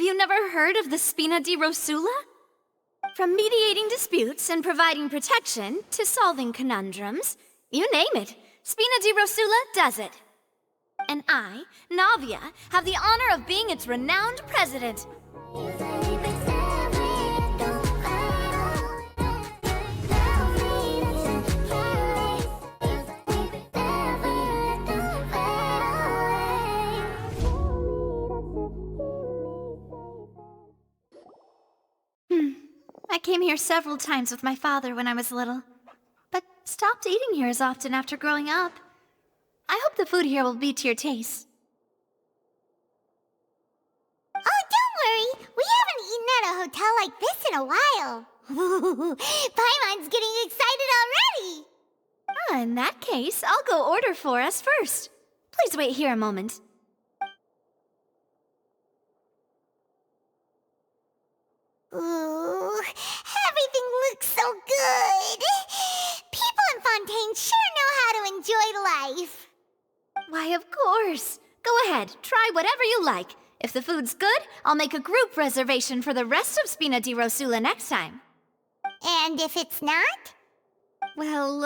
you never heard of the Spina di Rosula? From mediating disputes and providing protection to solving conundrums, you name it, Spina di Rosula does it. And I, Navia, have the honor of being its renowned president. I came here several times with my father when I was little, but stopped eating here as often after growing up. I hope the food here will be to your taste. Oh, don't worry! We haven't eaten at a hotel like this in a while. Paimon's getting excited already! In that case, I'll go order for us first. Please wait here a moment. Ooh, everything looks so good! People in Fontaine sure know how to enjoy life! Why, of course. Go ahead, try whatever you like. If the food's good, I'll make a group reservation for the rest of Spina di Rosula next time. And if it's not? Well,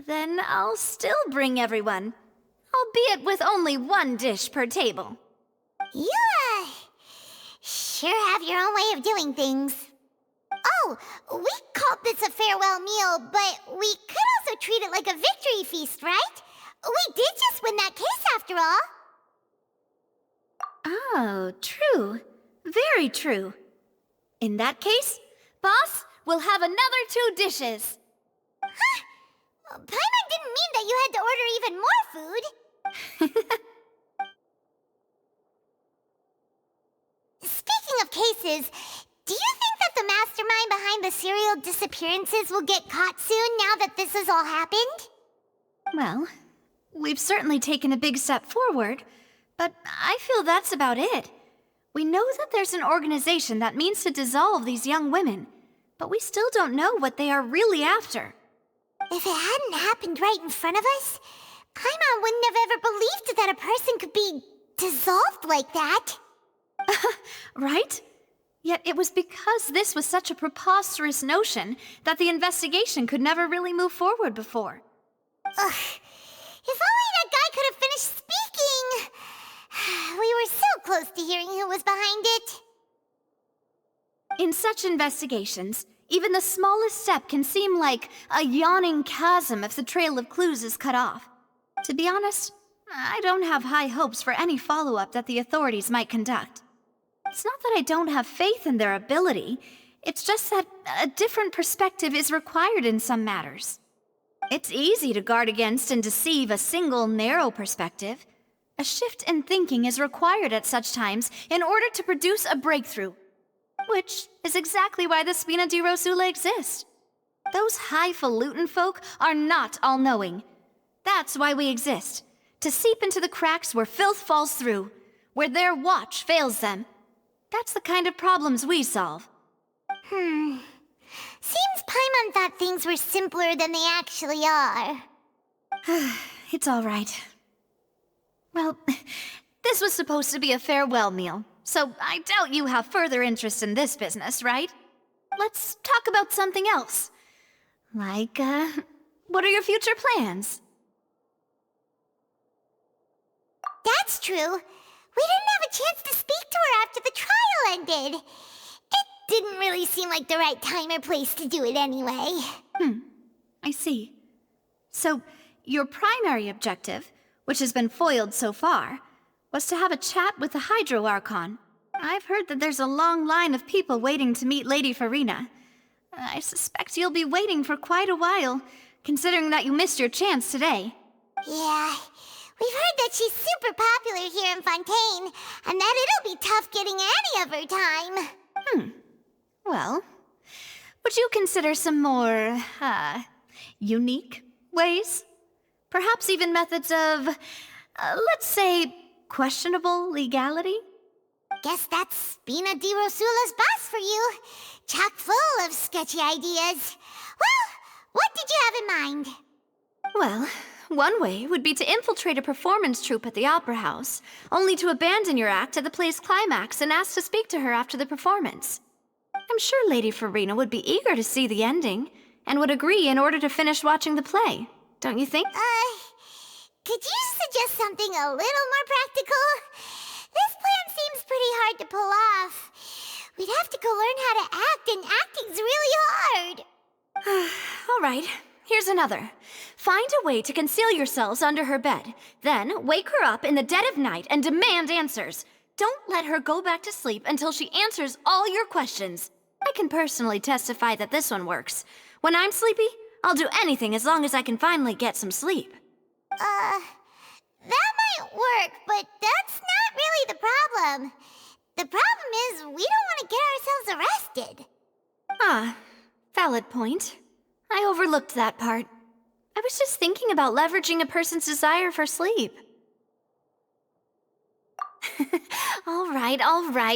then I'll still bring everyone. Albeit with only one dish per table. You, sure have your own way of doing things. Oh, we called this a farewell meal, but we could also treat it like a victory feast, right? We did just win that case after all. Oh, true. Very true. In that case, boss, we'll have another 2 dishes. Huh? Paimon didn't mean that you had to order even more food. Speaking of cases, do you think that the mastermind behind the serial disappearances will get caught soon now that this has all happened? Well, we've certainly taken a big step forward, but I feel that's about it. We know that there's an organization that means to dissolve these young women, but we still don't know what they are really after. If it hadn't happened right in front of us, Paimon wouldn't have ever believed that a person could be dissolved like that. Right? Yet it was because this was such a preposterous notion that the investigation could never really move forward before. Ugh. If only that guy could have finished speaking! We were so close to hearing who was behind it. In such investigations, even the smallest step can seem like a yawning chasm if the trail of clues is cut off. To be honest, I don't have high hopes for any follow-up that the authorities might conduct. It's not that I don't have faith in their ability, it's just that a different perspective is required in some matters. It's easy to guard against and deceive a single narrow perspective. A shift in thinking is required at such times in order to produce a breakthrough. Which is exactly why the Spina di Rosula exist. Those highfalutin folk are not all-knowing. That's why we exist. To seep into the cracks where filth falls through, where their watch fails them. That's the kind of problems we solve. Seems Paimon thought things were simpler than they actually are. It's all right. Well, this was supposed to be a farewell meal, so I doubt you have further interest in this business, right? Let's talk about something else. Like, what are your future plans? That's true. We didn't have a chance to speak to her after the trial ended. It didn't really seem like the right time or place to do it anyway. I see. So, your primary objective, which has been foiled so far, was to have a chat with the Hydro Archon. I've heard that there's a long line of people waiting to meet Lady Farina. I suspect you'll be waiting for quite a while, considering that you missed your chance today. Yeah, we've heard that she's super popular here in Fontaine, and that it'll be tough getting any of her time. Well, would you consider some more, unique ways? Perhaps even methods of, let's say, questionable legality? Guess that's Spina di Rosula's boss for you. Chock full of sketchy ideas. Well, what did you have in mind? Well, One way would be to infiltrate a performance troupe at the Opera House, only to abandon your act at the play's climax and ask to speak to her after the performance. I'm sure Lady Farina would be eager to see the ending, and would agree in order to finish watching the play. Don't you think? Could you suggest something a little more practical? This plan seems pretty hard to pull off. We'd have to go learn how to act, and acting's really hard. All right, here's another. Find a way to conceal yourselves under her bed. Then wake her up in the dead of night and demand answers. Don't let her go back to sleep until she answers all your questions. I can personally testify that this one works. When I'm sleepy, I'll do anything as long as I can finally get some sleep. That might work, but that's not really the problem. The problem is we don't want to get ourselves arrested. Ah, valid point. I overlooked that part. I was just thinking about leveraging a person's desire for sleep. All right,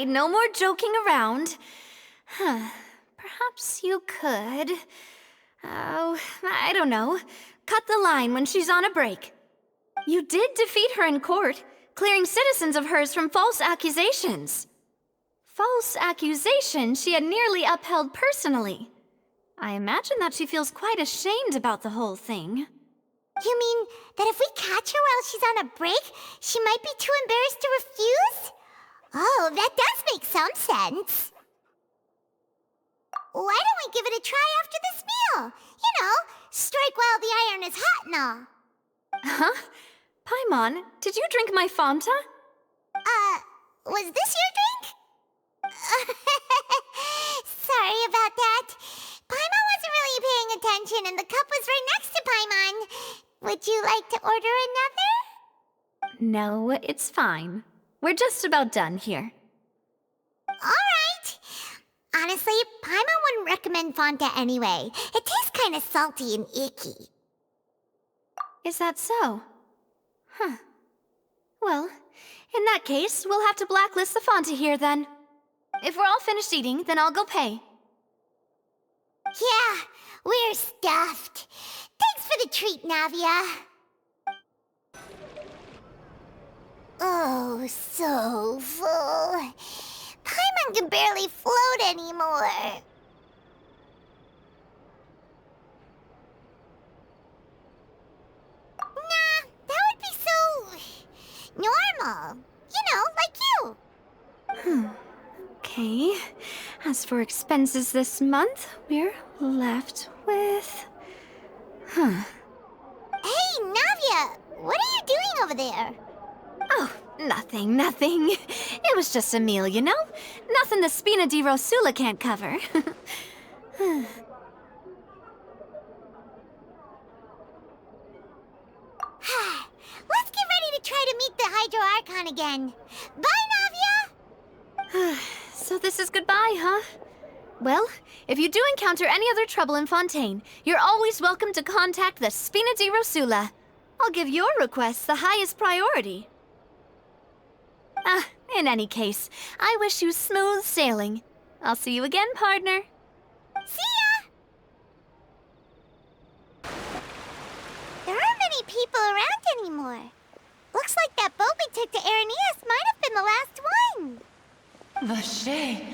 no more joking around. Perhaps you could... Oh, I don't know. Cut the line when she's on a break. You did defeat her in court, clearing citizens of hers from false accusations. False accusations she had nearly upheld personally. I imagine that she feels quite ashamed about the whole thing. You mean that if we catch her while she's on a break, she might be too embarrassed to refuse? Oh, that does make some sense. Why don't we give it a try after this meal? You know, strike while the iron is hot and all. Huh? Paimon, did you drink my Fanta? Was this your drink? Sorry about that. Paimon wasn't really paying attention and the cup was right next to Paimon. Would you like to order another? No, it's fine. We're just about done here. Alright. Honestly, Paimon wouldn't recommend Fanta anyway. It tastes kind of salty and icky. Is that so? Huh. Well, in that case, we'll have to blacklist the Fanta here then. If we're all finished eating, then I'll go pay. Yeah, we're stuffed. Thanks for the treat, Navia. Oh, so full. Paimon can barely float anymore. Nah, that would be so... normal. You know, like you. Okay. As for expenses this month, we're left with... Hey, Navia, what are you doing over there? Oh, nothing. It was just a meal, you know? Nothing the Spina di Rosula can't cover. Let's get ready to try to meet the Hydro Archon again. Bye, Navia! So this is goodbye, huh? Well, if you do encounter any other trouble in Fontaine, you're always welcome to contact the Spina di Rosula. I'll give your requests the highest priority. In any case, I wish you smooth sailing. I'll see you again, partner. See ya! There aren't many people around anymore. Looks like that boat we took to Araneas might have been the last one. Vache.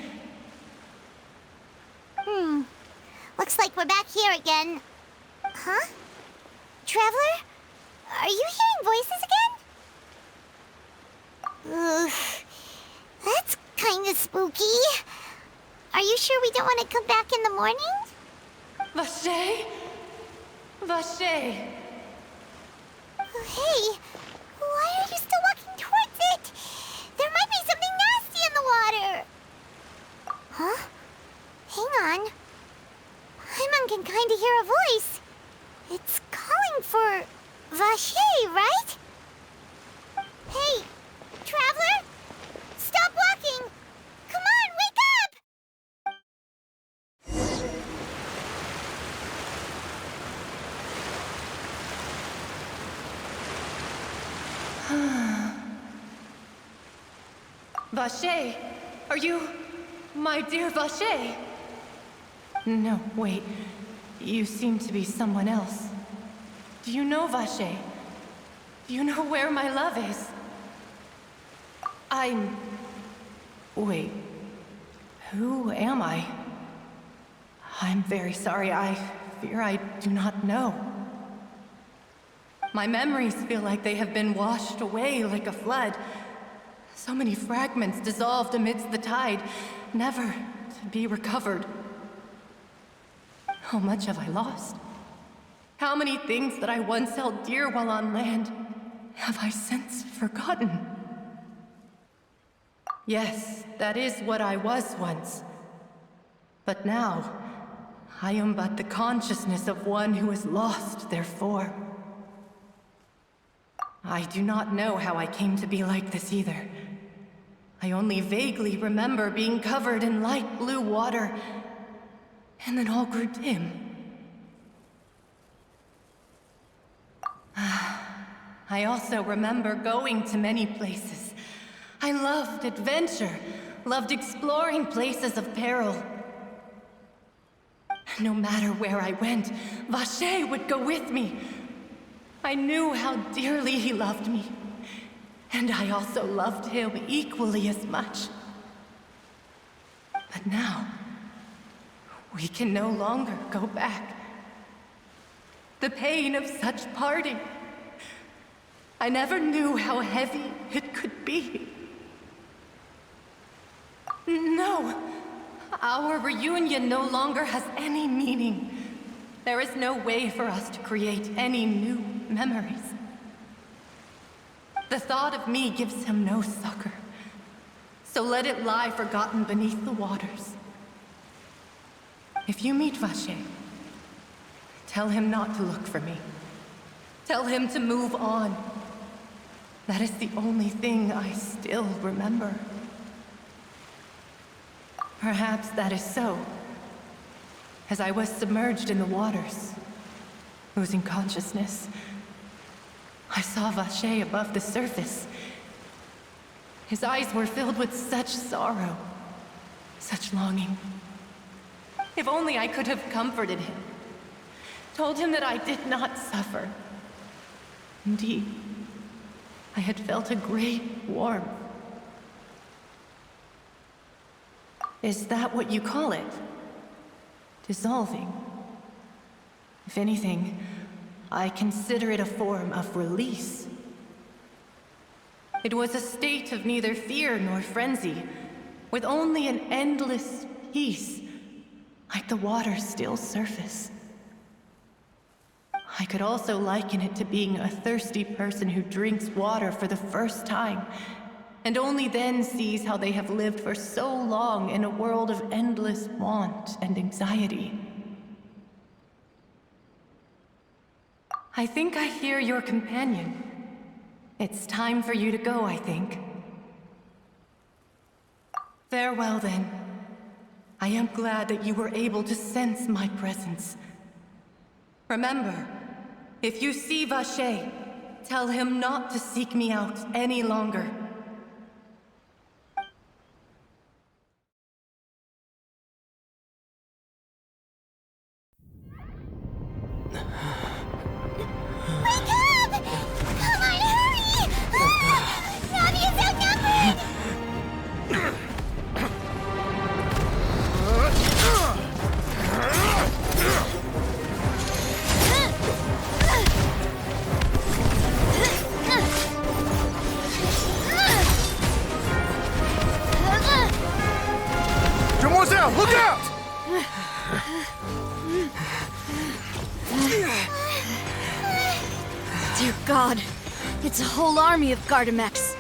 Looks like we're back here again. Huh? Traveler? Are you hearing voices again? Ugh. That's kinda spooky. Are you sure we don't want to come back in the morning? Vache? Vache. Hey, why are you still walking towards it? There might be something nasty in the water. Huh? Hang on. Paimon can kinda hear a voice. It's calling for Vache, right? Hey, Traveler? Stop walking! Come on, wake up! Vache, are you my dear Vache? No, wait. You seem to be someone else. Do you know, Vache? Do you know where my love is? Wait. Who am I? I'm very sorry. I fear I do not know. My memories feel like they have been washed away like a flood. So many fragments dissolved amidst the tide, never to be recovered. How much have I lost? How many things that I once held dear while on land have I since forgotten? Yes, that is what I was once. But now, I am but the consciousness of one who has lost their form. I do not know how I came to be like this either. I only vaguely remember being covered in light blue water, and then all grew dim. I also remember going to many places. I loved adventure, loved exploring places of peril. No matter where I went, Vache would go with me. I knew how dearly he loved me, and I also loved him equally as much. But now, we can no longer go back. The pain of such parting, I never knew how heavy it could be. No, our reunion no longer has any meaning. There is no way for us to create any new memories. The thought of me gives him no succor, so let it lie forgotten beneath the waters. If you meet Vache, tell him not to look for me. Tell him to move on. That is the only thing I still remember. Perhaps that is so. As I was submerged in the waters, losing consciousness, I saw Vache above the surface. His eyes were filled with such sorrow, such longing. If only I could have comforted him, told him that I did not suffer. Indeed, I had felt a great warmth. Is that what you call it? Dissolving? If anything, I consider it a form of release. It was a state of neither fear nor frenzy, with only an endless peace, like the water's still surface. I could also liken it to being a thirsty person who drinks water for the first time, and only then sees how they have lived for so long in a world of endless want and anxiety. I think I hear your companion. It's time for you to go, I think. Farewell, then. I am glad that you were able to sense my presence. Remember, if you see Vache, tell him not to seek me out any longer. Wake up! Come on, hurry! Navi is outnumbered! Demoiselle, look out! Dear God, it's a whole army of Gardamex.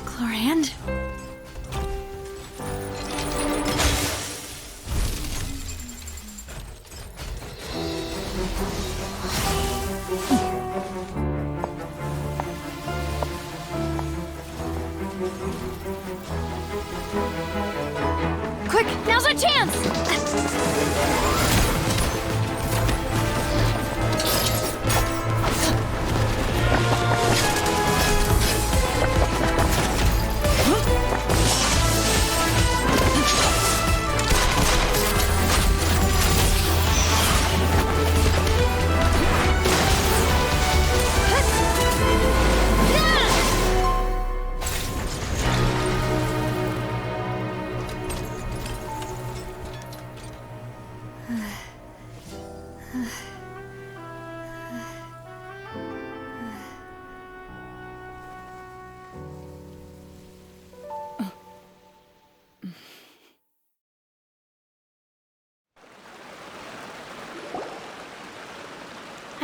Chlorand? Quick, now's our chance!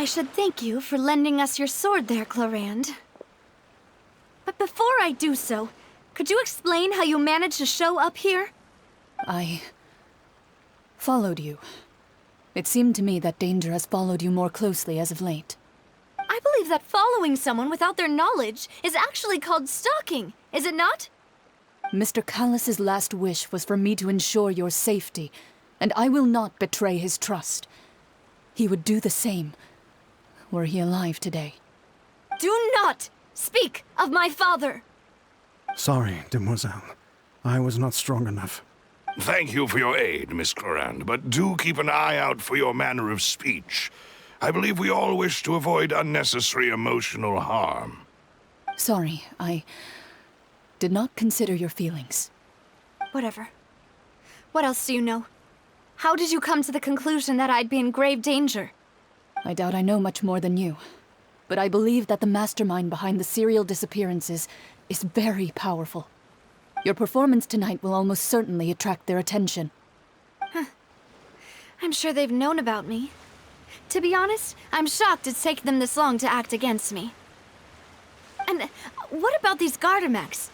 should thank you for lending us your sword there, Clarand. But before I do so, could you explain how you managed to show up here? I followed you. It seemed to me that danger has followed you more closely as of late. I believe that following someone without their knowledge is actually called stalking, is it not? Mr. Callus's last wish was for me to ensure your safety, and I will not betray his trust. He would do the same, were he alive today. Do not speak of my father! Sorry, demoiselle. I was not strong enough. Thank you for your aid, Miss Clarand, but do keep an eye out for your manner of speech. I believe we all wish to avoid unnecessary emotional harm. Sorry, I did not consider your feelings. Whatever. What else do you know? How did you come to the conclusion that I'd be in grave danger? I doubt I know much more than you, but I believe that the mastermind behind the serial disappearances is very powerful. Your performance tonight will almost certainly attract their attention. I'm sure they've known about me. To be honest, I'm shocked it's taken them this long to act against me. And what about these Gardamex?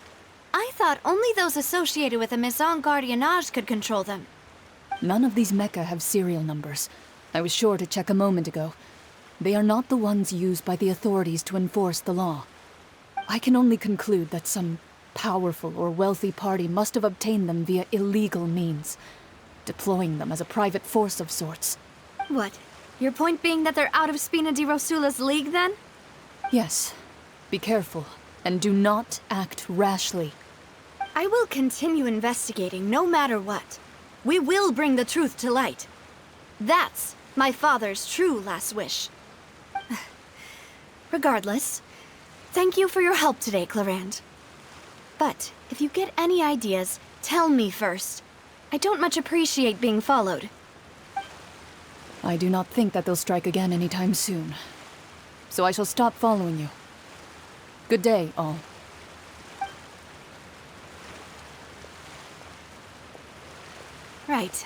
I thought only those associated with a Maison Gardiennage could control them. None of these mecha have serial numbers. I was sure to check a moment ago. They are not the ones used by the authorities to enforce the law. I can only conclude that some powerful or wealthy party must have obtained them via illegal means, deploying them as a private force of sorts. What? Your point being that they're out of Spina di Rosula's league, then? Yes. Be careful, and do not act rashly. I will continue investigating no matter what. We will bring the truth to light. That's my father's true last wish. Regardless, thank you for your help today, Clarand. But if you get any ideas, tell me first. I don't much appreciate being followed. I do not think that they'll strike again anytime soon. So I shall stop following you. Good day, all. Right.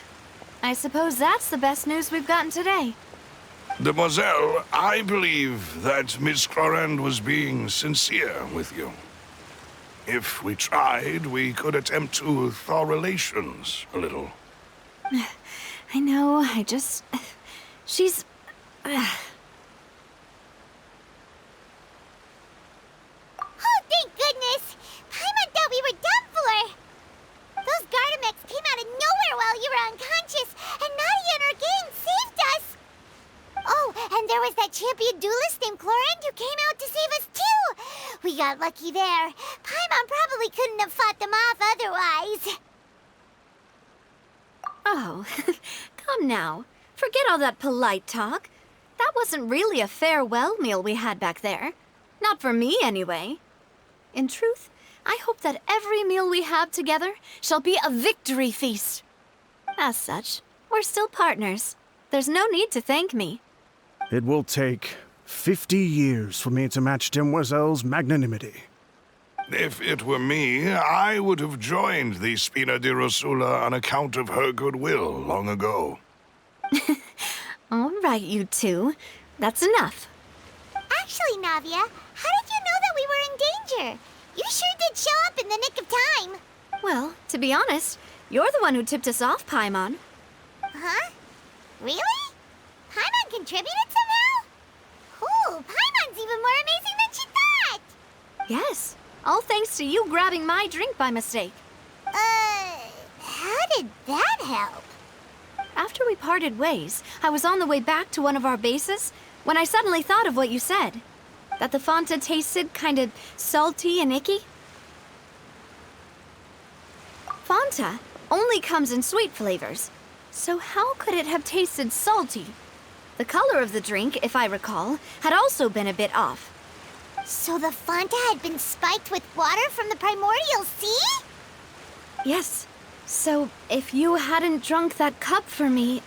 I suppose that's the best news we've gotten today. Demoiselle, I believe that Miss Clarand was being sincere with you. If we tried, we could attempt to thaw relations a little. I know, she's... Oh, thank goodness! Paimon thought we were done for! Those Gardamex came out of nowhere while you were unconscious, and Nadia and her gang saved us! Oh, and there was that champion duelist named Clarand who came out to save us too! We got lucky there. Paimon probably couldn't have fought them off otherwise. Oh, come now. Forget all that polite talk. That wasn't really a farewell meal we had back there. Not for me, anyway. In truth, I hope that every meal we have together shall be a victory feast. As such, we're still partners. There's no need to thank me. It will take 50 years for me to match Demoiselle's magnanimity. If it were me, I would have joined the Spina di Rosula on account of her goodwill long ago. All right, you two. That's enough. Actually, Navia, how did you know that we were in danger? You sure did show up in the nick of time. Well, to be honest, you're the one who tipped us off, Paimon. Huh? Really? Paimon contributed somehow? Ooh, Paimon's even more amazing than she thought! Yes, all thanks to you grabbing my drink by mistake. How did that help? After we parted ways, I was on the way back to one of our bases when I suddenly thought of what you said. That the Fanta tasted kind of salty and icky. Fanta only comes in sweet flavors, so how could it have tasted salty? The color of the drink, if I recall, had also been a bit off. So the Fanta had been spiked with water from the primordial sea? Yes, so if you hadn't drunk that cup for me...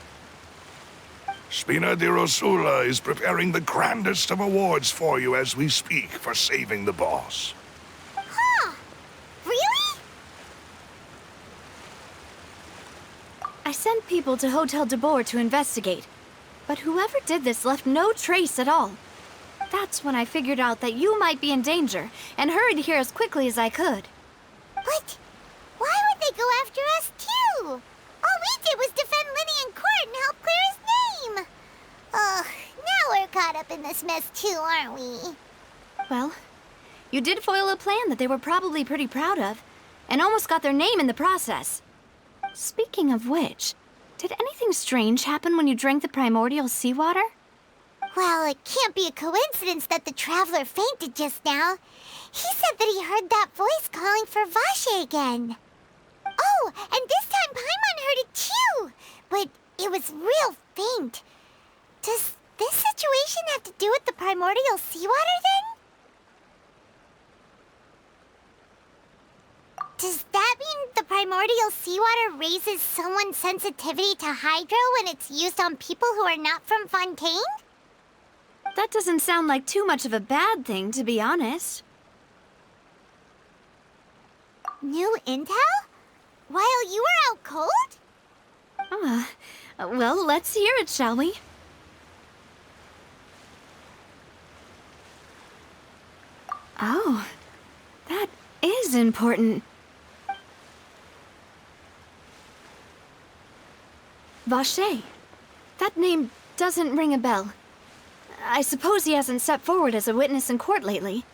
Spina di Rosula is preparing the grandest of awards for you as we speak for saving the boss. Huh? Really? I sent people to Hotel de Boer to investigate, But whoever did this left no trace at all. That's when I figured out that you might be in danger, and hurried here as quickly as I could. But why would they go after us too? All we did was defend Linny in court and help clear his name. Ugh, now we're caught up in this mess too, aren't we? Well, you did foil a plan that they were probably pretty proud of, and almost got their name in the process. Speaking of which, did anything strange happen when you drank the primordial seawater? Well, it can't be a coincidence that the traveler fainted just now. He said that he heard that voice calling for Vache again. Oh, and this time Paimon heard it too, but it was real faint. Does this situation have to do with the primordial seawater then? Does that mean the primordial seawater raises someone's sensitivity to hydro when it's used on people who are not from Fontaine? That doesn't sound like too much of a bad thing, to be honest. New intel? While you were out cold? Well, let's hear it, shall we? Oh, that is important. Vache. That name doesn't ring a bell. I suppose he hasn't stepped forward as a witness in court lately.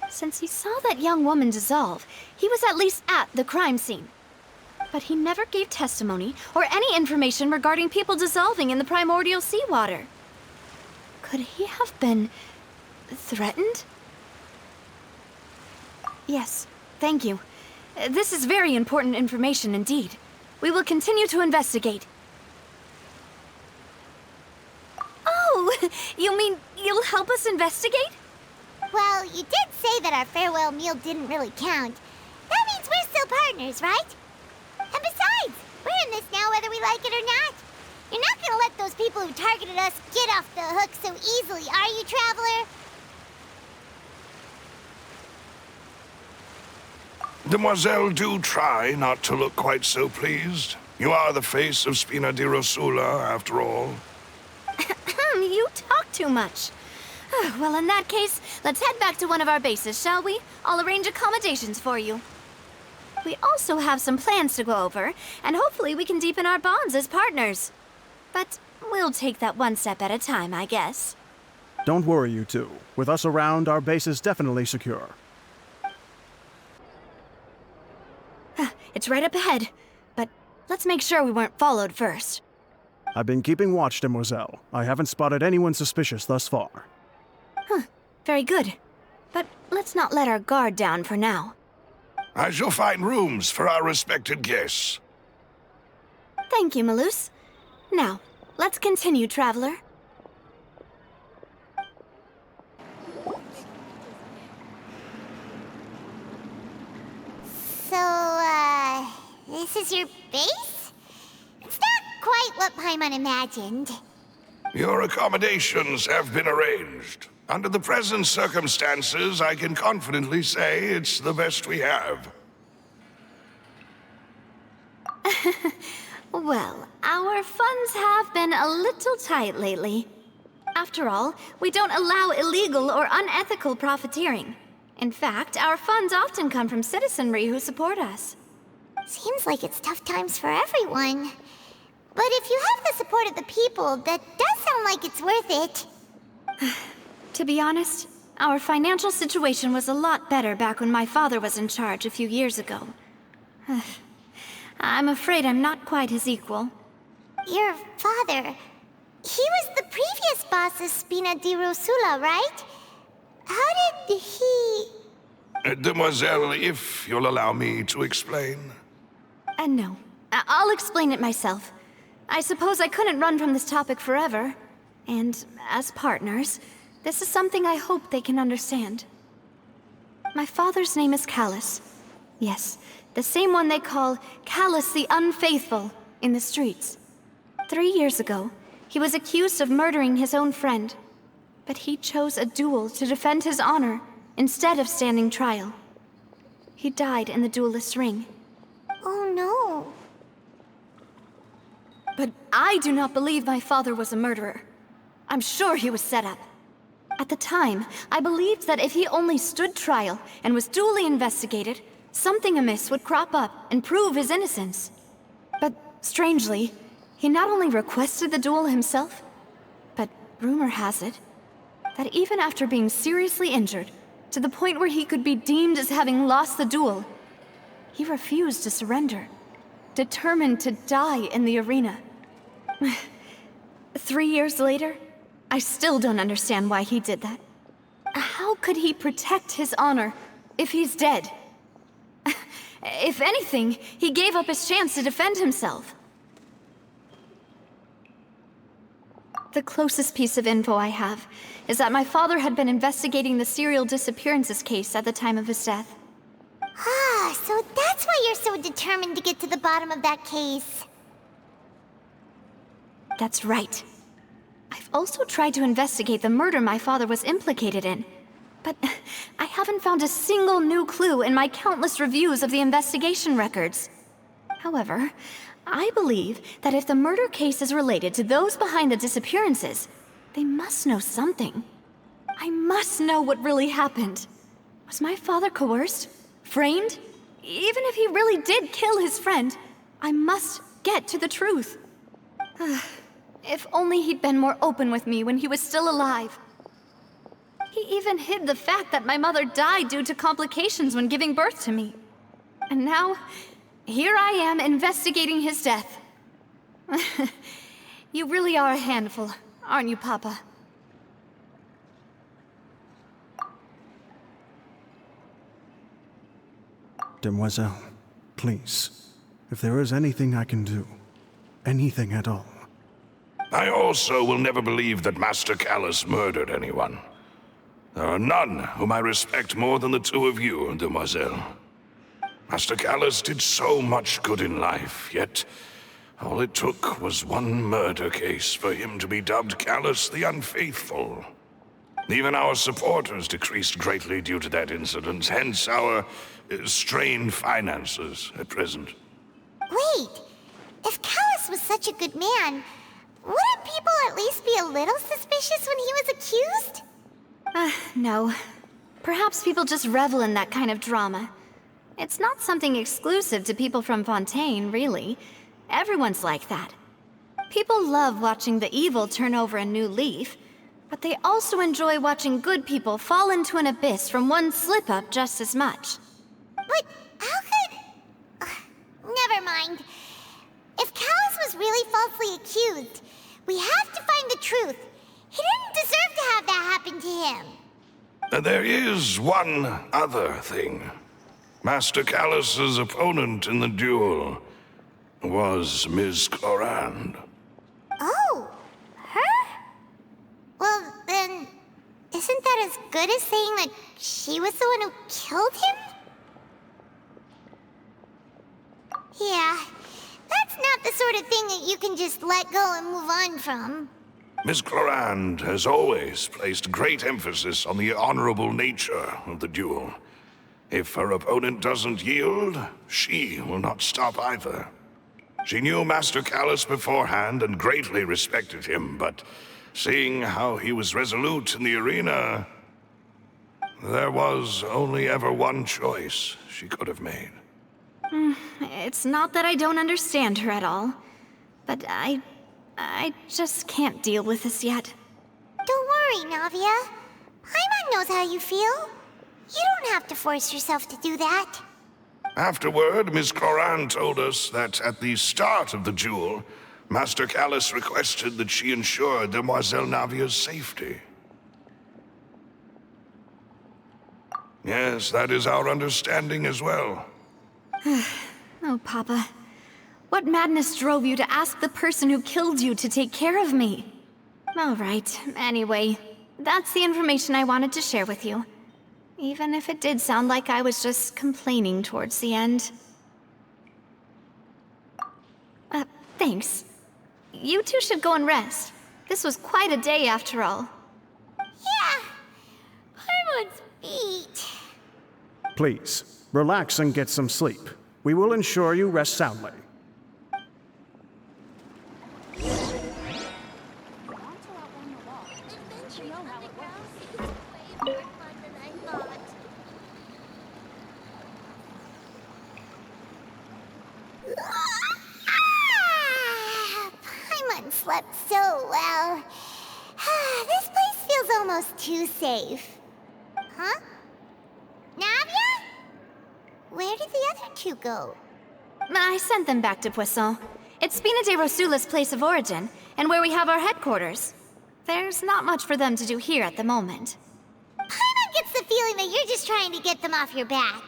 Since he saw that young woman dissolve, he was at least at the crime scene. But he never gave testimony or any information regarding people dissolving in the primordial seawater. Could he have been threatened? Yes, thank you. This is very important information indeed. We will continue to investigate. Oh, you mean you'll help us investigate? Well, you did say that our farewell meal didn't really count. That means we're still partners, right? And besides, we're in this now whether we like it or not. You're not gonna let those people who targeted us get off the hook so easily, are you, Traveler? Demoiselle, do try not to look quite so pleased. You are the face of Spina di Rosula, after all. You talk too much. Well, in that case, let's head back to one of our bases, shall we? I'll arrange accommodations for you. We also have some plans to go over, and hopefully we can deepen our bonds as partners. But we'll take that one step at a time, I guess. Don't worry, you two. With us around, our base is definitely secure. It's right up ahead, but let's make sure we weren't followed first. I've been keeping watch, Demoiselle. I haven't spotted anyone suspicious thus far. Very good. But let's not let our guard down for now. I shall find rooms for our respected guests. Thank you, Malus. Now, let's continue, Traveler. So, this is your base? It's not quite what Paimon imagined. Your accommodations have been arranged. Under the present circumstances, I can confidently say it's the best we have. Well, our funds have been a little tight lately. After all, we don't allow illegal or unethical profiteering. In fact, our funds often come from citizenry who support us. Seems like it's tough times for everyone. But if you have the support of the people, that does sound like it's worth it. To be honest, our financial situation was a lot better back when my father was in charge a few years ago. I'm afraid I'm not quite his equal. Your father, he was the previous boss of Spina di Rosula, right? How did he... Demoiselle, if you'll allow me to explain. No. I'll explain it myself. I suppose I couldn't run from this topic forever. And as partners, this is something I hope they can understand. My father's name is Callus. Yes, the same one they call Callus the Unfaithful in the streets. 3 years ago, he was accused of murdering his own friend. But he chose a duel to defend his honor instead of standing trial. He died in the duelist's ring. Oh no. But I do not believe my father was a murderer. I'm sure he was set up. At the time, I believed that if he only stood trial and was duly investigated, something amiss would crop up and prove his innocence. But strangely, he not only requested the duel himself, but rumor has it that even after being seriously injured, to the point where he could be deemed as having lost the duel, he refused to surrender, determined to die in the arena. 3 years later, I still don't understand why he did that. How could he protect his honor if he's dead? If anything, he gave up his chance to defend himself. The closest piece of info I have is that my father had been investigating the serial disappearances case at the time of his death. Ah, so that's why you're so determined to get to the bottom of that case. That's right. I've also tried to investigate the murder my father was implicated in, but I haven't found a single new clue in my countless reviews of the investigation records. However, I believe that if the murder case is related to those behind the disappearances, they must know something. I must know what really happened. Was my father coerced? Framed? Even if he really did kill his friend, I must get to the truth. If only he'd been more open with me when he was still alive. He even hid the fact that my mother died due to complications when giving birth to me. And now, here I am investigating his death. You really are a handful, aren't you, Papa? Demoiselle, please, if there is anything I can do, anything at all. I also will never believe that Master Callus murdered anyone. There are none whom I respect more than the two of you, Demoiselle. Master Callus did so much good in life, yet all it took was one murder case for him to be dubbed Callus the Unfaithful. Even our supporters decreased greatly due to that incident, hence our strained finances at present. Wait, if Callus was such a good man, wouldn't people at least be a little suspicious when he was accused? No. Perhaps people just revel in that kind of drama. It's not something exclusive to people from Fontaine, really. Everyone's like that. People love watching the evil turn over a new leaf, but they also enjoy watching good people fall into an abyss from one slip-up just as much. But how could... never mind. If Callus was really falsely accused, we have to find the truth. He didn't deserve to have that happen to him. There is one other thing. Master Callus's opponent in the duel was Ms. Clorand. Oh, her? Well, then, isn't that as good as saying that she was the one who killed him? Yeah, that's not the sort of thing that you can just let go and move on from. Ms. Clorand has always placed great emphasis on the honorable nature of the duel. If her opponent doesn't yield, she will not stop either. She knew Master Callus beforehand and greatly respected him, but seeing how he was resolute in the arena, there was only ever one choice she could have made. It's not that I don't understand her at all, but I just can't deal with this yet. Don't worry, Navia. Paimon knows how you feel. You don't have to force yourself to do that. Afterward, Ms. Clorand told us that at the start of the duel, Master Callus requested that she ensure Demoiselle Navia's safety. Yes, that is our understanding as well. Oh, Papa. What madness drove you to ask the person who killed you to take care of me? All right, anyway, that's the information I wanted to share with you. Even if it did sound like I was just complaining towards the end. Thanks. You two should go and rest. This was quite a day after all. Yeah, Paimon's feet. Please, relax and get some sleep. We will ensure you rest soundly. too safe. Huh? Navia? Where did the other two go? I sent them back to Poisson. It's Spina de Rosula's place of origin, and where we have our headquarters. There's not much for them to do here at the moment. Paimon gets the feeling that you're just trying to get them off your back.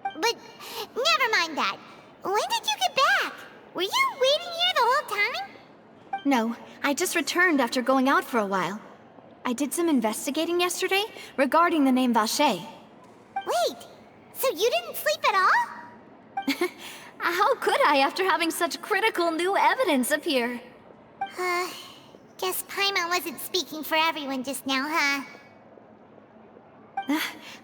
But never mind that. When did you get back? Were you waiting here the whole time? No, I just returned after going out for a while. I did some investigating yesterday regarding the name Vache. Wait, so you didn't sleep at all? How could I after having such critical new evidence appear? Guess Paimon wasn't speaking for everyone just now, huh?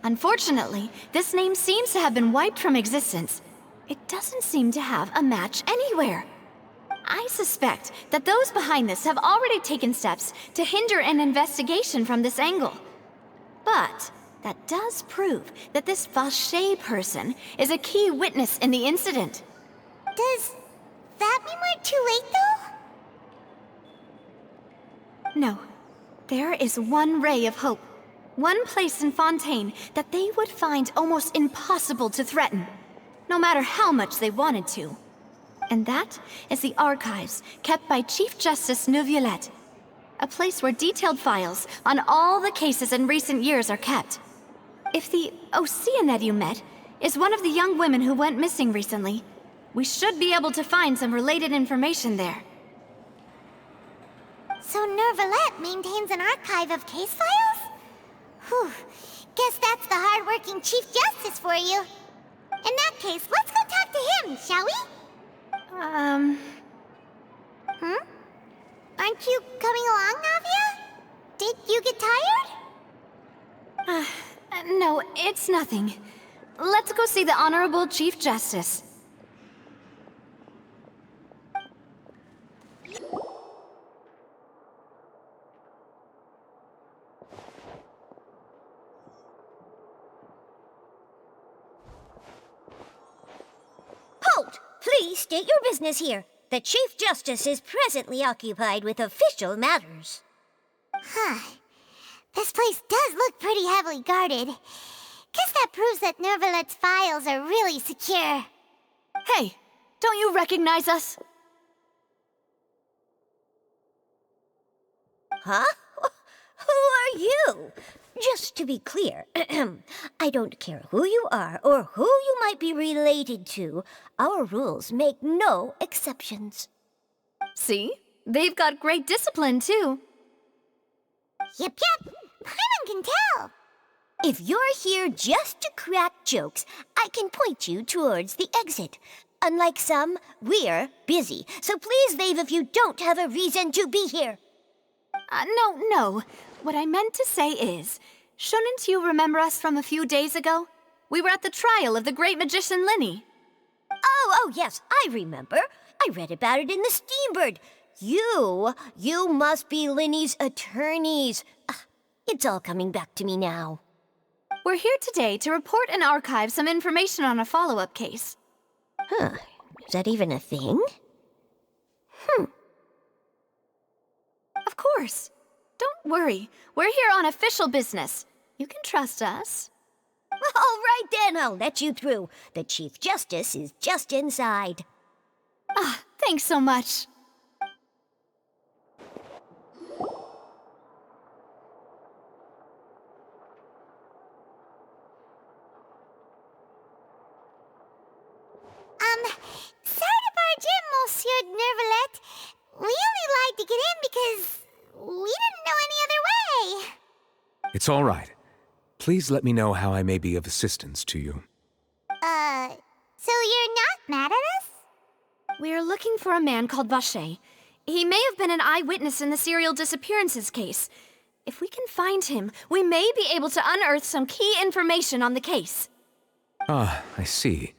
Unfortunately, this name seems to have been wiped from existence. It doesn't seem to have a match anywhere. I suspect that those behind this have already taken steps to hinder an investigation from this angle. But that does prove that this Vache person is a key witness in the incident. Does that mean we're too late, though? No. There is one ray of hope. One place in Fontaine that they would find almost impossible to threaten, no matter how much they wanted to. And that is the archives kept by Chief Justice Neuvillette, a place where detailed files on all the cases in recent years are kept. If the Oceanette you met is one of the young women who went missing recently, we should be able to find some related information there. So Neuvillette maintains an archive of case files? Whew. Guess that's the hard-working Chief Justice for you. In that case, let's go talk to him, shall we? Aren't you coming along, Navia? Did you get tired? No, it's nothing. Let's go see the Honorable Chief Justice. Halt! Please state your business here. The Chief Justice is presently occupied with official matters. This place does look pretty heavily guarded. Guess that proves that Neuvillette's files are really secure. Hey, don't you recognize us? Huh? Who are you? Just to be clear, I don't care who you are or who you might be related to. Our rules make no exceptions. See? They've got great discipline, too. Yep. Paimon can tell. If you're here just to crack jokes, I can point you towards the exit. Unlike some, we're busy, so please leave if you don't have a reason to be here. No. What I meant to say is, shouldn't you remember us from a few days ago? We were at the trial of the great magician Linny. Oh, yes, I remember. I read about it in the Steambird. You must be Linny's attorneys. It's all coming back to me now. We're here today to report and archive some information on a follow-up case. Huh, is that even a thing? Of course. Don't worry. We're here on official business. You can trust us. All right then, I'll let you through. The Chief Justice is just inside. Thanks so much. Sorry to barge in, Monsieur Neuvillette. We only lied to get in because we didn't know any other way. It's all right. Please let me know how I may be of assistance to you. So you're not mad at us? We're looking for a man called Vache. He may have been an eyewitness in the serial disappearances case. If we can find him, we may be able to unearth some key information on the case. Ah, I see.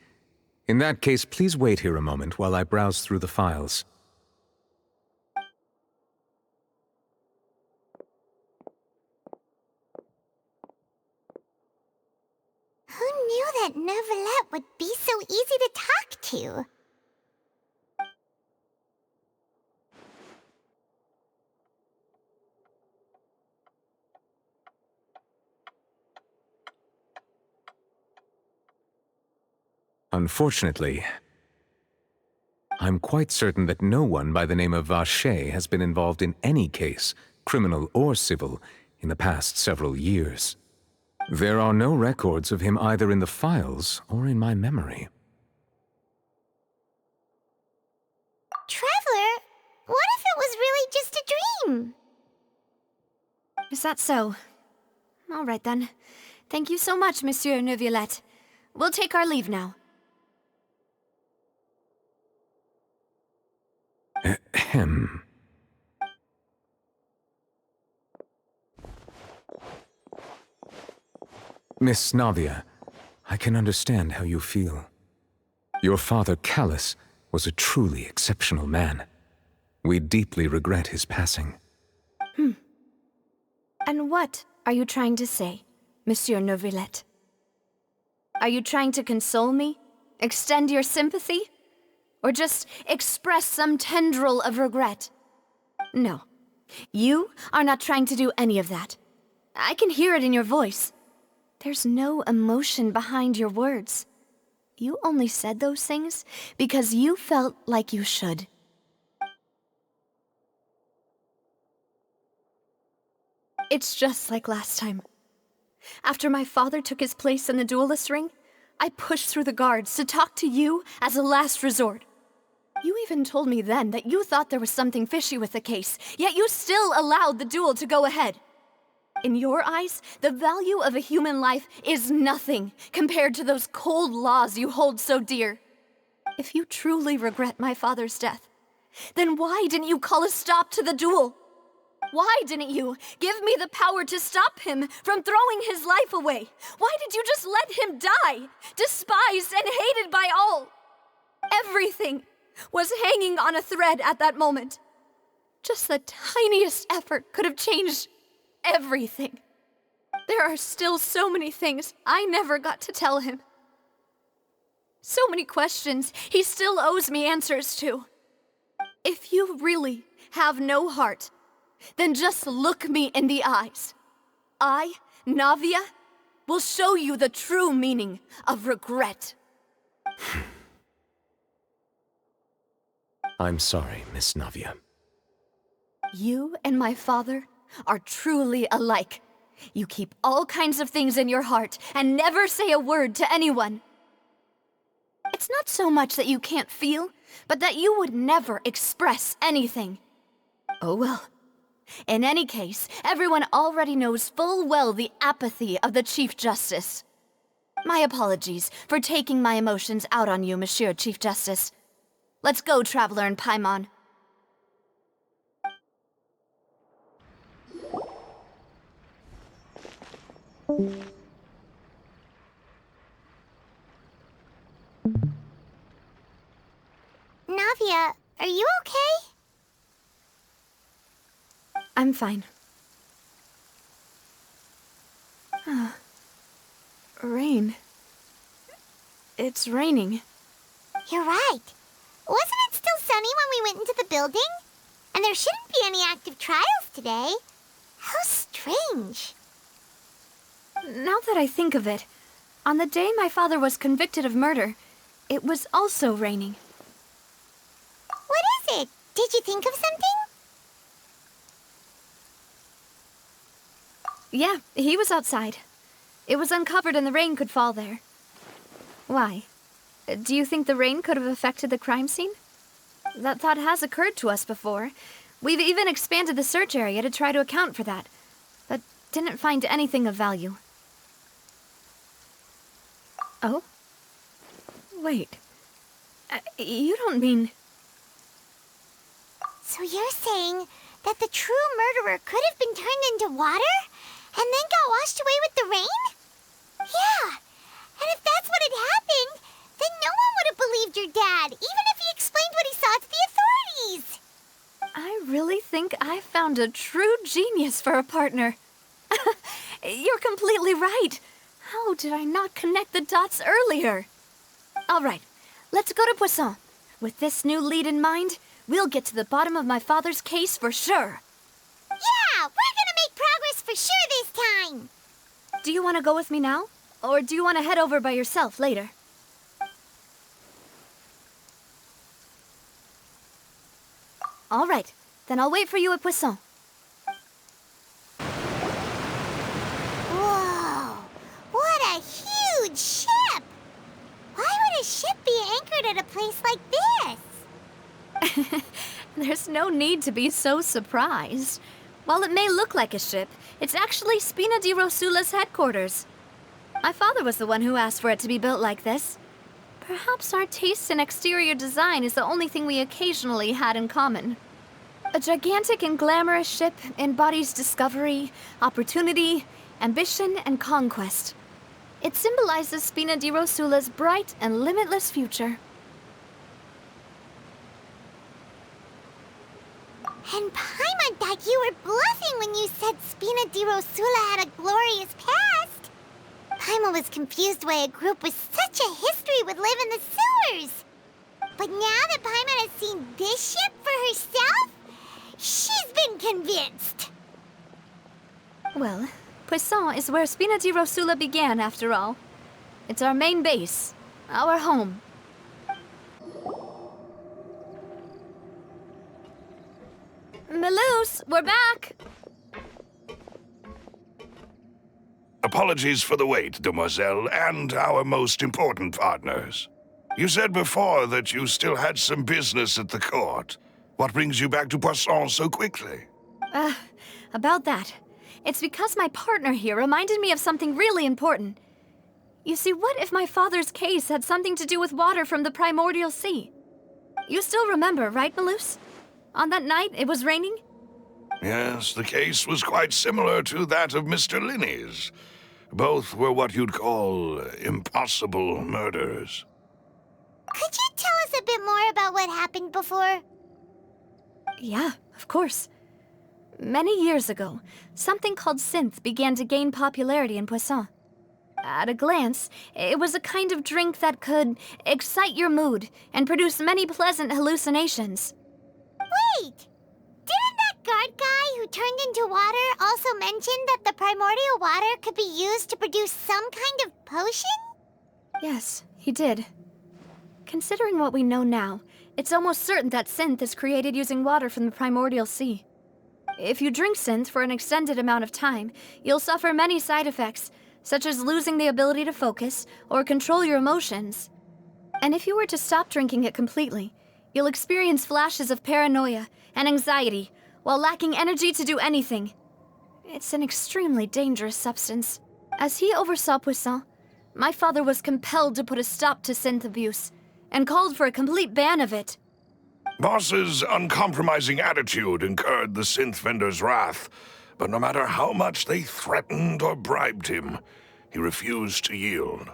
In that case, please wait here a moment while I browse through the files. Who knew that Neuvillette would be so easy to talk to? Unfortunately, I'm quite certain that no one by the name of Vache has been involved in any case, criminal or civil, in the past several years. There are no records of him either in the files or in my memory. Traveler, what if it was really just a dream? Is that so? All right then. Thank you so much, Monsieur Neuvillette. We'll take our leave now. Ahem. Miss Navia, I can understand how you feel. Your father, Callus, was a truly exceptional man. We deeply regret his passing. And what are you trying to say, Monsieur Neuvillette? Are you trying to console me? Extend your sympathy? Or just express some tendril of regret? No. You are not trying to do any of that. I can hear it in your voice. There's no emotion behind your words. You only said those things because you felt like you should. It's just like last time. After my father took his place in the duelist ring, I pushed through the guards to talk to you as a last resort. You even told me then that you thought there was something fishy with the case, yet you still allowed the duel to go ahead. In your eyes, the value of a human life is nothing compared to those cold laws you hold so dear. If you truly regret my father's death, then why didn't you call a stop to the duel? Why didn't you give me the power to stop him from throwing his life away? Why did you just let him die, despised and hated by all? Everything was hanging on a thread at that moment. Just the tiniest effort could have changed everything. There are still so many things I never got to tell him. So many questions he still owes me answers to. If you really have no heart, then just look me in the eyes. I, Navia, will show you the true meaning of regret. I'm sorry, Miss Navia. You and my father are truly alike. You keep all kinds of things in your heart and never say a word to anyone. It's not so much that you can't feel, but that you would never express anything. Oh well. In any case, everyone already knows full well the apathy of the Chief Justice. My apologies for taking my emotions out on you, Monsieur Chief Justice. Let's go, Traveler and Paimon. Navia, are you okay? I'm fine. Rain. It's raining. You're right. Wasn't it still sunny when we went into the building? And there shouldn't be any active trials today. How strange. Now that I think of it, on the day my father was convicted of murder, it was also raining. What is it? Did you think of something? Yeah, he was outside. It was uncovered and the rain could fall there. Why? Do you think the rain could have affected the crime scene? That thought has occurred to us before. We've even expanded the search area to try to account for that, but didn't find anything of value. Oh? Wait. You don't mean... So you're saying that the true murderer could have been turned into water? And then got washed away with the rain? Yeah. And if that's what had happened, then no one would have believed your dad, even if he explained what he saw to the authorities. I really think I found a true genius for a partner. You're completely right. How did I not connect the dots earlier? All right, let's go to Poisson. With this new lead in mind, we'll get to the bottom of my father's case for sure. Yeah, we're gonna make progress for sure this time. Do you want to go with me now? Or do you want to head over by yourself later? All right, then I'll wait for you at Poisson. Whoa! What a huge ship! Why would a ship be anchored at a place like this? There's no need to be so surprised. While it may look like a ship, it's actually Spina di Rosula's headquarters. My father was the one who asked for it to be built like this. Perhaps our taste in exterior design is the only thing we occasionally had in common. A gigantic and glamorous ship embodies discovery, opportunity, ambition, and conquest. It symbolizes Spina di Rosula's bright and limitless future. And Paimon thought you were bluffing when you said Spina di Rosula had a glorious past. Paimon was confused why a group with such a history would live in the sewers. But now that Paimon has seen this ship for herself, she's been convinced. Well, Poisson is where Spina di Rosula began, after all. It's our main base, our home. Melus, we're back! Apologies for the wait, demoiselle, and our most important partners. You said before that you still had some business at the court. What brings you back to Poisson so quickly? About that. It's because my partner here reminded me of something really important. You see, what if my father's case had something to do with water from the primordial sea? You still remember, right, Melus? On that night, it was raining? Yes, the case was quite similar to that of Mr. Linney's. Both were what you'd call impossible murders. Could you tell us a bit more about what happened before? Yeah, of course. Many years ago, something called synth began to gain popularity in Poisson. At a glance, it was a kind of drink that could excite your mood and produce many pleasant hallucinations. Wait! Didn't that guard guy who turned into water also mention that the primordial water could be used to produce some kind of potion? Yes, he did. Considering what we know now, it's almost certain that synth is created using water from the primordial sea. If you drink synth for an extended amount of time, you'll suffer many side effects, such as losing the ability to focus or control your emotions. And if you were to stop drinking it completely, you'll experience flashes of paranoia and anxiety while lacking energy to do anything. It's an extremely dangerous substance. As he oversaw Poisson, my father was compelled to put a stop to synth abuse and called for a complete ban of it. Boss's uncompromising attitude incurred the synth vendor's wrath, but no matter how much they threatened or bribed him, he refused to yield.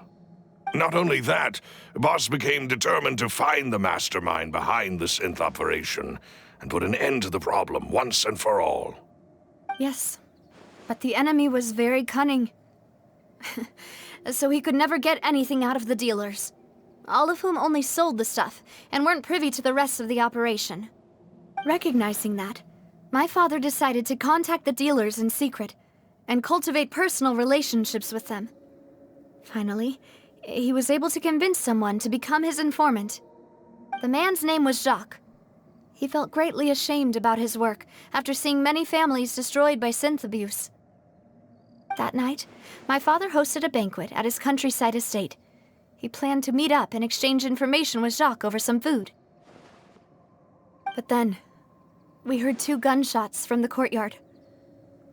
Not only that, Boss became determined to find the mastermind behind the synth operation and put an end to the problem once and for all. Yes, but the enemy was very cunning. So he could never get anything out of the dealers, all of whom only sold the stuff and weren't privy to the rest of the operation. Recognizing that, my father decided to contact the dealers in secret and cultivate personal relationships with them. Finally, he was able to convince someone to become his informant. The man's name was Jacques. He felt greatly ashamed about his work after seeing many families destroyed by synth abuse. That night, my father hosted a banquet at his countryside estate. He planned to meet up and exchange information with Jacques over some food. But then, we heard 2 gunshots from the courtyard.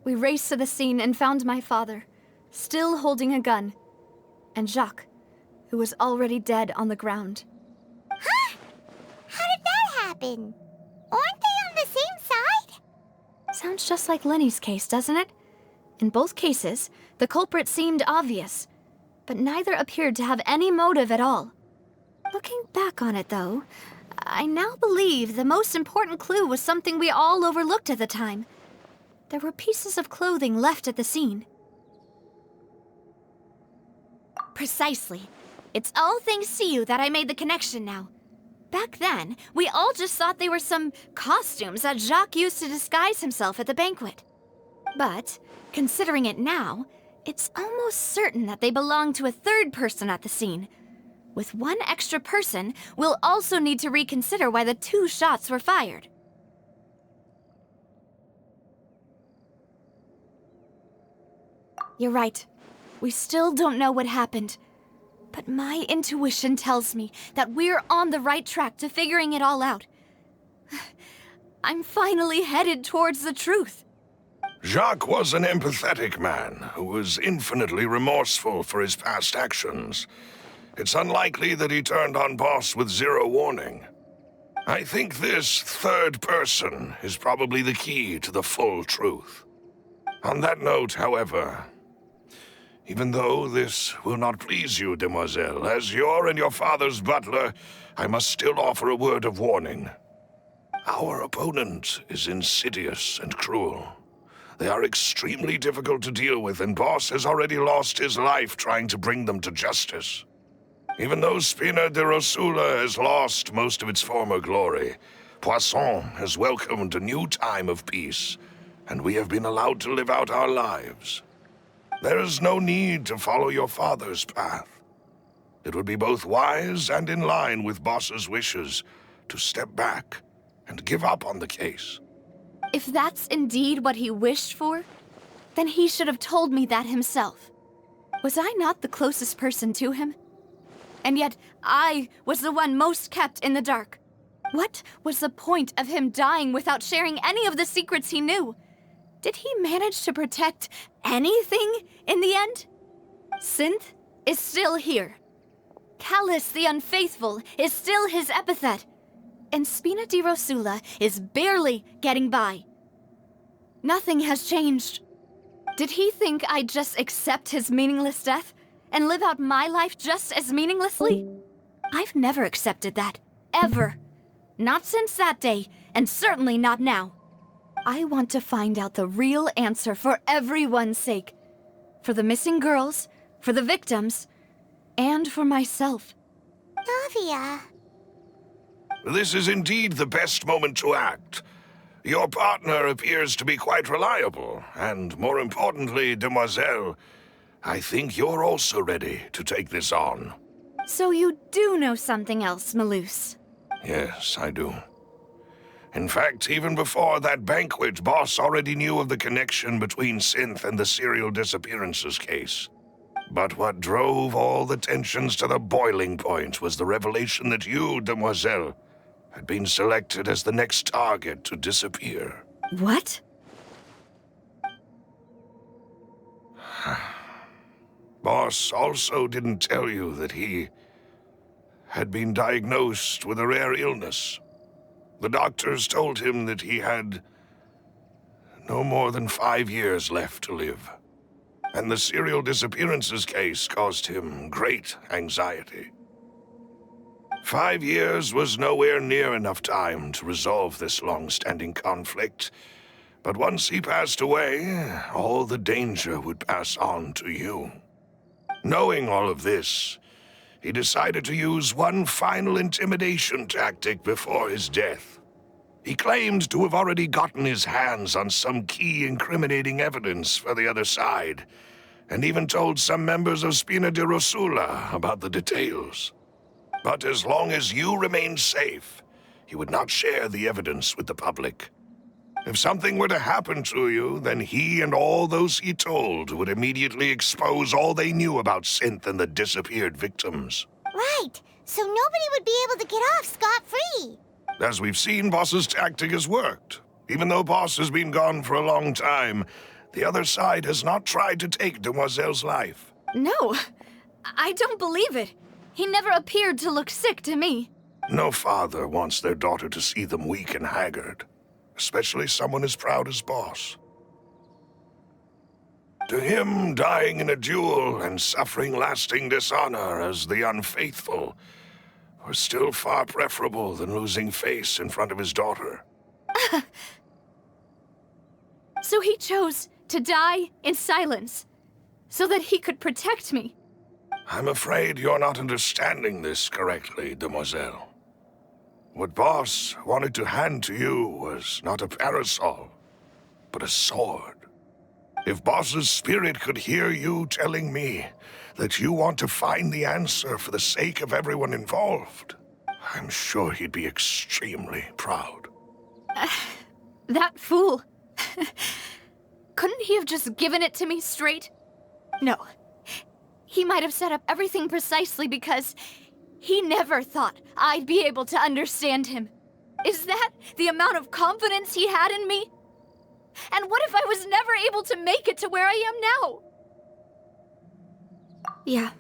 We raced to the scene and found my father, still holding a gun, and Jacques, who was already dead on the ground. Huh? How did that happen? Aren't they on the same side? Sounds just like Lenny's case, doesn't it? In both cases, the culprit seemed obvious, but neither appeared to have any motive at all. Looking back on it, though, I now believe the most important clue was something we all overlooked at the time. There were pieces of clothing left at the scene. Precisely. It's all thanks to you that I made the connection now. Back then, we all just thought they were some costumes that Jacques used to disguise himself at the banquet. But, considering it now, it's almost certain that they belong to a third person at the scene. With one extra person, we'll also need to reconsider why the 2 shots were fired. You're right. We still don't know what happened. But my intuition tells me that we're on the right track to figuring it all out. I'm finally headed towards the truth. Jacques was an empathetic man who was infinitely remorseful for his past actions. It's unlikely that he turned on Boss with zero warning. I think this third person is probably the key to the full truth. On that note, however, even though this will not please you, demoiselle, as your and your father's butler, I must still offer a word of warning. Our opponent is insidious and cruel. They are extremely difficult to deal with, and Boss has already lost his life trying to bring them to justice. Even though Spina de Rosula has lost most of its former glory, Poisson has welcomed a new time of peace, and we have been allowed to live out our lives. There is no need to follow your father's path. It would be both wise and in line with Boss's wishes to step back and give up on the case. If that's indeed what he wished for, then he should have told me that himself. Was I not the closest person to him? And yet, I was the one most kept in the dark. What was the point of him dying without sharing any of the secrets he knew? Did he manage to protect anything in the end? Synth is still here. Callus the Unfaithful is still his epithet. And Spina di Rosula is barely getting by. Nothing has changed. Did he think I'd just accept his meaningless death and live out my life just as meaninglessly? I've never accepted that. Ever. Not since that day, and certainly not now. I want to find out the real answer for everyone's sake. For the missing girls, for the victims, and for myself. Navia. This is indeed the best moment to act. Your partner appears to be quite reliable, and more importantly, demoiselle, I think you're also ready to take this on. So you do know something else, Malus? Yes, I do. In fact, even before that banquet, Boss already knew of the connection between Synth and the serial disappearances case. But what drove all the tensions to the boiling point was the revelation that you, demoiselle, had been selected as the next target to disappear. What? Boss also didn't tell you that he had been diagnosed with a rare illness. The doctors told him that he had no more than 5 years left to live. And the serial disappearances case caused him great anxiety. 5 years was nowhere near enough time to resolve this long-standing conflict. But once he passed away, all the danger would pass on to you. Knowing all of this, he decided to use one final intimidation tactic before his death. He claimed to have already gotten his hands on some key incriminating evidence for the other side, and even told some members of Spina de Rosula about the details. But as long as you remained safe, he would not share the evidence with the public. If something were to happen to you, then he and all those he told would immediately expose all they knew about Synth and the disappeared victims. Right, so nobody would be able to get off scot-free. As we've seen, Boss's tactic has worked. Even though Boss has been gone for a long time, the other side has not tried to take Demoiselle's life. No, I don't believe it. He never appeared to look sick to me. No father wants their daughter to see them weak and haggard, especially someone as proud as Boss. To him, dying in a duel and suffering lasting dishonor as the Unfaithful were still far preferable than losing face in front of his daughter. So he chose to die in silence, so that he could protect me. I'm afraid you're not understanding this correctly, demoiselle. What Boss wanted to hand to you was not a parasol, but a sword. If Boss's spirit could hear you telling me that you want to find the answer for the sake of everyone involved, I'm sure he'd be extremely proud. That fool. Couldn't he have just given it to me straight? No. He might have set up everything precisely because he never thought I'd be able to understand him. Is that the amount of confidence he had in me? And what if I was never able to make it to where I am now? Yeah.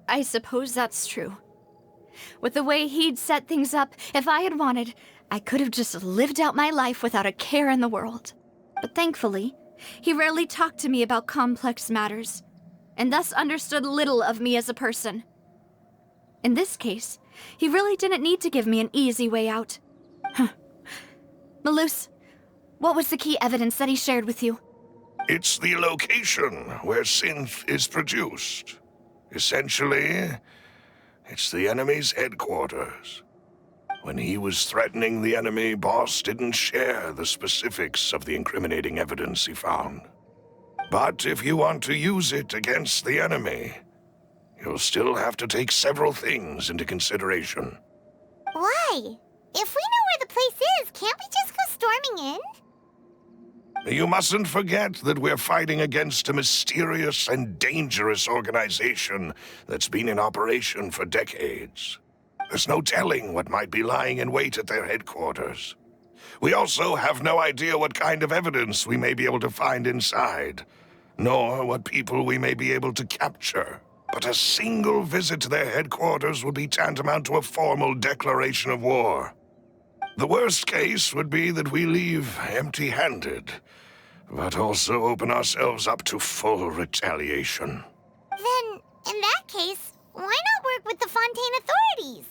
I suppose that's true. With the way he'd set things up, if I had wanted, I could have just lived out my life without a care in the world. But thankfully, he rarely talked to me about complex matters, and thus understood little of me as a person. In this case, he really didn't need to give me an easy way out. Malus, what was the key evidence that he shared with you? It's the location where synth is produced. Essentially, it's the enemy's headquarters. When he was threatening the enemy, Boss didn't share the specifics of the incriminating evidence he found. But if you want to use it against the enemy, you'll still have to take several things into consideration. Why? If we know where the place is, can't we just go storming in? You mustn't forget that we're fighting against a mysterious and dangerous organization that's been in operation for decades. There's no telling what might be lying in wait at their headquarters. We also have no idea what kind of evidence we may be able to find inside, nor what people we may be able to capture. But a single visit to their headquarters would be tantamount to a formal declaration of war. The worst case would be that we leave empty-handed, but also open ourselves up to full retaliation. Then, in that case, why not work with the Fontaine authorities?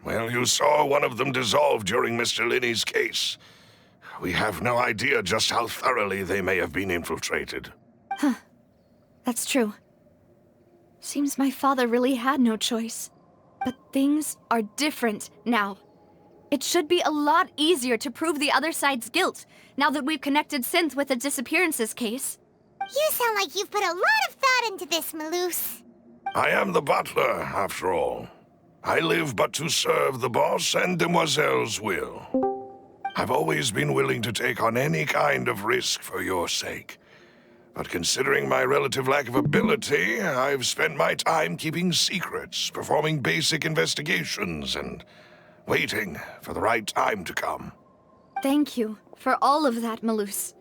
Well, you saw one of them dissolve during Mr. Linney's case. We have no idea just how thoroughly they may have been infiltrated. Huh. That's true. Seems my father really had no choice. But things are different now. It should be a lot easier to prove the other side's guilt, now that we've connected Synth with the disappearances case. You sound like you've put a lot of thought into this, Malus. I am the butler, after all. I live but to serve the boss and Demoiselle's will. I've always been willing to take on any kind of risk for your sake. But considering my relative lack of ability, I've spent my time keeping secrets, performing basic investigations, and waiting for the right time to come. Thank you for all of that, Malus.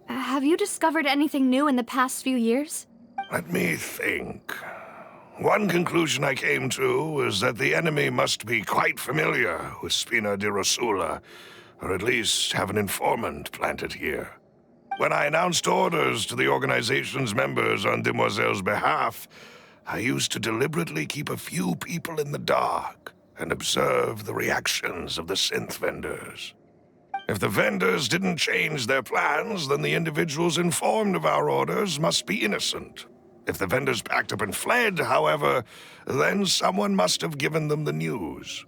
Have you discovered anything new in the past few years? Let me think. One conclusion I came to was that the enemy must be quite familiar with Spina di Rosula, or at least have an informant planted here. When I announced orders to the organization's members on Demoiselle's behalf, I used to deliberately keep a few people in the dark and observe the reactions of the synth vendors. If the vendors didn't change their plans, then the individuals informed of our orders must be innocent. If the vendors packed up and fled, however, then someone must have given them the news.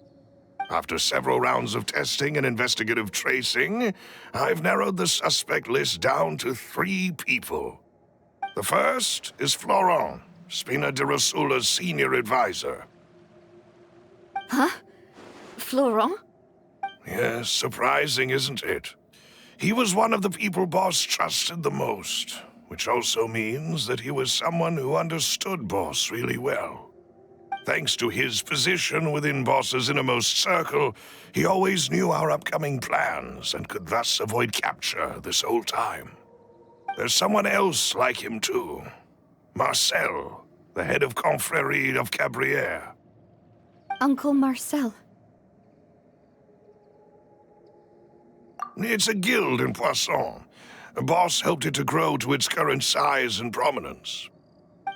After several rounds of testing and investigative tracing, I've narrowed the suspect list down to 3 people. The first is Florent, Spina di Rosula's senior advisor. Huh? Florent? Yes, surprising, isn't it? He was one of the people Boss trusted the most, which also means that he was someone who understood Boss really well. Thanks to his position within Boss's innermost circle, he always knew our upcoming plans and could thus avoid capture this whole time. There's someone else like him too. Marcel, the head of Confrérie of Cabrières. Uncle Marcel. It's a guild in Poisson. Boss helped it to grow to its current size and prominence.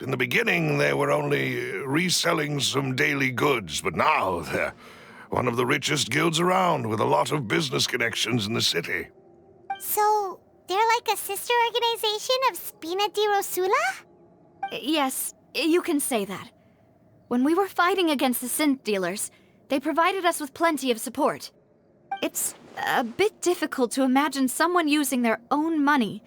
In the beginning, they were only reselling some daily goods, but now they're one of the richest guilds around, with a lot of business connections in the city. So, they're like a sister organization of Spina di Rosula? Yes, you can say that. When we were fighting against the synth dealers, they provided us with plenty of support. It's a bit difficult to imagine someone using their own money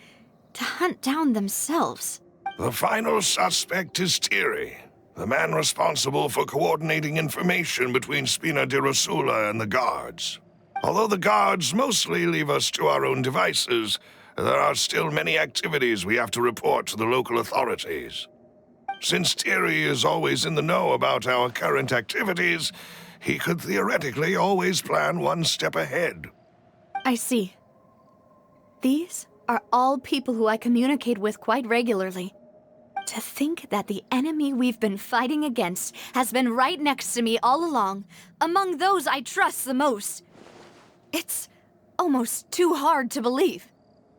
to hunt down themselves. The final suspect is Thierry, the man responsible for coordinating information between Spina di Rosula and the guards. Although the guards mostly leave us to our own devices, there are still many activities we have to report to the local authorities. Since Thierry is always in the know about our current activities, he could theoretically always plan one step ahead. I see. These are all people who I communicate with quite regularly. To think that the enemy we've been fighting against has been right next to me all along, among those I trust the most. It's almost too hard to believe.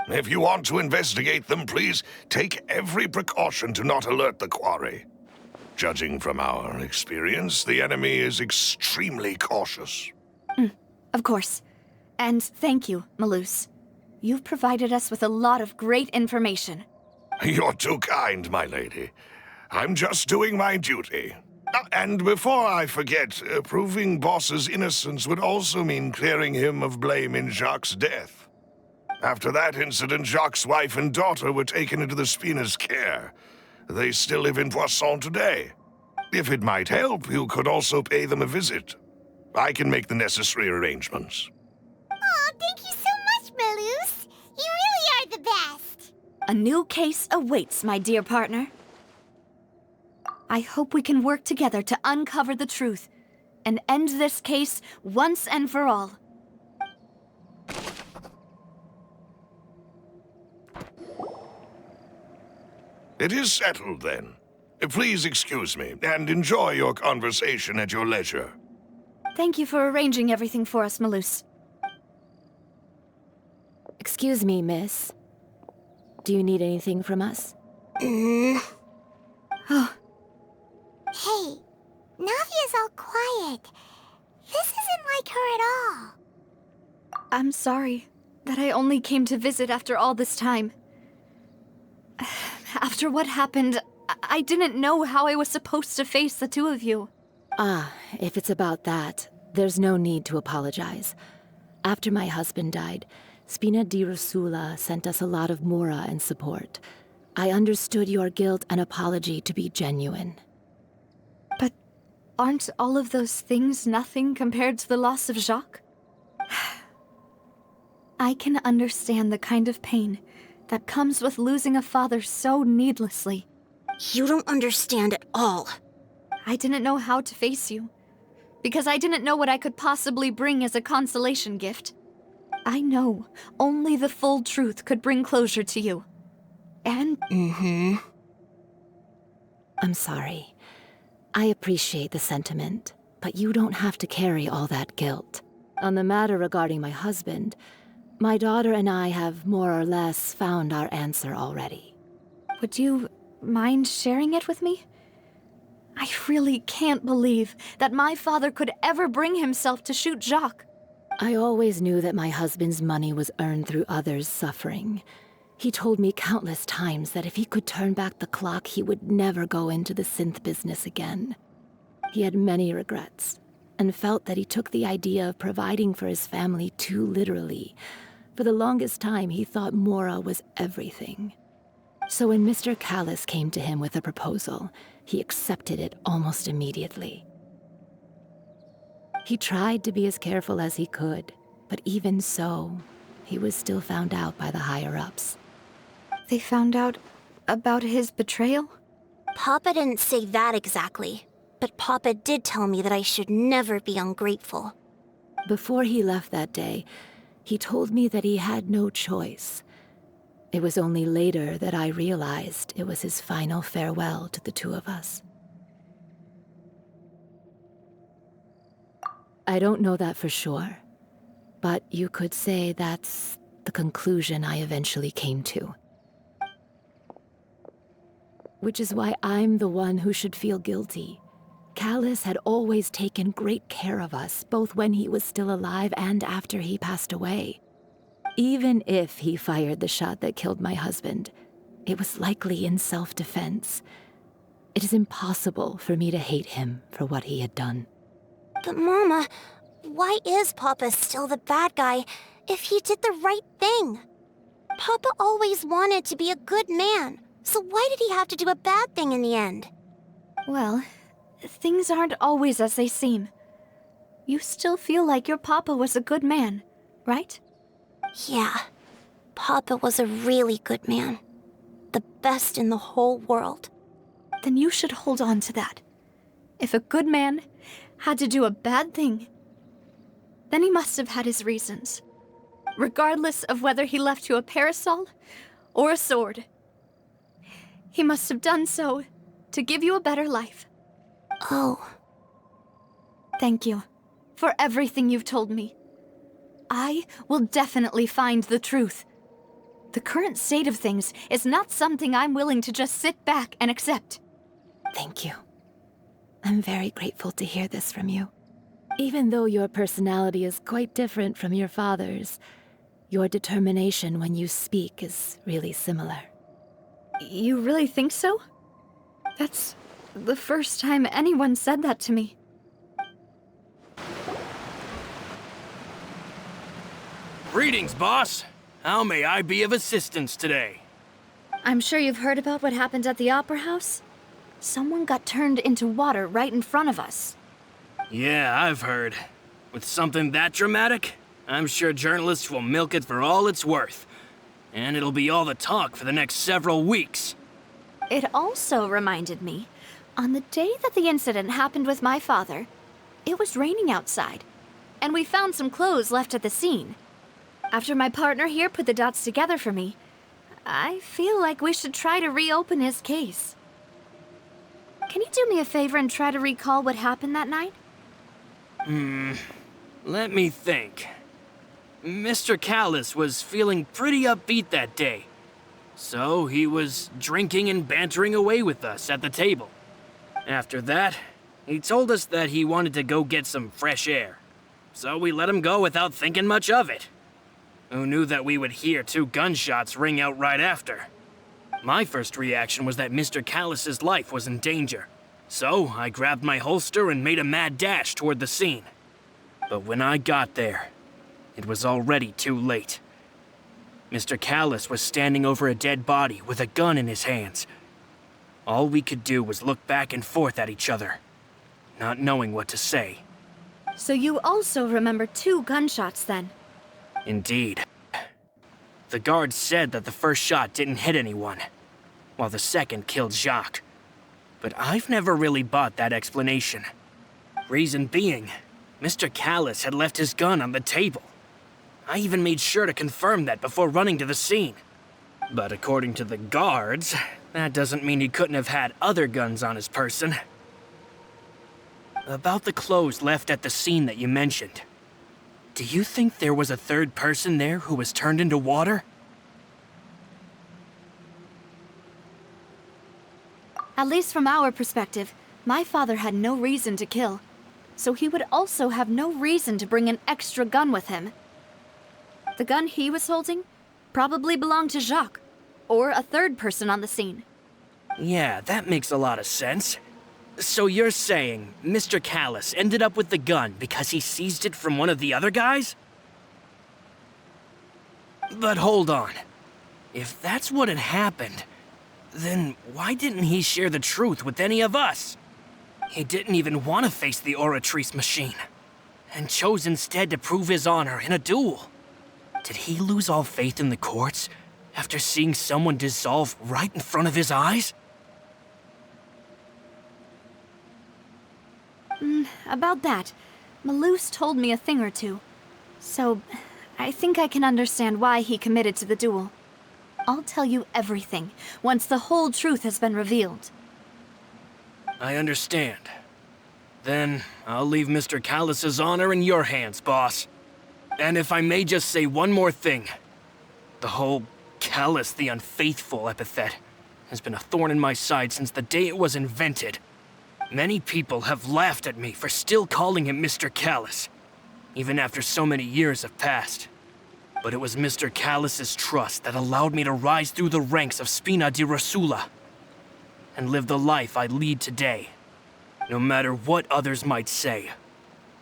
If you want to investigate them, please take every precaution to not alert the quarry. Judging from our experience, the enemy is extremely cautious. Of course. And thank you, Malus. You've provided us with a lot of great information. You're too kind, my lady. I'm just doing my duty. And before I forget, proving Boss's innocence would also mean clearing him of blame in Jacques' death. After that incident, Jacques' wife and daughter were taken into the Spina's care. They still live in Poisson today. If it might help, you could also pay them a visit. I can make the necessary arrangements. Oh, thank you so much, Malus. You really are the best. A new case awaits, my dear partner. I hope we can work together to uncover the truth and end this case once and for all. It is settled, then. Please excuse me, and enjoy your conversation at your leisure. Thank you for arranging everything for us, Malus. Excuse me, miss. Do you need anything from us? Oh, Hey, Navia's all quiet. This isn't like her at all. I'm sorry that I only came to visit after all this time. After what happened, I didn't know how I was supposed to face the two of you. Ah, if it's about that, there's no need to apologize. After my husband died, Spina di Rosula sent us a lot of mora and support. I understood your guilt and apology to be genuine. But aren't all of those things nothing compared to the loss of Jacques? I can understand the kind of pain that comes with losing a father so needlessly. You don't understand at all. I didn't know how to face you, because I didn't know what I could possibly bring as a consolation gift. I know only the full truth could bring closure to you. And... I'm sorry. I appreciate the sentiment, but you don't have to carry all that guilt. On the matter regarding my husband, my daughter and I have more or less found our answer already. Would you mind sharing it with me? I really can't believe that my father could ever bring himself to shoot Jacques. I always knew that my husband's money was earned through others' suffering. He told me countless times that if he could turn back the clock, he would never go into the synth business again. He had many regrets, and felt that he took the idea of providing for his family too literally. For the longest time, he thought Mora was everything. So when Mr. Callis came to him with a proposal, he accepted it almost immediately. He tried to be as careful as he could, but even so, he was still found out by the higher-ups. They found out about his betrayal? Papa didn't say that exactly, but Papa did tell me that I should never be ungrateful. Before he left that day, he told me that he had no choice. It was only later that I realized it was his final farewell to the two of us. I don't know that for sure, but you could say that's the conclusion I eventually came to. Which is why I'm the one who should feel guilty. Callis had always taken great care of us, both when he was still alive and after he passed away. Even if he fired the shot that killed my husband, it was likely in self-defense. It is impossible for me to hate him for what he had done. But Mama, why is Papa still the bad guy if he did the right thing? Papa always wanted to be a good man, so why did he have to do a bad thing in the end? Well, things aren't always as they seem. You still feel like your papa was a good man, right? Yeah, Papa was a really good man. The best in the whole world. Then you should hold on to that. If a good man had to do a bad thing, then he must have had his reasons. Regardless of whether he left you a parasol or a sword. He must have done so to give you a better life. Oh. Thank you for everything you've told me. I will definitely find the truth. The current state of things is not something I'm willing to just sit back and accept. Thank you. I'm very grateful to hear this from you. Even though your personality is quite different from your father's, your determination when you speak is really similar. You really think so? That's the first time anyone said that to me. Greetings, boss. How may I be of assistance today? I'm sure you've heard about what happened at the Opera House. Someone got turned into water right in front of us. Yeah, I've heard. With something that dramatic, I'm sure journalists will milk it for all it's worth. And it'll be all the talk for the next several weeks. It also reminded me, on the day that the incident happened with my father, it was raining outside, and we found some clothes left at the scene. After my partner here put the dots together for me, I feel like we should try to reopen his case. Can you do me a favor and try to recall what happened that night? Let me think. Mr. Callis was feeling pretty upbeat that day. So he was drinking and bantering away with us at the table. After that, he told us that he wanted to go get some fresh air. So we let him go without thinking much of it. Who knew that we would hear 2 gunshots ring out right after? My first reaction was that Mr. Callis's life was in danger. So I grabbed my holster and made a mad dash toward the scene. But when I got there, it was already too late. Mr. Callis was standing over a dead body with a gun in his hands. All we could do was look back and forth at each other, not knowing what to say. So you also remember 2 gunshots then? Indeed. The guard said that the first shot didn't hit anyone, while the second killed Jacques. But I've never really bought that explanation. Reason being, Mr. Callis had left his gun on the table. I even made sure to confirm that before running to the scene. But according to the guards, that doesn't mean he couldn't have had other guns on his person. About the clothes left at the scene that you mentioned. Do you think there was a third person there who was turned into water? At least from our perspective, my father had no reason to kill. So he would also have no reason to bring an extra gun with him. The gun he was holding probably belonged to Jacques, or a third person on the scene. Yeah, that makes a lot of sense. So you're saying Mr. Callis ended up with the gun because he seized it from one of the other guys? But hold on. If that's what had happened, then why didn't he share the truth with any of us? He didn't even want to face the Oratrice machine, and chose instead to prove his honor in a duel. Did he lose all faith in the courts after seeing someone dissolve right in front of his eyes? About that, Malus told me a thing or two. So, I think I can understand why he committed to the duel. I'll tell you everything once the whole truth has been revealed. I understand. Then, I'll leave Mr. Callis's honor in your hands, boss. And if I may just say one more thing. The whole Callis the Unfaithful epithet has been a thorn in my side since the day it was invented. Many people have laughed at me for still calling him Mr. Callis, even after so many years have passed. But it was Mr. Callis's trust that allowed me to rise through the ranks of Spina di Rosula and live the life I lead today. No matter what others might say,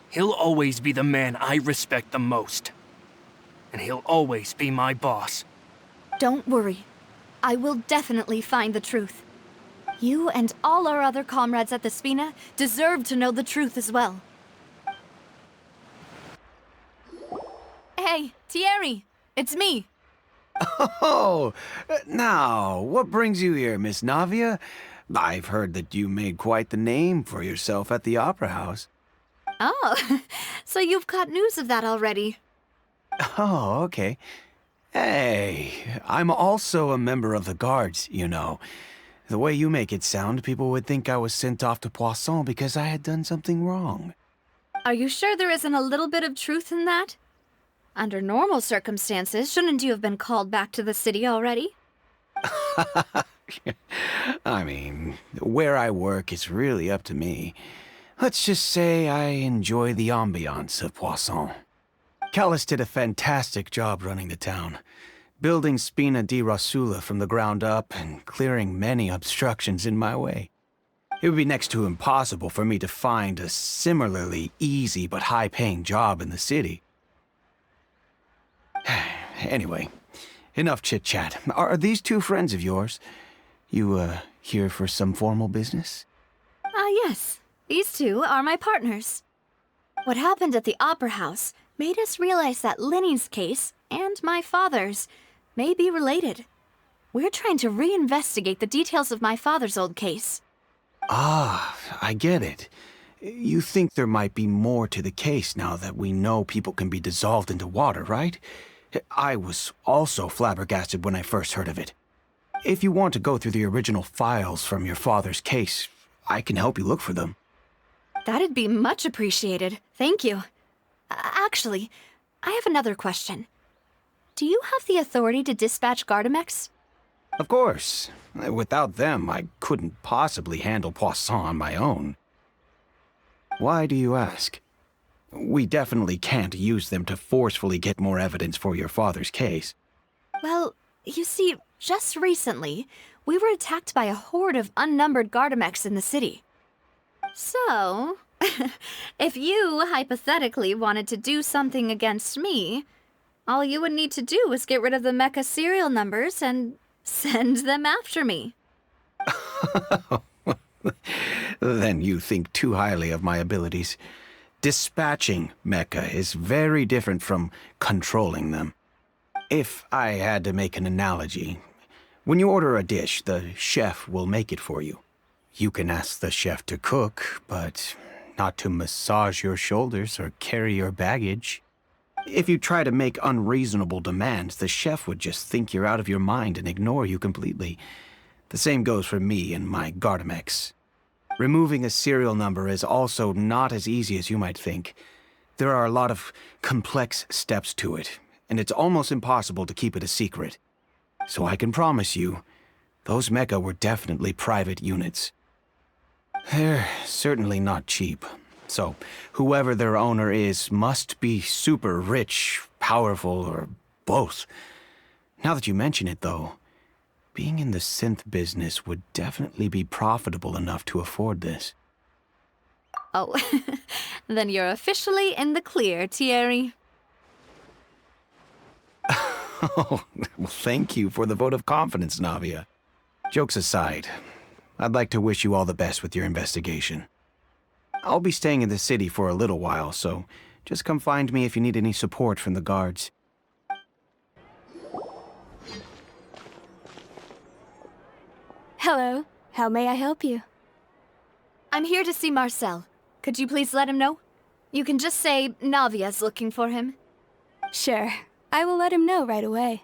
he'll always be the man I respect the most. And he'll always be my boss. Don't worry. I will definitely find the truth. You and all our other comrades at the Spina deserve to know the truth as well. Hey, Thierry! It's me! Oh, now, what brings you here, Miss Navia? I've heard that you made quite the name for yourself at the Opera House. Oh, so you've caught news of that already. Oh, okay. Hey, I'm also a member of the guards, you know. The way you make it sound, people would think I was sent off to Poisson because I had done something wrong. Are you sure there isn't a little bit of truth in that? Under normal circumstances, shouldn't you have been called back to the city already? I mean, where I work is really up to me. Let's just say I enjoy the ambiance of Poisson. Callis did a fantastic job running the town, building Spina di Rosula from the ground up and clearing many obstructions in my way. It would be next to impossible for me to find a similarly easy but high-paying job in the city. Anyway, enough chit-chat. Are these two friends of yours? You, here for some formal business? Yes. These two are my partners. What happened at the Opera House made us realize that Linny's case and my father's may be related. We're trying to reinvestigate the details of my father's old case. Ah, I get it. You think there might be more to the case now that we know people can be dissolved into water, right? I was also flabbergasted when I first heard of it. If you want to go through the original files from your father's case, I can help you look for them. That'd be much appreciated. Thank you. Actually, I have another question. Do you have the authority to dispatch Gardamex? Of course. Without them, I couldn't possibly handle Poisson on my own. Why do you ask? We definitely can't use them to forcefully get more evidence for your father's case. Well, you see, just recently, we were attacked by a horde of unnumbered Gardamex in the city. So, if you hypothetically wanted to do something against me, all you would need to do is get rid of the mecha serial numbers and send them after me. Then you think too highly of my abilities. Dispatching mecha is very different from controlling them. If I had to make an analogy, when you order a dish, the chef will make it for you. You can ask the chef to cook, but not to massage your shoulders or carry your baggage. If you try to make unreasonable demands, the chef would just think you're out of your mind and ignore you completely. The same goes for me and my Gardamex. Removing a serial number is also not as easy as you might think. There are a lot of complex steps to it, and it's almost impossible to keep it a secret. So I can promise you, those mecha were definitely private units. They're certainly not cheap. So, whoever their owner is must be super rich, powerful, or both. Now that you mention it, though, being in the synth business would definitely be profitable enough to afford this. Oh, then you're officially in the clear, Thierry. Oh, well, thank you for the vote of confidence, Navia. Jokes aside, I'd like to wish you all the best with your investigation. I'll be staying in the city for a little while, so just come find me if you need any support from the guards. Hello. How may I help you? I'm here to see Marcel. Could you please let him know? You can just say Navia's looking for him. Sure. I will let him know right away.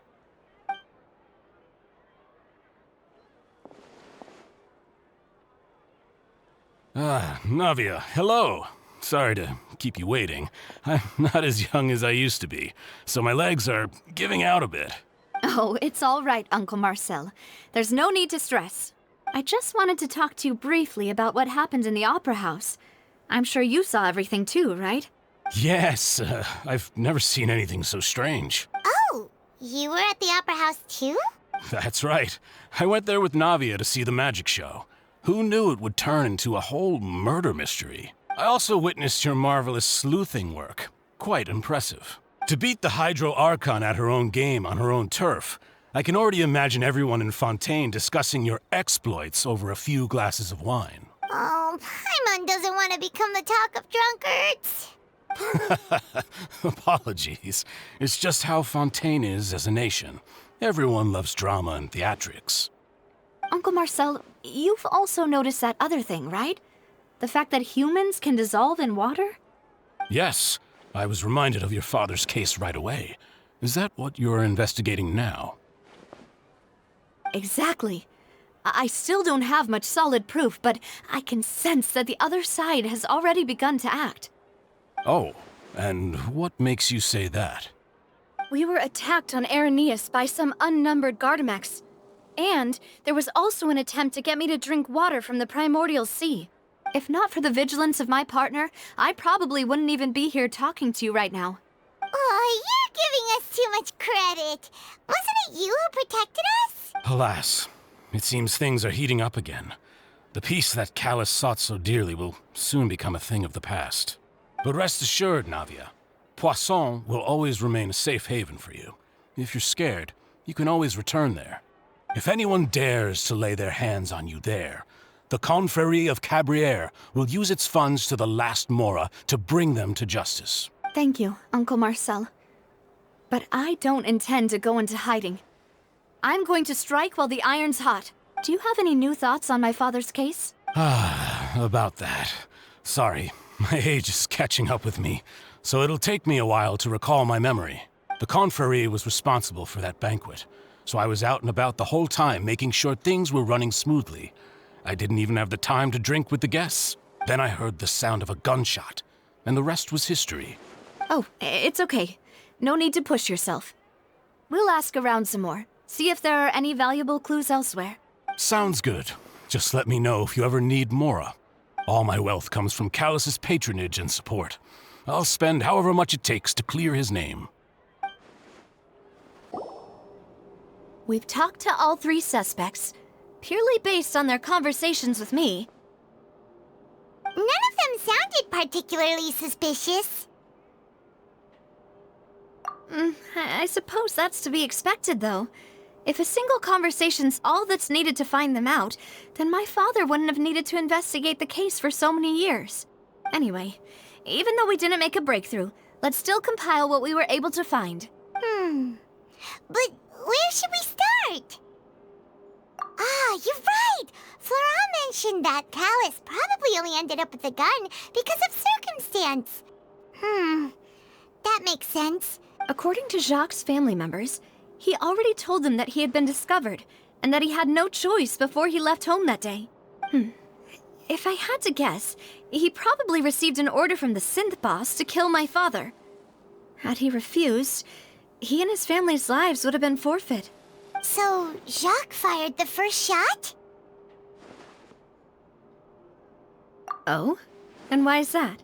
Navia, hello. Sorry to keep you waiting. I'm not as young as I used to be, so my legs are giving out a bit. Oh, it's all right, Uncle Marcel. There's no need to stress. I just wanted to talk to you briefly about what happened in the Opera House. I'm sure you saw everything too, right? Yes, I've never seen anything so strange. Oh, you were at the Opera House too? That's right. I went there with Navia to see the magic show. Who knew it would turn into a whole murder mystery? I also witnessed your marvelous sleuthing work. Quite impressive. To beat the Hydro Archon at her own game on her own turf, I can already imagine everyone in Fontaine discussing your exploits over a few glasses of wine. Oh, paimon doesn't want to become the talk of drunkards. Apologies. It's just how Fontaine is as a nation. Everyone loves drama and theatrics. Uncle Marcel, you've also noticed that other thing, right? The fact that humans can dissolve in water? Yes, I was reminded of your father's case right away. Is that what you're investigating now? Exactly. I still don't have much solid proof, but I can sense that the other side has already begun to act. Oh, and what makes you say that? We were attacked on Araneus by some unnumbered Gardamex. And there was also an attempt to get me to drink water from the primordial sea. If not for the vigilance of my partner, I probably wouldn't even be here talking to you right now. Oh, you're giving us too much credit. Wasn't it you who protected us? Alas, it seems things are heating up again. The peace that Callus sought so dearly will soon become a thing of the past. But rest assured, Navia, Poisson will always remain a safe haven for you. If you're scared, you can always return there. If anyone dares to lay their hands on you there, the Confrérie of Cabrières will use its funds to the last Mora to bring them to justice. Thank you, Uncle Marcel. But I don't intend to go into hiding. I'm going to strike while the iron's hot. Do you have any new thoughts on my father's case? About that. Sorry, my age is catching up with me, so it'll take me a while to recall my memory. The Confrérie was responsible for that banquet, so I was out and about the whole time making sure things were running smoothly. I didn't even have the time to drink with the guests. Then I heard the sound of a gunshot, and the rest was history. Oh, it's okay. No need to push yourself. We'll ask around some more, see if there are any valuable clues elsewhere. Sounds good. Just let me know if you ever need Mora. All my wealth comes from Callus's patronage and support. I'll spend however much it takes to clear his name. We've talked to all three suspects, purely based on their conversations with me. None of them sounded particularly suspicious. I suppose that's to be expected, though. If a single conversation's all that's needed to find them out, then my father wouldn't have needed to investigate the case for so many years. Anyway, even though we didn't make a breakthrough, let's still compile what we were able to find. But where should we start? Ah, you're right! Flora mentioned that Callus probably only ended up with the gun because of circumstance. That makes sense. According to Jacques' family members, he already told them that he had been discovered, and that he had no choice before he left home that day. If I had to guess, he probably received an order from the synth boss to kill my father. Had he refused, he and his family's lives would have been forfeit. So, Jacques fired the first shot? Oh? And why is that?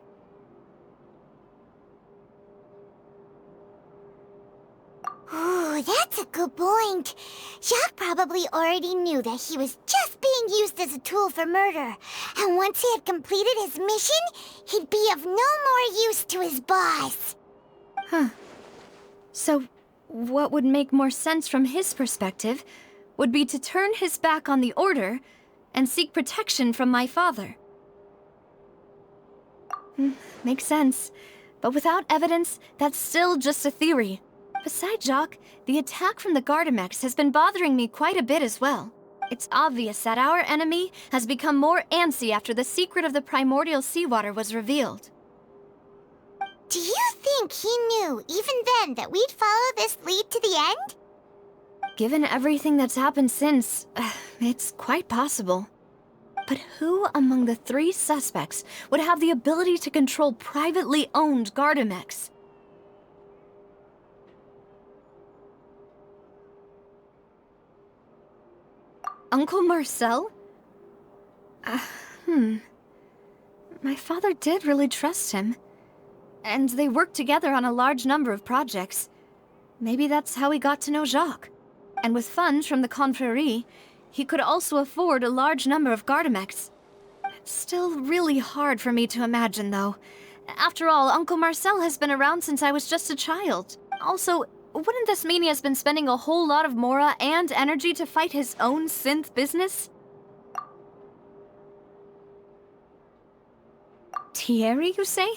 Ooh, that's a good point. Jacques probably already knew that he was just being used as a tool for murder. And once he had completed his mission, he'd be of no more use to his boss. So, what would make more sense from his perspective would be to turn his back on the Order and seek protection from my father. Makes sense. But without evidence, that's still just a theory. Besides Jacques, the attack from the Gardamex has been bothering me quite a bit as well. It's obvious that our enemy has become more antsy after the secret of the primordial seawater was revealed. Do you think he knew, even then, that we'd follow this lead to the end? Given everything that's happened since, it's quite possible. But who among the three suspects would have the ability to control privately owned Gardamex? Uncle Marcel? My father did really trust him. And they worked together on a large number of projects. Maybe that's how he got to know Jacques. And with funds from the Confrérie, he could also afford a large number of Gardamex. It's still really hard for me to imagine, though. After all, Uncle Marcel has been around since I was just a child. Also, wouldn't this mean he has been spending a whole lot of Mora and energy to fight his own synth business? Thierry, you say?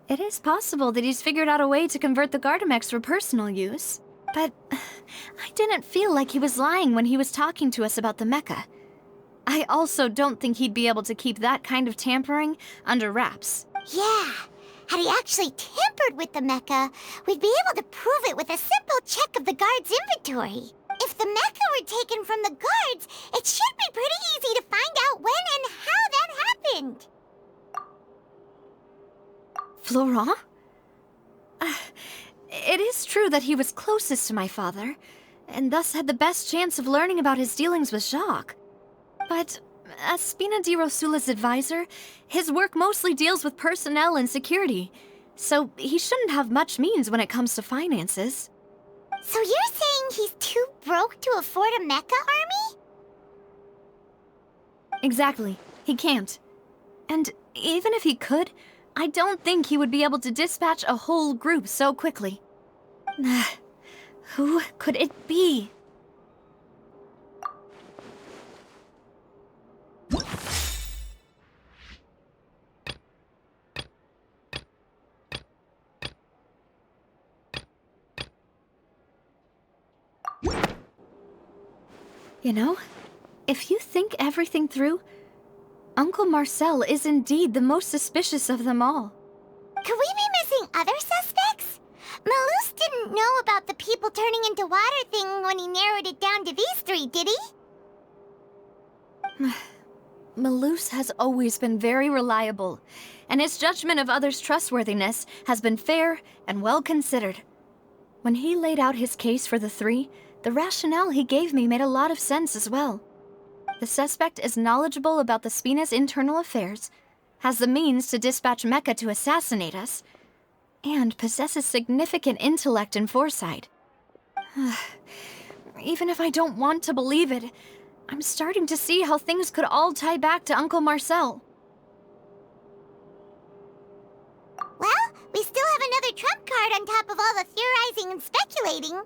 It is possible that he's figured out a way to convert the Gardamex for personal use. But I didn't feel like he was lying when he was talking to us about the mecha. I also don't think he'd be able to keep that kind of tampering under wraps. Yeah, had he actually tampered with the mecha, we'd be able to prove it with a simple check of the guard's inventory. If the mecha were taken from the guards, it should be pretty easy to find out when and how that happened. Florent? It is true that he was closest to my father, and thus had the best chance of learning about his dealings with Jacques. But as Spina di Rosula's advisor, his work mostly deals with personnel and security, so he shouldn't have much means when it comes to finances. So you're saying he's too broke to afford a mecha army? Exactly. He can't. And even if he could, I don't think he would be able to dispatch a whole group so quickly. Who could it be? You know, if you think everything through, Uncle Marcel is indeed the most suspicious of them all. Could we be missing other suspects? Malus didn't know about the people turning into water thing when he narrowed it down to these three, did he? Malus has always been very reliable, and his judgment of others' trustworthiness has been fair and well considered. When he laid out his case for the three, the rationale he gave me made a lot of sense as well. The suspect is knowledgeable about the Spina's internal affairs, has the means to dispatch Mecha to assassinate us, and possesses significant intellect and foresight. Even if I don't want to believe it, I'm starting to see how things could all tie back to Uncle Marcel. Well, we still have another trump card on top of all the theorizing and speculating.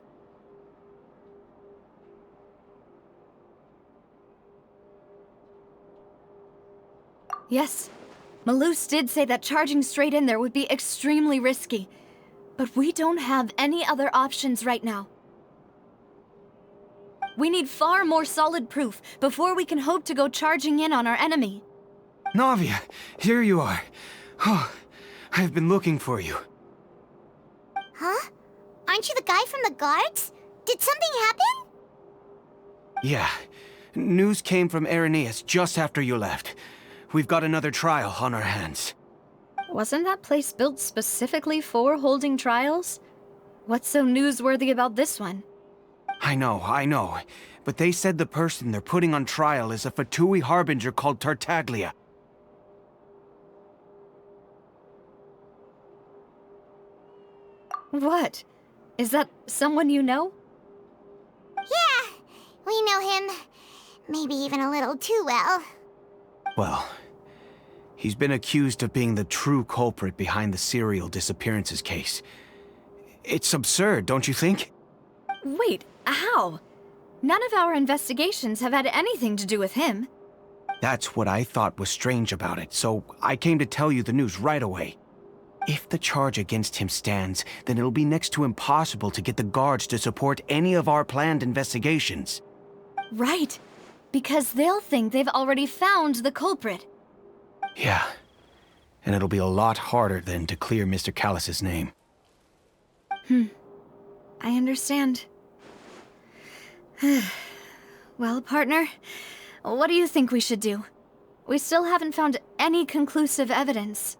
Yes, Malus did say that charging straight in there would be extremely risky, but we don't have any other options right now. We need far more solid proof before we can hope to go charging in on our enemy. Navia, here you are. Oh, I've been looking for you. Huh? Aren't you the guy from the guards? Did something happen? Yeah. News came from Irenaeus just after you left. We've got another trial on our hands. Wasn't that place built specifically for holding trials? What's so newsworthy about this one? I know. But they said the person they're putting on trial is a Fatui harbinger called Tartaglia. What? Is that someone you know? Yeah, we know him. Maybe even a little too well. Well, he's been accused of being the true culprit behind the serial disappearances case. It's absurd, don't you think? Wait, how? None of our investigations have had anything to do with him. That's what I thought was strange about it, so I came to tell you the news right away. If the charge against him stands, then it'll be next to impossible to get the guards to support any of our planned investigations. Right, because they'll think they've already found the culprit. Yeah, and it'll be a lot harder then to clear Mr. Callus's name. I understand. Well, partner, what do you think we should do? We still haven't found any conclusive evidence.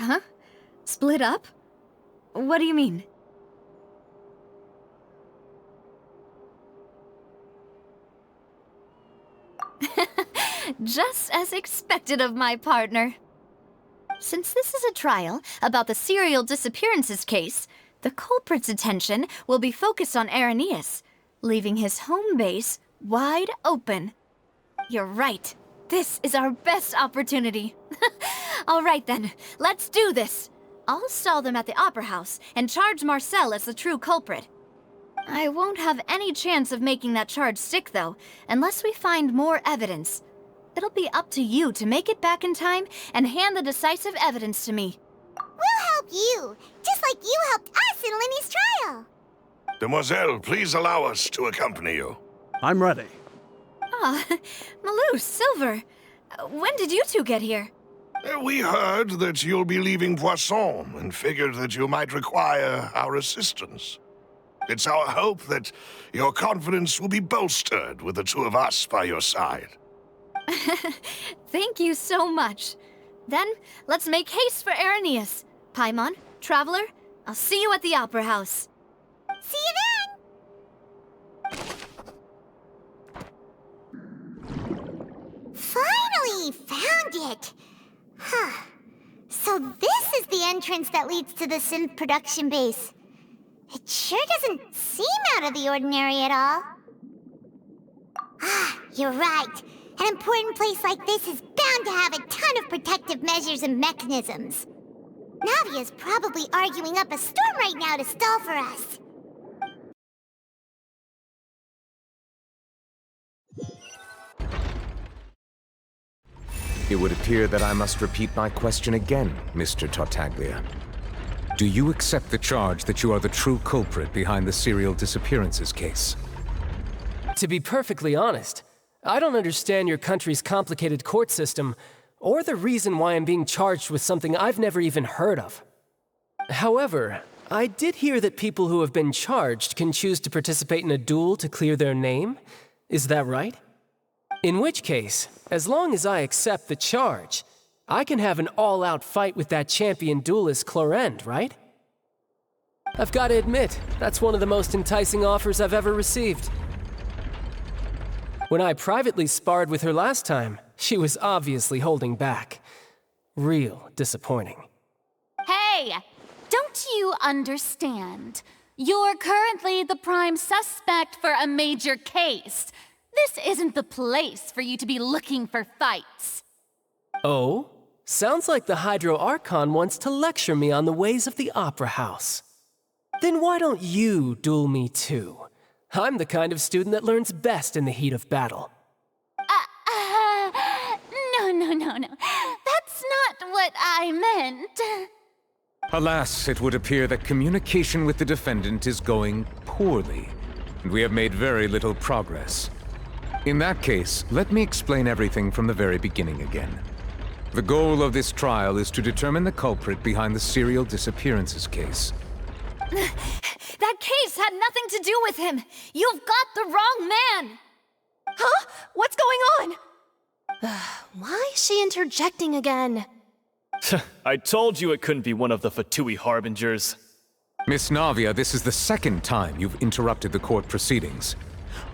Huh? Split up? What do you mean? Just as expected of my partner. Since this is a trial about the serial disappearances case, the culprit's attention will be focused on Irenaeus, leaving his home base wide open. You're right. This is our best opportunity. All right then, let's do this. I'll stall them at the Opera House and charge Marcel as the true culprit. I won't have any chance of making that charge stick, though, unless we find more evidence. It'll be up to you to make it back in time and hand the decisive evidence to me. We'll help you, just like you helped us in Lenny's trial. Demoiselle, please allow us to accompany you. I'm ready. Ah, Malou, Silver. When did you two get here? We heard that you'll be leaving Poisson and figured that you might require our assistance. It's our hope that your confidence will be bolstered with the two of us by your side. Thank you so much. Then, let's make haste for Irenaeus. Paimon, Traveler, I'll see you at the Opera House. See you then! Finally found it! Huh. So this is the entrance that leads to the synth production base. It sure doesn't seem out of the ordinary at all. Ah, you're right. An important place like this is bound to have a ton of protective measures and mechanisms. Navia's probably arguing up a storm right now to stall for us. It would appear that I must repeat my question again, Mr. Tartaglia. Do you accept the charge that you are the true culprit behind the serial disappearances case? To be perfectly honest, I don't understand your country's complicated court system, or the reason why I'm being charged with something I've never even heard of. However, I did hear that people who have been charged can choose to participate in a duel to clear their name. Is that right? In which case, as long as I accept the charge, I can have an all-out fight with that champion duelist Clorend, right? I've got to admit, that's one of the most enticing offers I've ever received. When I privately sparred with her last time, she was obviously holding back. Real disappointing. Hey! Don't you understand? You're currently the prime suspect for a major case. This isn't the place for you to be looking for fights. Oh? Sounds like the Hydro Archon wants to lecture me on the ways of the Opera House. Then why don't you duel me too? I'm the kind of student that learns best in the heat of battle. No. That's not what I meant. Alas, it would appear that communication with the defendant is going poorly, and we have made very little progress. In that case, let me explain everything from the very beginning again. The goal of this trial is to determine the culprit behind the serial disappearances case. That case had nothing to do with him! You've got the wrong man! Huh? What's going on? Why is she interjecting again? I told you it couldn't be one of the Fatui harbingers. Miss Navia, this is the second time you've interrupted the court proceedings.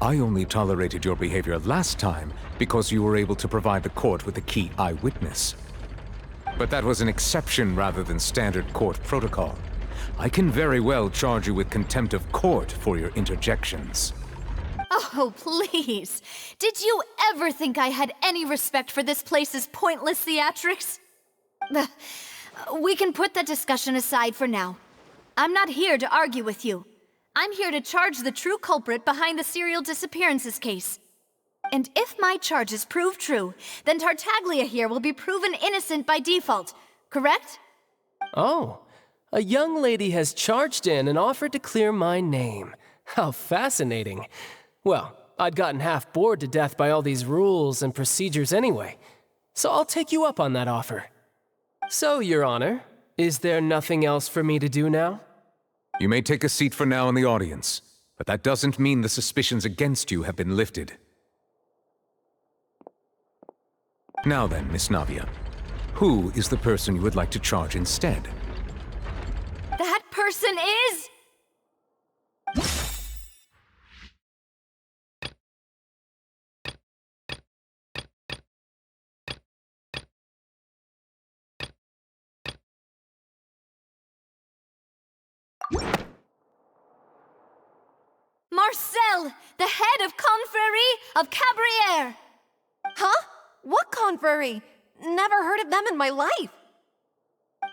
I only tolerated your behavior last time because you were able to provide the court with a key eyewitness. But that was an exception rather than standard court protocol. I can very well charge you with contempt of court for your interjections. Oh, please. Did you ever think I had any respect for this place's pointless theatrics? We can put that discussion aside for now. I'm not here to argue with you. I'm here to charge the true culprit behind the serial disappearances case. And if my charges prove true, then Tartaglia here will be proven innocent by default, correct? Oh, a young lady has charged in and offered to clear my name. How fascinating. Well, I'd gotten half bored to death by all these rules and procedures anyway, so I'll take you up on that offer. So, Your Honor, is there nothing else for me to do now? You may take a seat for now in the audience, but that doesn't mean the suspicions against you have been lifted. Now then, Miss Navia, who is the person you would like to charge instead? That person is... Marcel, the head of Confrérie of Cabrières! Huh? What confrérie? Never heard of them in my life.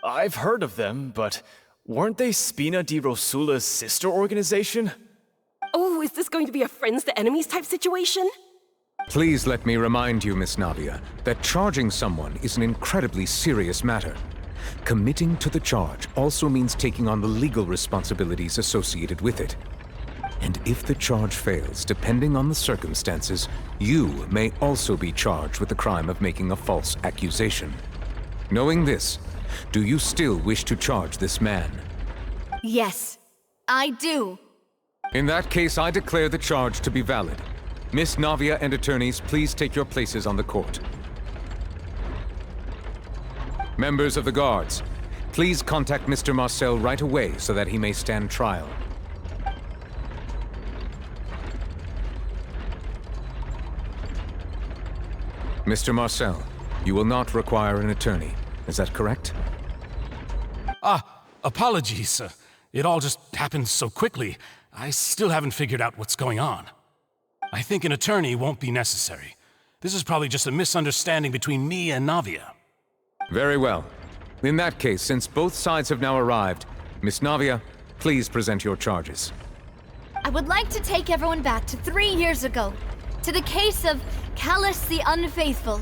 I've heard of them, but weren't they Spina di Rosula's sister organization? Oh, is this going to be a friends to enemies type situation? Please let me remind you, Miss Navia, that charging someone is an incredibly serious matter. Committing to the charge also means taking on the legal responsibilities associated with it. And if the charge fails, depending on the circumstances, you may also be charged with the crime of making a false accusation. Knowing this, do you still wish to charge this man? Yes, I do. In that case, I declare the charge to be valid. Miss Navia and attorneys, please take your places on the court. Members of the guards, please contact Mr. Marcel right away so that he may stand trial. Mr. Marcel, you will not require an attorney. Is that correct? Apologies. It all just happened so quickly. I still haven't figured out what's going on. I think an attorney won't be necessary. This is probably just a misunderstanding between me and Navia. Very well. In that case, since both sides have now arrived, Miss Navia, please present your charges. I would like to take everyone back to 3 years ago, to the case of Callus the Unfaithful.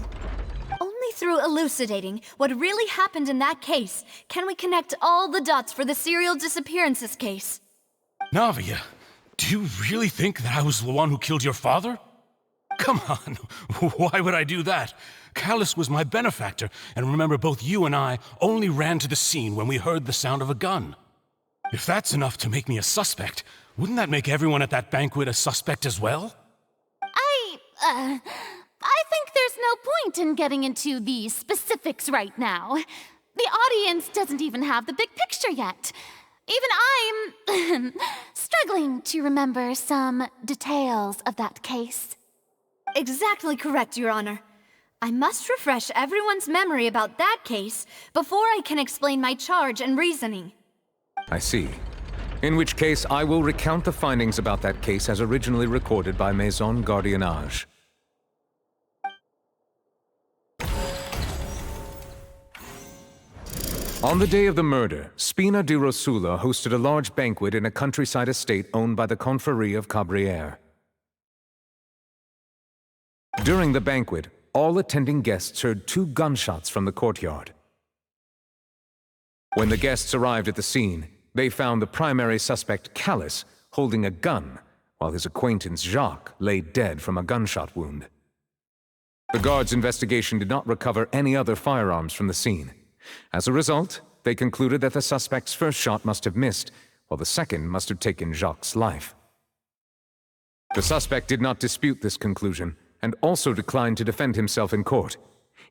Only through elucidating what really happened in that case can we connect all the dots for the serial disappearances case. Navia, do you really think that I was the one who killed your father? Come on, why would I do that? Callus was my benefactor, and remember both you and I only ran to the scene when we heard the sound of a gun. If that's enough to make me a suspect, wouldn't that make everyone at that banquet a suspect as well? I think there's no point in getting into the specifics right now. The audience doesn't even have the big picture yet. Even I'm struggling to remember some details of that case. Exactly correct, Your Honor. I must refresh everyone's memory about that case before I can explain my charge and reasoning. I see. In which case, I will recount the findings about that case as originally recorded by Maison Gardiennage. On the day of the murder, Spina di Rosula hosted a large banquet in a countryside estate owned by the Confrérie of Cabrières. During the banquet, all attending guests heard 2 gunshots from the courtyard. When the guests arrived at the scene, they found the primary suspect, Callus, holding a gun, while his acquaintance, Jacques, lay dead from a gunshot wound. The guards' investigation did not recover any other firearms from the scene. As a result, they concluded that the suspect's first shot must have missed, while the second must have taken Jacques' life. The suspect did not dispute this conclusion, and also declined to defend himself in court.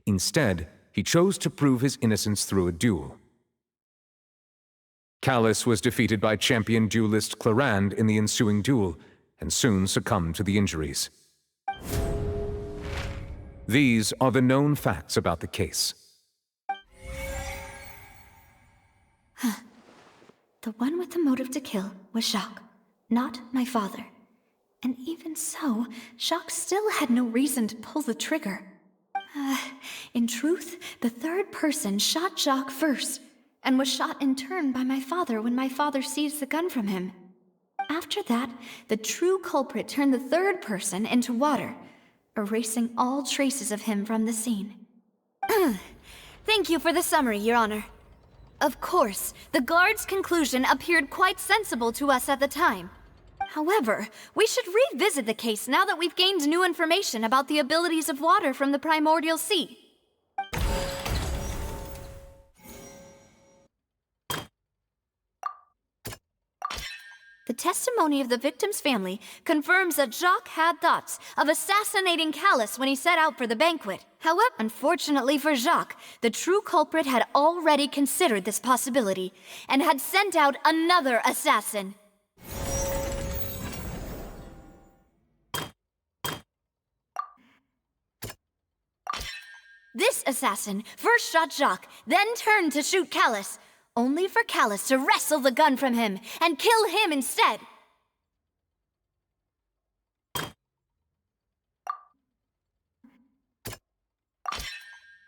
Instead, he chose to prove his innocence through a duel. Callus was defeated by champion duelist Clarande in the ensuing duel, and soon succumbed to the injuries. These are the known facts about the case. The one with the motive to kill was Jacques, not my father. And even so, Jacques still had no reason to pull the trigger. In truth, the third person shot Jacques first, and was shot in turn by my father when my father seized the gun from him. After that, the true culprit turned the third person into water, erasing all traces of him from the scene. Thank you for the summary, Your Honor. Of course, the guard's conclusion appeared quite sensible to us at the time. However, we should revisit the case now that we've gained new information about the abilities of water from the primordial sea. The testimony of the victim's family confirms that Jacques had thoughts of assassinating Callus when he set out for the banquet. However, unfortunately for Jacques, the true culprit had already considered this possibility and had sent out another assassin. This assassin first shot Jacques, then turned to shoot Callus, only for Callus to wrestle the gun from him and kill him instead.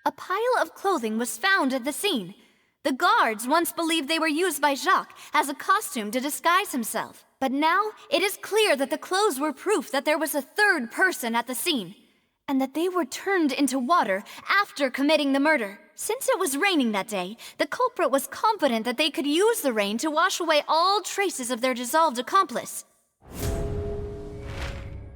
A pile of clothing was found at the scene. The guards once believed they were used by Jacques as a costume to disguise himself. But now it is clear that the clothes were proof that there was a third person at the scene, and that they were turned into water after committing the murder. Since it was raining that day, the culprit was confident that they could use the rain to wash away all traces of their dissolved accomplice.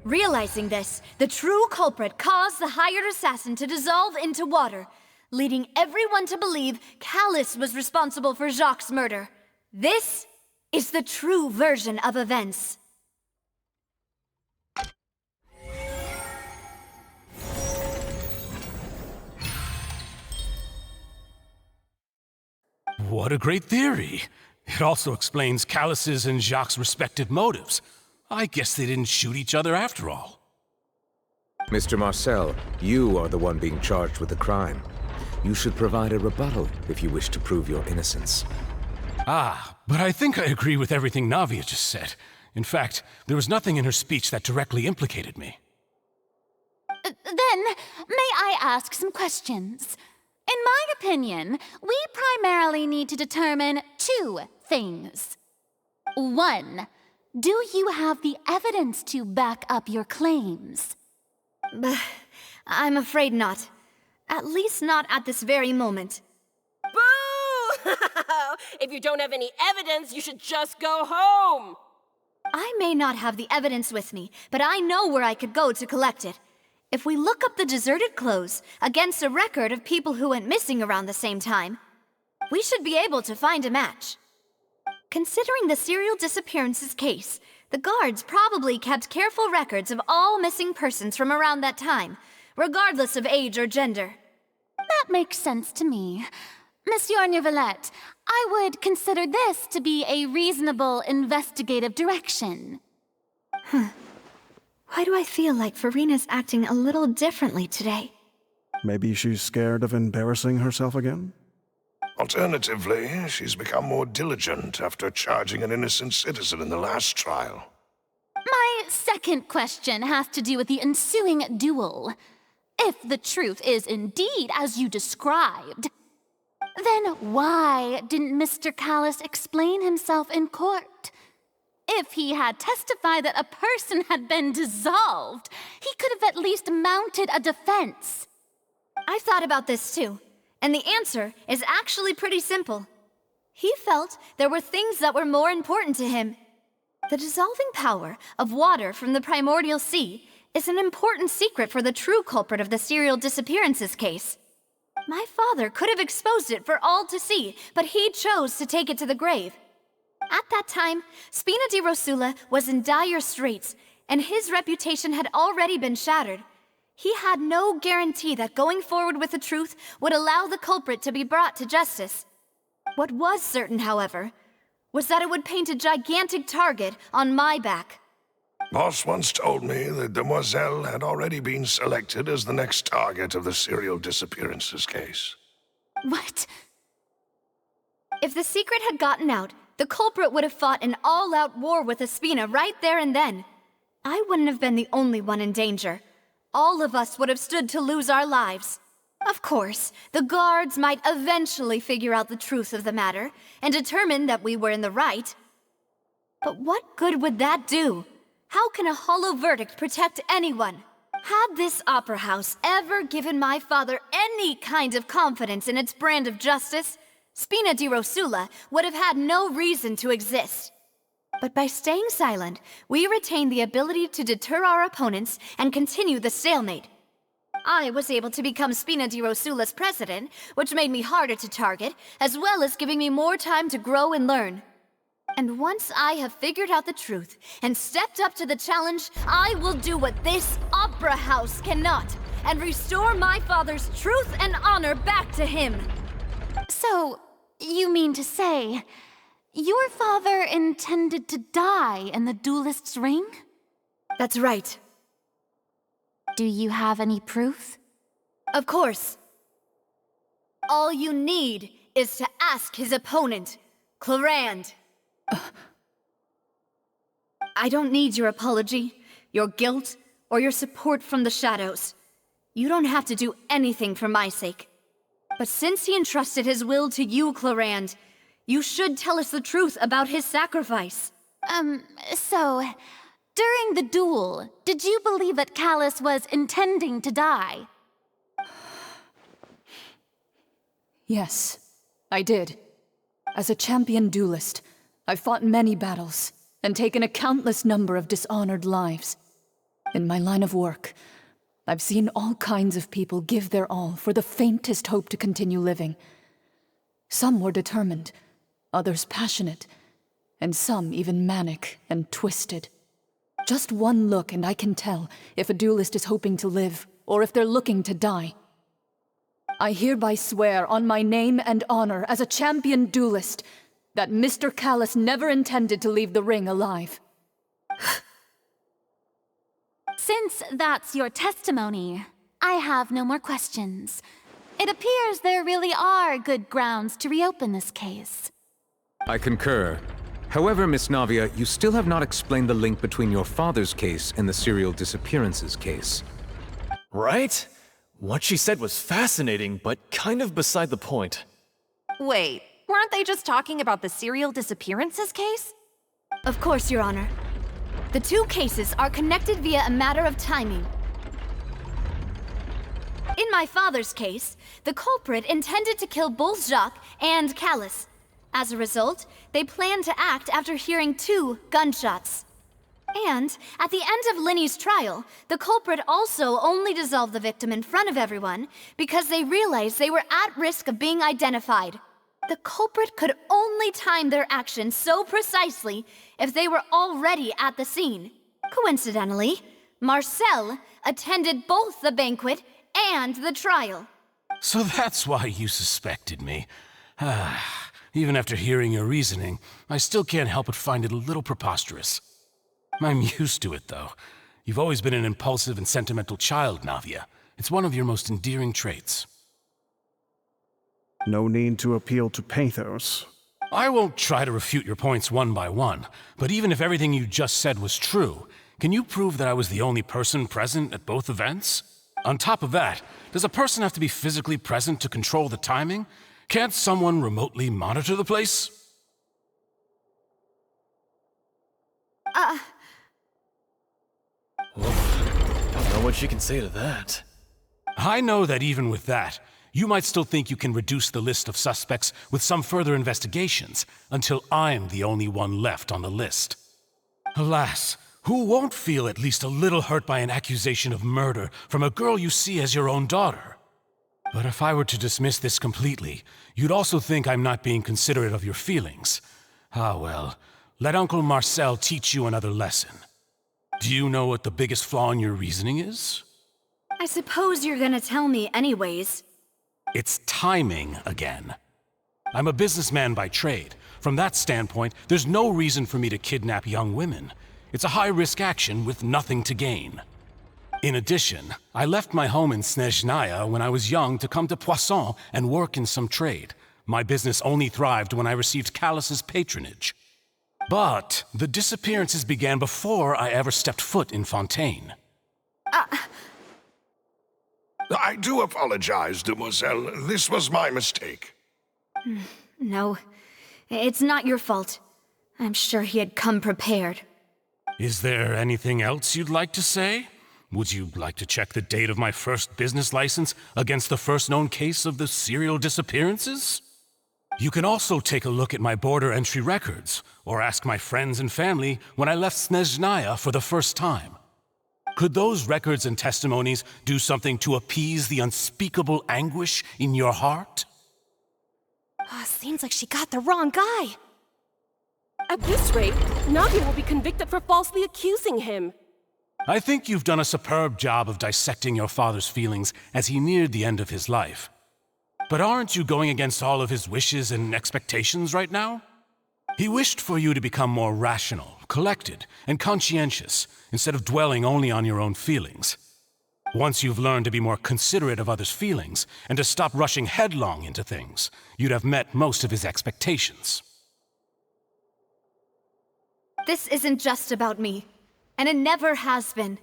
Realizing this, the true culprit caused the hired assassin to dissolve into water, leading everyone to believe Callus was responsible for Jacques' murder. This is the true version of events. What a great theory. It also explains Callus's and Jacques' respective motives. I guess they didn't shoot each other after all. Mr. Marcel, you are the one being charged with the crime. You should provide a rebuttal if you wish to prove your innocence. Ah, but I think I agree with everything Navia just said. In fact, there was nothing in her speech that directly implicated me. Then, may I ask some questions? In my opinion, we primarily need to determine two things. One, do you have the evidence to back up your claims? I'm afraid not. At least not at this very moment. Boo! If you don't have any evidence, you should just go home! I may not have the evidence with me, but I know where I could go to collect it. If we look up the deserted clothes against a record of people who went missing around the same time, we should be able to find a match. Considering the serial disappearances case, the guards probably kept careful records of all missing persons from around that time, regardless of age or gender. That makes sense to me. Monsieur Neuvillette, I would consider this to be a reasonable investigative direction. Why do I feel like Farina's acting a little differently today? Maybe she's scared of embarrassing herself again? Alternatively, she's become more diligent after charging an innocent citizen in the last trial. My second question has to do with the ensuing duel. If the truth is indeed as you described, then why didn't Mr. Callus explain himself in court? If he had testified that a person had been dissolved, he could have at least mounted a defense. I've thought about this too, and the answer is actually pretty simple. He felt there were things that were more important to him. The dissolving power of water from the primordial sea is an important secret for the true culprit of the serial disappearances case. My father could have exposed it for all to see, but he chose to take it to the grave. At that time, Spina di Rosula was in dire straits, and his reputation had already been shattered. He had no guarantee that going forward with the truth would allow the culprit to be brought to justice. What was certain, however, was that it would paint a gigantic target on my back. Boss once told me that Demoiselle had already been selected as the next target of the serial disappearances case. What? If the secret had gotten out, the culprit would have fought an all-out war with Espina right there and then. I wouldn't have been the only one in danger. All of us would have stood to lose our lives. Of course, the guards might eventually figure out the truth of the matter and determine that we were in the right. But what good would that do? How can a hollow verdict protect anyone? Had this opera house ever given my father any kind of confidence in its brand of justice, Spina di Rosula would have had no reason to exist. But by staying silent, we retained the ability to deter our opponents and continue the stalemate. I was able to become Spina di Rosula's president, which made me harder to target, as well as giving me more time to grow and learn. And once I have figured out the truth and stepped up to the challenge, I will do what this opera house cannot, and restore my father's truth and honor back to him. So, you mean to say, your father intended to die in the duelist's ring? That's right. Do you have any proof? Of course. All you need is to ask his opponent, Clorand. I don't need your apology, your guilt, or your support from the shadows. You don't have to do anything for my sake. But since he entrusted his will to you, Clorand, you should tell us the truth about his sacrifice. So, during the duel, did you believe that Callus was intending to die? Yes, I did. As a champion duelist, I've fought many battles and taken a countless number of dishonored lives. In my line of work, I've seen all kinds of people give their all for the faintest hope to continue living. Some were determined, others passionate, and some even manic and twisted. Just one look and I can tell if a duelist is hoping to live or if they're looking to die. I hereby swear on my name and honor as a champion duelist that Mr. Callus never intended to leave the ring alive. Since that's your testimony, I have no more questions. It appears there really are good grounds to reopen this case. I concur. However, Miss Navia, you still have not explained the link between your father's case and the serial disappearances case. Right? What she said was fascinating, but kind of beside the point. Wait, weren't they just talking about the serial disappearances case? Of course, Your Honor. The two cases are connected via a matter of timing. In my father's case, the culprit intended to kill both Jacques and Callus. As a result, they planned to act after hearing 2 gunshots. And at the end of Linny's trial, the culprit also only dissolved the victim in front of everyone because they realized they were at risk of being identified. The culprit could only time their actions so precisely if they were already at the scene. Coincidentally, Marcel attended both the banquet and the trial. So that's why you suspected me. Even after hearing your reasoning, I still can't help but find it a little preposterous. I'm used to it, though. You've always been an impulsive and sentimental child, Navia. It's one of your most endearing traits. No need to appeal to pathos. I won't try to refute your points one by one, but even if everything you just said was true, can you prove that I was the only person present at both events? On top of that, does a person have to be physically present to control the timing? Can't someone remotely monitor the place? Don't know what she can say to that. I know that even with that, you might still think you can reduce the list of suspects with some further investigations until I'm the only one left on the list. Alas, who won't feel at least a little hurt by an accusation of murder from a girl you see as your own daughter? But if I were to dismiss this completely, you'd also think I'm not being considerate of your feelings. Ah well, let Uncle Marcel teach you another lesson. Do you know what the biggest flaw in your reasoning is? I suppose you're gonna tell me anyways. It's timing again. I'm a businessman by trade. From that standpoint, there's no reason for me to kidnap young women. It's a high-risk action with nothing to gain. In addition, I left my home in Snezhnaya when I was young to come to Poisson and work in some trade. My business only thrived when I received Callus's patronage. But the disappearances began before I ever stepped foot in Fontaine. I do apologize, demoiselle. This was my mistake. No, it's not your fault. I'm sure he had come prepared. Is there anything else you'd like to say? Would you like to check the date of my first business license against the first known case of the serial disappearances? You can also take a look at my border entry records, or ask my friends and family when I left Snezhnaya for the first time. Could those records and testimonies do something to appease the unspeakable anguish in your heart? Seems like she got the wrong guy. At this rate, Navia will be convicted for falsely accusing him. I think you've done a superb job of dissecting your father's feelings as he neared the end of his life. But aren't you going against all of his wishes and expectations right now? He wished for you to become more rational, collected, and conscientious, instead of dwelling only on your own feelings. Once you've learned to be more considerate of others' feelings, and to stop rushing headlong into things, you'd have met most of his expectations. This isn't just about me, and it never has been.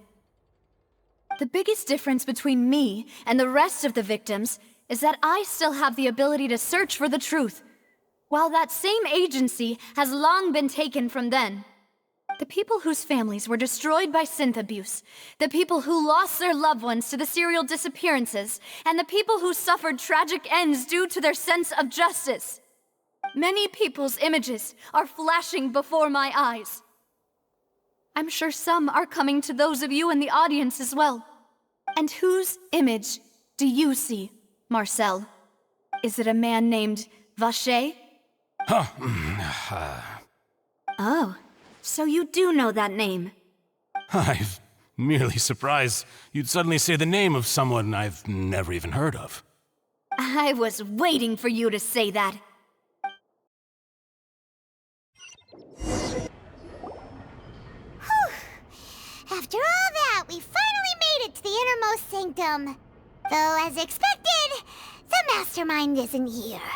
The biggest difference between me and the rest of the victims is that I still have the ability to search for the truth, while that same agency has long been taken from them. The people whose families were destroyed by synth abuse, the people who lost their loved ones to the serial disappearances, and the people who suffered tragic ends due to their sense of justice. Many people's images are flashing before my eyes. I'm sure some are coming to those of you in the audience as well. And whose image do you see, Marcel? Is it a man named Vacher? Oh, so you do know that name. I'm merely surprised you'd suddenly say the name of someone I've never even heard of. I was waiting for you to say that. After all that, we finally made it to the innermost sanctum. Though, as expected, the mastermind isn't here.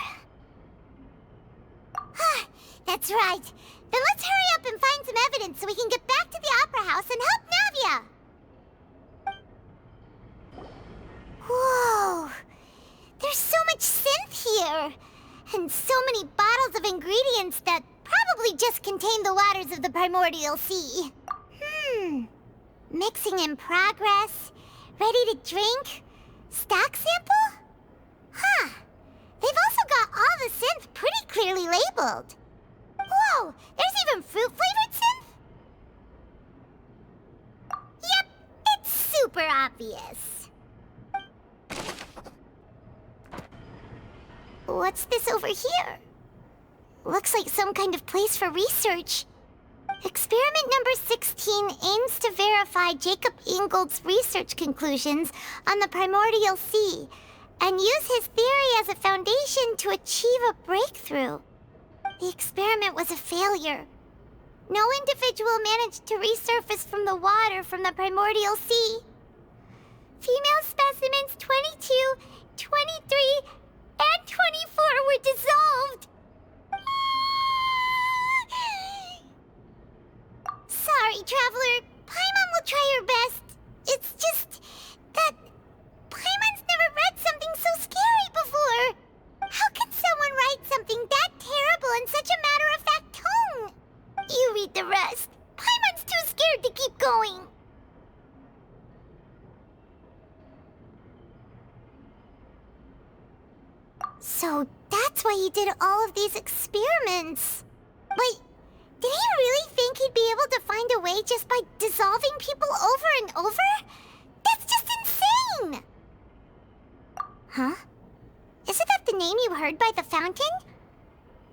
That's right. Then let's hurry up and find some evidence so we can get back to the Opera House and help Navia. Whoa! There's so much synth here! And so many bottles of ingredients that probably just contain the waters of the primordial sea. Mixing in progress, ready to drink, stock sample? Huh. They've also got all the synth pretty clearly labeled. Whoa, there's even fruit-flavored synth? Yep, it's super obvious. What's this over here? Looks like some kind of place for research. Experiment number 16 aims to verify Jacob Ingold's research conclusions on the primordial sea and use his theory as a foundation to achieve a breakthrough. The experiment was a failure. No individual managed to resurface from the water from the primordial sea. Female specimens 22, 23, and 24 were dissolved. Sorry, Traveler. Paimon will try her best. It's just that Paimon's never read something so scary before. How can someone write something that terrible in such a matter-of-fact tone? You read the rest. Paimon's too scared to keep going. So that's why he did all of these experiments. Wait, did he really think he'd be able to find a way just by dissolving people over and over? That's just insane! Huh? Isn't that the name you heard by the fountain?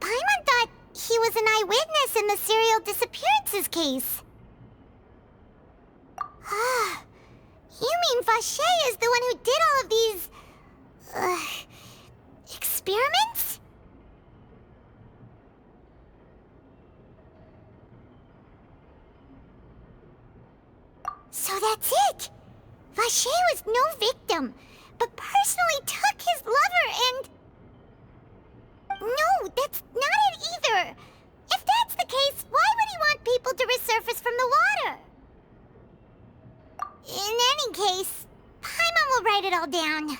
Paimon thought he was an eyewitness in the serial disappearances case. You mean Vacher is the one who did all of these... experiments? So that's it! Vacher was no victim, but personally took his lover and... No, that's not it either! If that's the case, why would he want people to resurface from the water? In any case, Paimon will write it all down.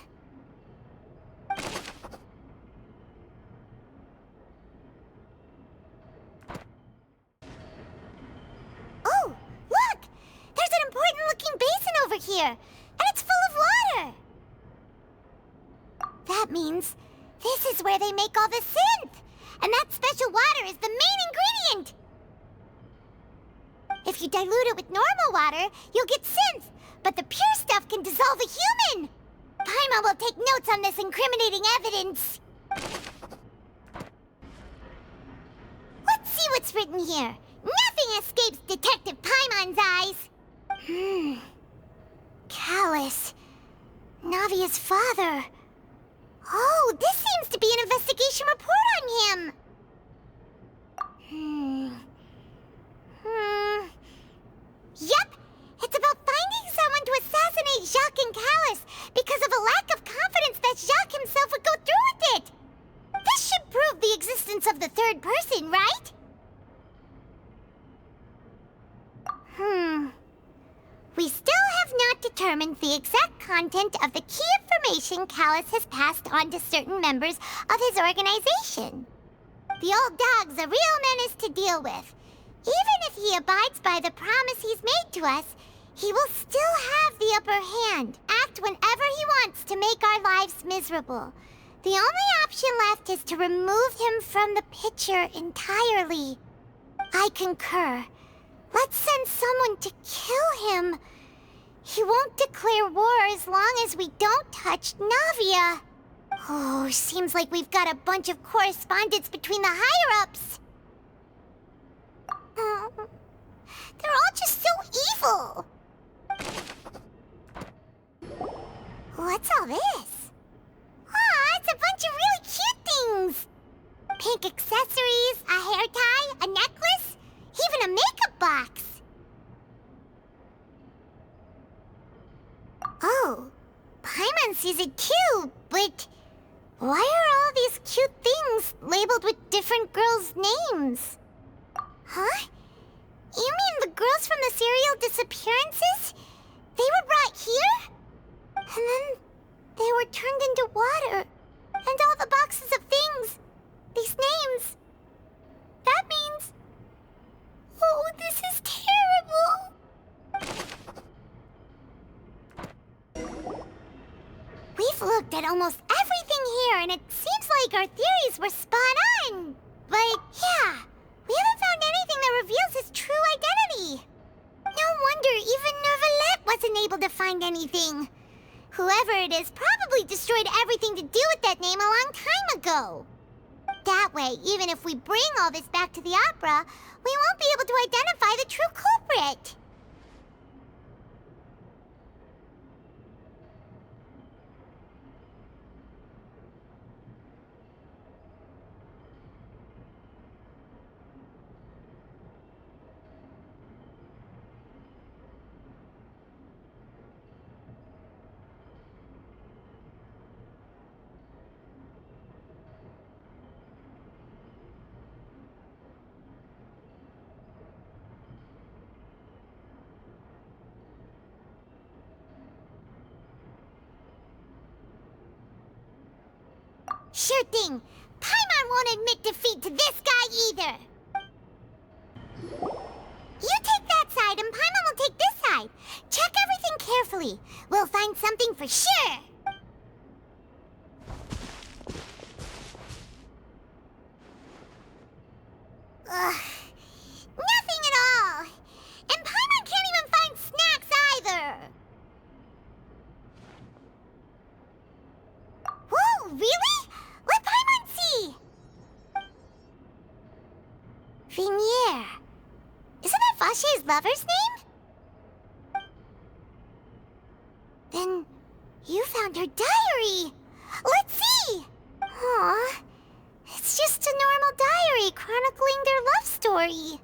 Oh, look! There's an important-looking basin over here, and it's full of water! That means this is where they make all the synth! And that special water is the main ingredient! If you dilute it with normal water, you'll get synth, but the pure stuff can dissolve a human! Paimon will take notes on this incriminating evidence. Let's see what's written here. Nothing escapes Detective Paimon's eyes. Callus. Navia's father. Oh, this seems to be an investigation report on him. Yep, it's about finding someone to assassinate Jacques and Callus because of a lack of confidence that Jacques himself would go through with it. This should prove the existence of the third person, right? We still have not determined the exact content of the key information Callus has passed on to certain members of his organization. The old dog's a real menace to deal with. Even if he abides by the promise he's made to us, he will still have the upper hand, act whenever he wants to make our lives miserable. The only option left is to remove him from the picture entirely. I concur. Let's send someone to kill him. He won't declare war as long as we don't touch Navia. Oh, seems like we've got a bunch of correspondence between the higher-ups. They're all just so evil. What's all this? Aw, it's a bunch of really cute things. Pink accessories, a hair tie, a necklace, even a makeup box. Oh, Paimon sees it too, but why are all these cute things labeled with different girls' names? Huh? You mean the girls from the serial disappearances? They were brought here? And then they were turned into water. And all the boxes of things, these names. That means... Oh, this is terrible. We've looked at almost everything here, and it seems like our theories were spot on. But, yeah, we haven't found anything that reveals his true identity. No wonder even Neuvillette wasn't able to find anything. Whoever it is probably destroyed everything to do with that name a long time ago. That way, even if we bring all this back to the opera, we won't be able to identify the true culprit. Sure thing. Paimon won't admit defeat to this guy either. You take that side and Paimon will take this side. Check everything carefully. We'll find something for sure. Ugh. Nothing at all. And Paimon can't even find snacks either. Whoa, really? Let Paimon see! Vinier. Isn't that Vache's lover's name? Then you found her diary. Let's see! Aw, it's just a normal diary chronicling their love story.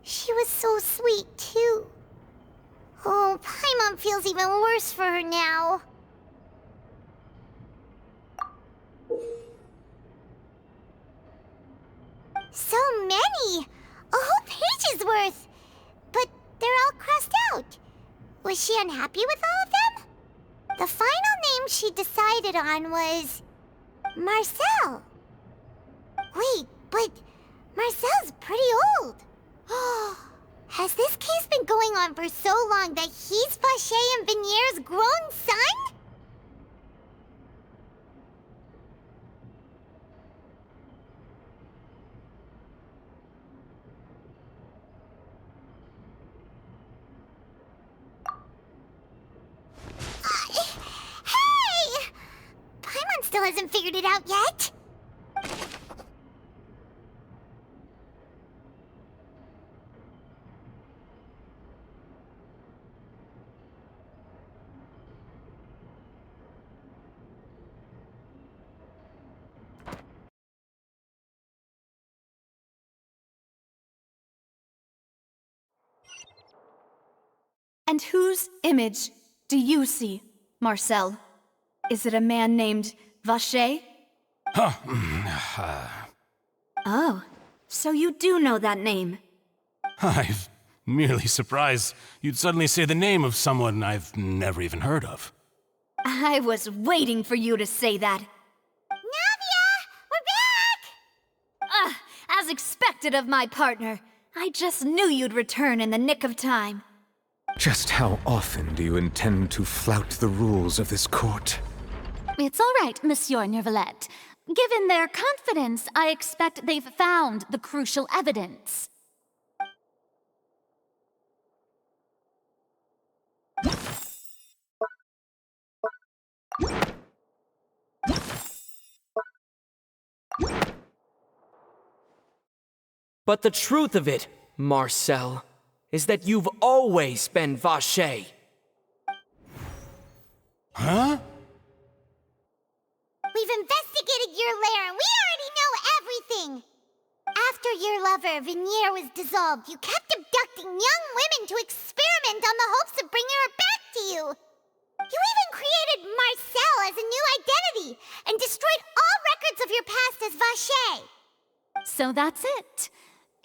She was so sweet, too. Oh, Paimon feels even worse for her now. So many! A whole page's worth! But they're all crossed out. Was she unhappy with all of them? The final name she decided on was... Marcel. Wait, but Marcel's pretty old. Has this case been going on for so long that he's Vache and Vinier's grown son? Hey! Paimon still hasn't figured it out yet. And whose image do you see, Marcel? Is it a man named Vache? Oh, so you do know that name. I'm merely surprised you'd suddenly say the name of someone I've never even heard of. I was waiting for you to say that. Navia! We're back! As expected of my partner. I just knew you'd return in the nick of time. Just how often do you intend to flout the rules of this court? It's all right, Monsieur Nervalette. Given their confidence, I expect they've found the crucial evidence. But the truth of it, Marcel, is that you've always been Vacher. Huh? We've investigated your lair and we already know everything! After your lover, Venier, was dissolved, you kept abducting young women to experiment on the hopes of bringing her back to you! You even created Marcel as a new identity and destroyed all records of your past as Vacher! So that's it.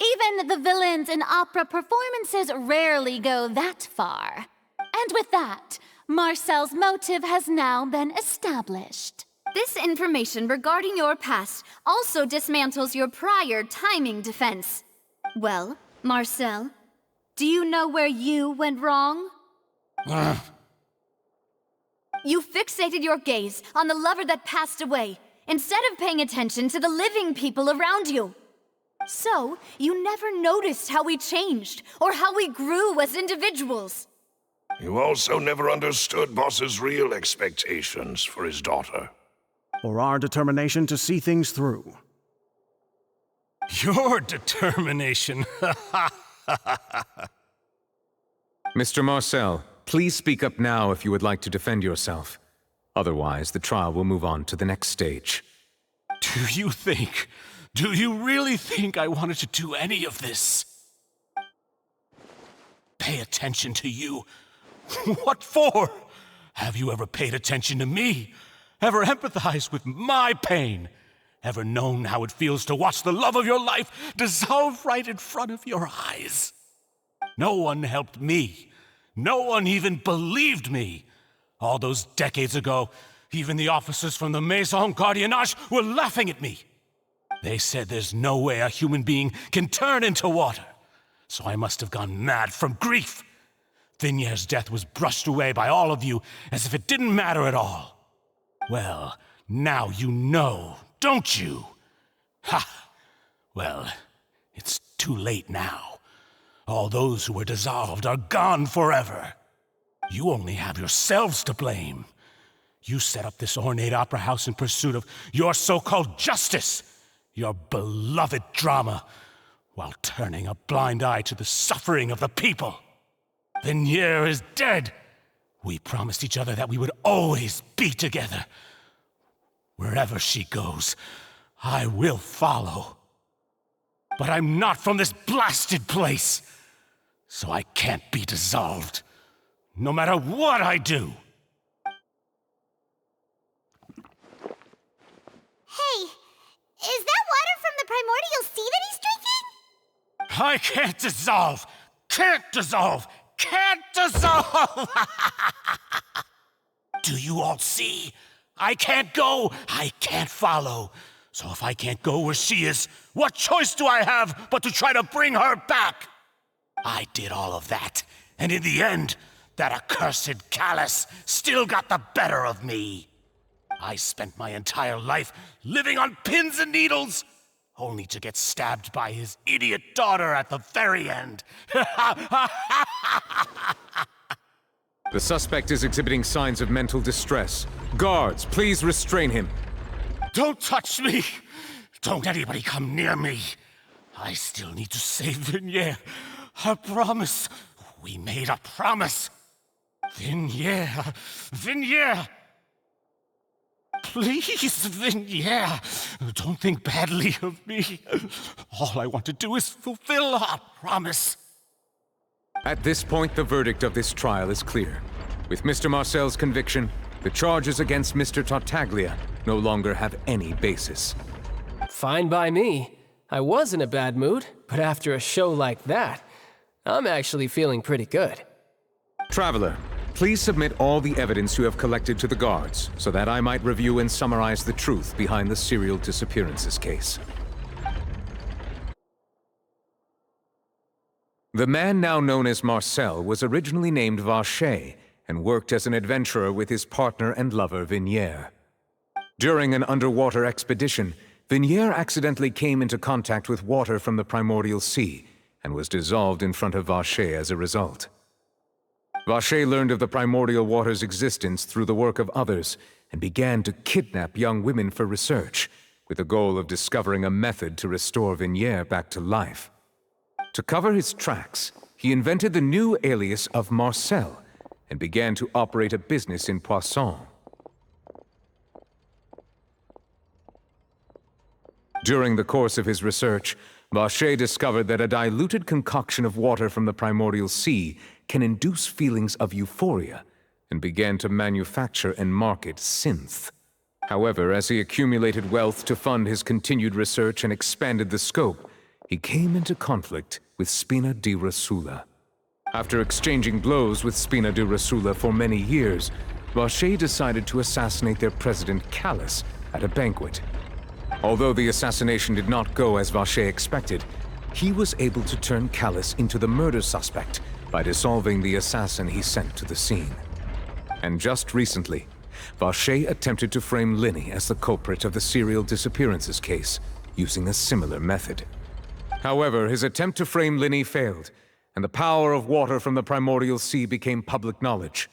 Even the villains in opera performances rarely go that far. And with that, Marcel's motive has now been established. This information regarding your past also dismantles your prior timing defense. Well, Marcel, do you know where you went wrong? You fixated your gaze on the lover that passed away, instead of paying attention to the living people around you. So, you never noticed how we changed, or how we grew as individuals. You also never understood Boss's real expectations for his daughter. Or our determination to see things through. Your determination. Mr. Marcel, please speak up now if you would like to defend yourself. Otherwise, the trial will move on to the next stage. Do you really think I wanted to do any of this? Pay attention to you? What for? Have you ever paid attention to me? Ever empathized with my pain? Ever known how it feels to watch the love of your life dissolve right in front of your eyes? No one helped me. No one even believed me. All those decades ago, even the officers from the Maison Gardiennage were laughing at me. They said there's no way a human being can turn into water. So I must have gone mad from grief. Vinier's death was brushed away by all of you as if it didn't matter at all. Well, now you know, don't you? Ha! Well, it's too late now. All those who were dissolved are gone forever. You only have yourselves to blame. You set up this ornate opera house in pursuit of your so-called justice, your beloved drama, while turning a blind eye to the suffering of the people. Venier is dead. We promised each other that we would always be together. Wherever she goes, I will follow. But I'm not from this blasted place, so I can't be dissolved, no matter what I do. Hey, is that water from the primordial sea that he's drinking? I can't dissolve! Can't dissolve! Can't dissolve! Do you all see? I can't go, I can't follow. So if I can't go where she is, what choice do I have but to try to bring her back? I did all of that, and in the end, that accursed Callus still got the better of me. I spent my entire life living on pins and needles, only to get stabbed by his idiot daughter at the very end. The suspect is exhibiting signs of mental distress. Guards, please restrain him. Don't touch me! Don't anybody come near me. I still need to save Venier. A promise. We made a promise. Venier. Venier! Please, Venier, don't think badly of me. All I want to do is fulfill our promise. At this point, the verdict of this trial is clear. With Mr. Marcel's conviction, the charges against Mr. Tartaglia no longer have any basis. Fine by me. I was in a bad mood, but after a show like that, I'm actually feeling pretty good. Traveler, please submit all the evidence you have collected to the guards, so that I might review and summarize the truth behind the serial disappearances case. The man now known as Marcel was originally named Vacher and worked as an adventurer with his partner and lover Vignier. During an underwater expedition, Vignier accidentally came into contact with water from the primordial sea and was dissolved in front of Vacher as a result. Vacher learned of the primordial water's existence through the work of others and began to kidnap young women for research, with the goal of discovering a method to restore Vignier back to life. To cover his tracks, he invented the new alias of Marcel and began to operate a business in Poisson. During the course of his research, Vacher discovered that a diluted concoction of water from the primordial sea can induce feelings of euphoria, and began to manufacture and market synth. However, as he accumulated wealth to fund his continued research and expanded the scope, he came into conflict with Spina di Rosula. After exchanging blows with Spina di Rosula for many years, Vacher decided to assassinate their president Callus at a banquet. Although the assassination did not go as Vacher expected, he was able to turn Callus into the murder suspect by dissolving the assassin he sent to the scene. And just recently, Vacher attempted to frame Linny as the culprit of the serial disappearances case, using a similar method. However, his attempt to frame Linny failed, and the power of water from the primordial sea became public knowledge.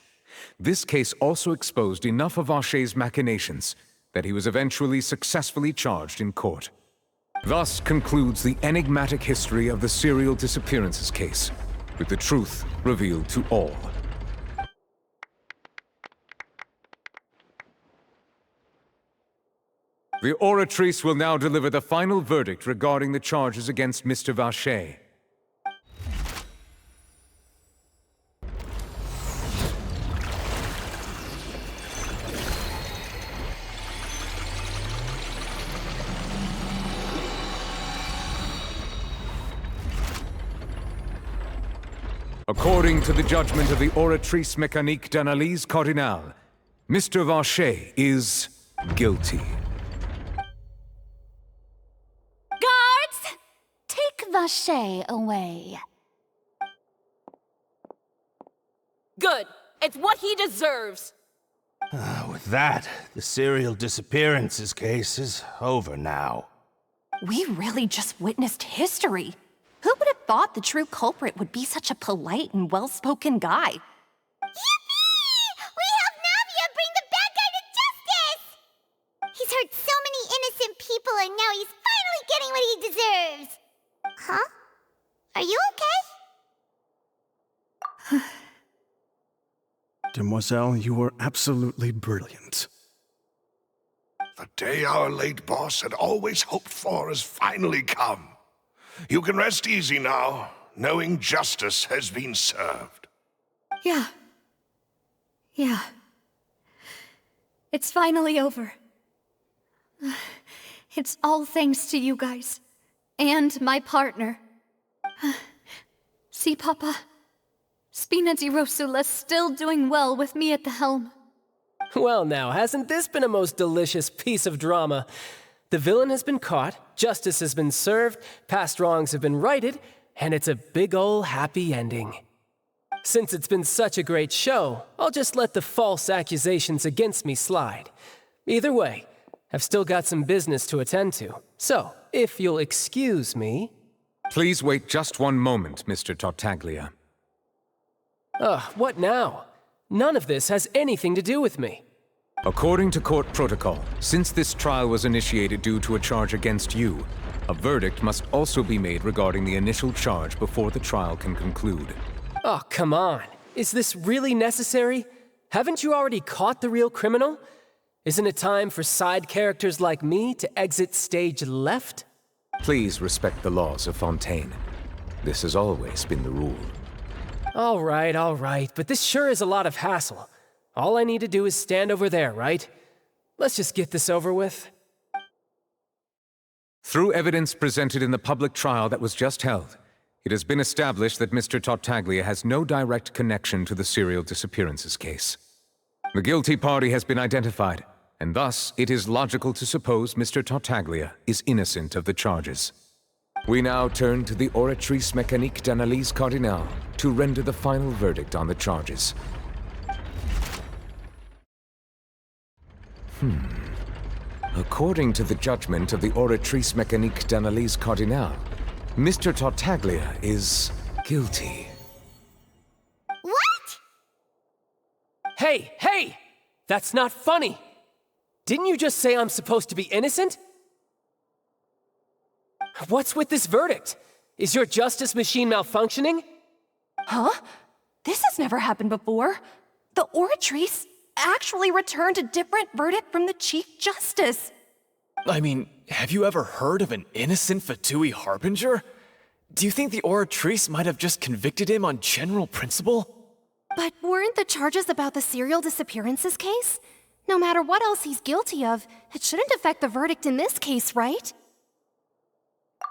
This case also exposed enough of Vacher's machinations that he was eventually successfully charged in court. Thus concludes the enigmatic history of the serial disappearances case, with the truth revealed to all. The Oratrice will now deliver the final verdict regarding the charges against Mr. Vacher. According to the judgment of the Oratrice Mécanique d'Analyse Cardinale, Mr. Vacher is guilty. Guards! Take Vacher away. Good. It's what he deserves. With that, the serial disappearances case is over now. We really just witnessed history. Who would have thought the true culprit would be such a polite and well-spoken guy? Yippee! We helped Navia bring the bad guy to justice! He's hurt so many innocent people and now he's finally getting what he deserves! Huh? Are you okay? Demoiselle, you were absolutely brilliant. The day our late boss had always hoped for has finally come. You can rest easy now, knowing justice has been served. Yeah. It's finally over. It's all thanks to you guys. And my partner. See, Papa? Spina di Rosula's still doing well with me at the helm. Well now, hasn't this been a most delicious piece of drama? The villain has been caught, justice has been served, past wrongs have been righted, and it's a big ol' happy ending. Since it's been such a great show, I'll just let the false accusations against me slide. Either way, I've still got some business to attend to. So, if you'll excuse me... Please wait just one moment, Mr. Tartaglia. What now? None of this has anything to do with me. According to court protocol, since this trial was initiated due to a charge against you, a verdict must also be made regarding the initial charge before the trial can conclude. Oh, come on. Is this really necessary? Haven't you already caught the real criminal? Isn't it time for side characters like me to exit stage left? Please respect the laws of Fontaine. This has always been the rule. All right, but this sure is a lot of hassle. All I need to do is stand over there, right? Let's just get this over with. Through evidence presented in the public trial that was just held, it has been established that Mr. Tartaglia has no direct connection to the serial disappearances case. The guilty party has been identified, and thus it is logical to suppose Mr. Tartaglia is innocent of the charges. We now turn to the Oratrice Mécanique d'Analyse Cardinale to render the final verdict on the charges. According to the judgment of the Oratrice Mécanique d'Analyse Cardinale, Mr. Tartaglia is guilty. What? Hey, hey! That's not funny! Didn't you just say I'm supposed to be innocent? What's with this verdict? Is your justice machine malfunctioning? Huh? This has never happened before. The Oratrice actually returned a different verdict from the Chief Justice. I mean, have you ever heard of an innocent Fatui Harbinger? Do you think the Oratrice might have just convicted him on general principle? But weren't the charges about the serial disappearances case? No matter what else he's guilty of, it shouldn't affect the verdict in this case, right?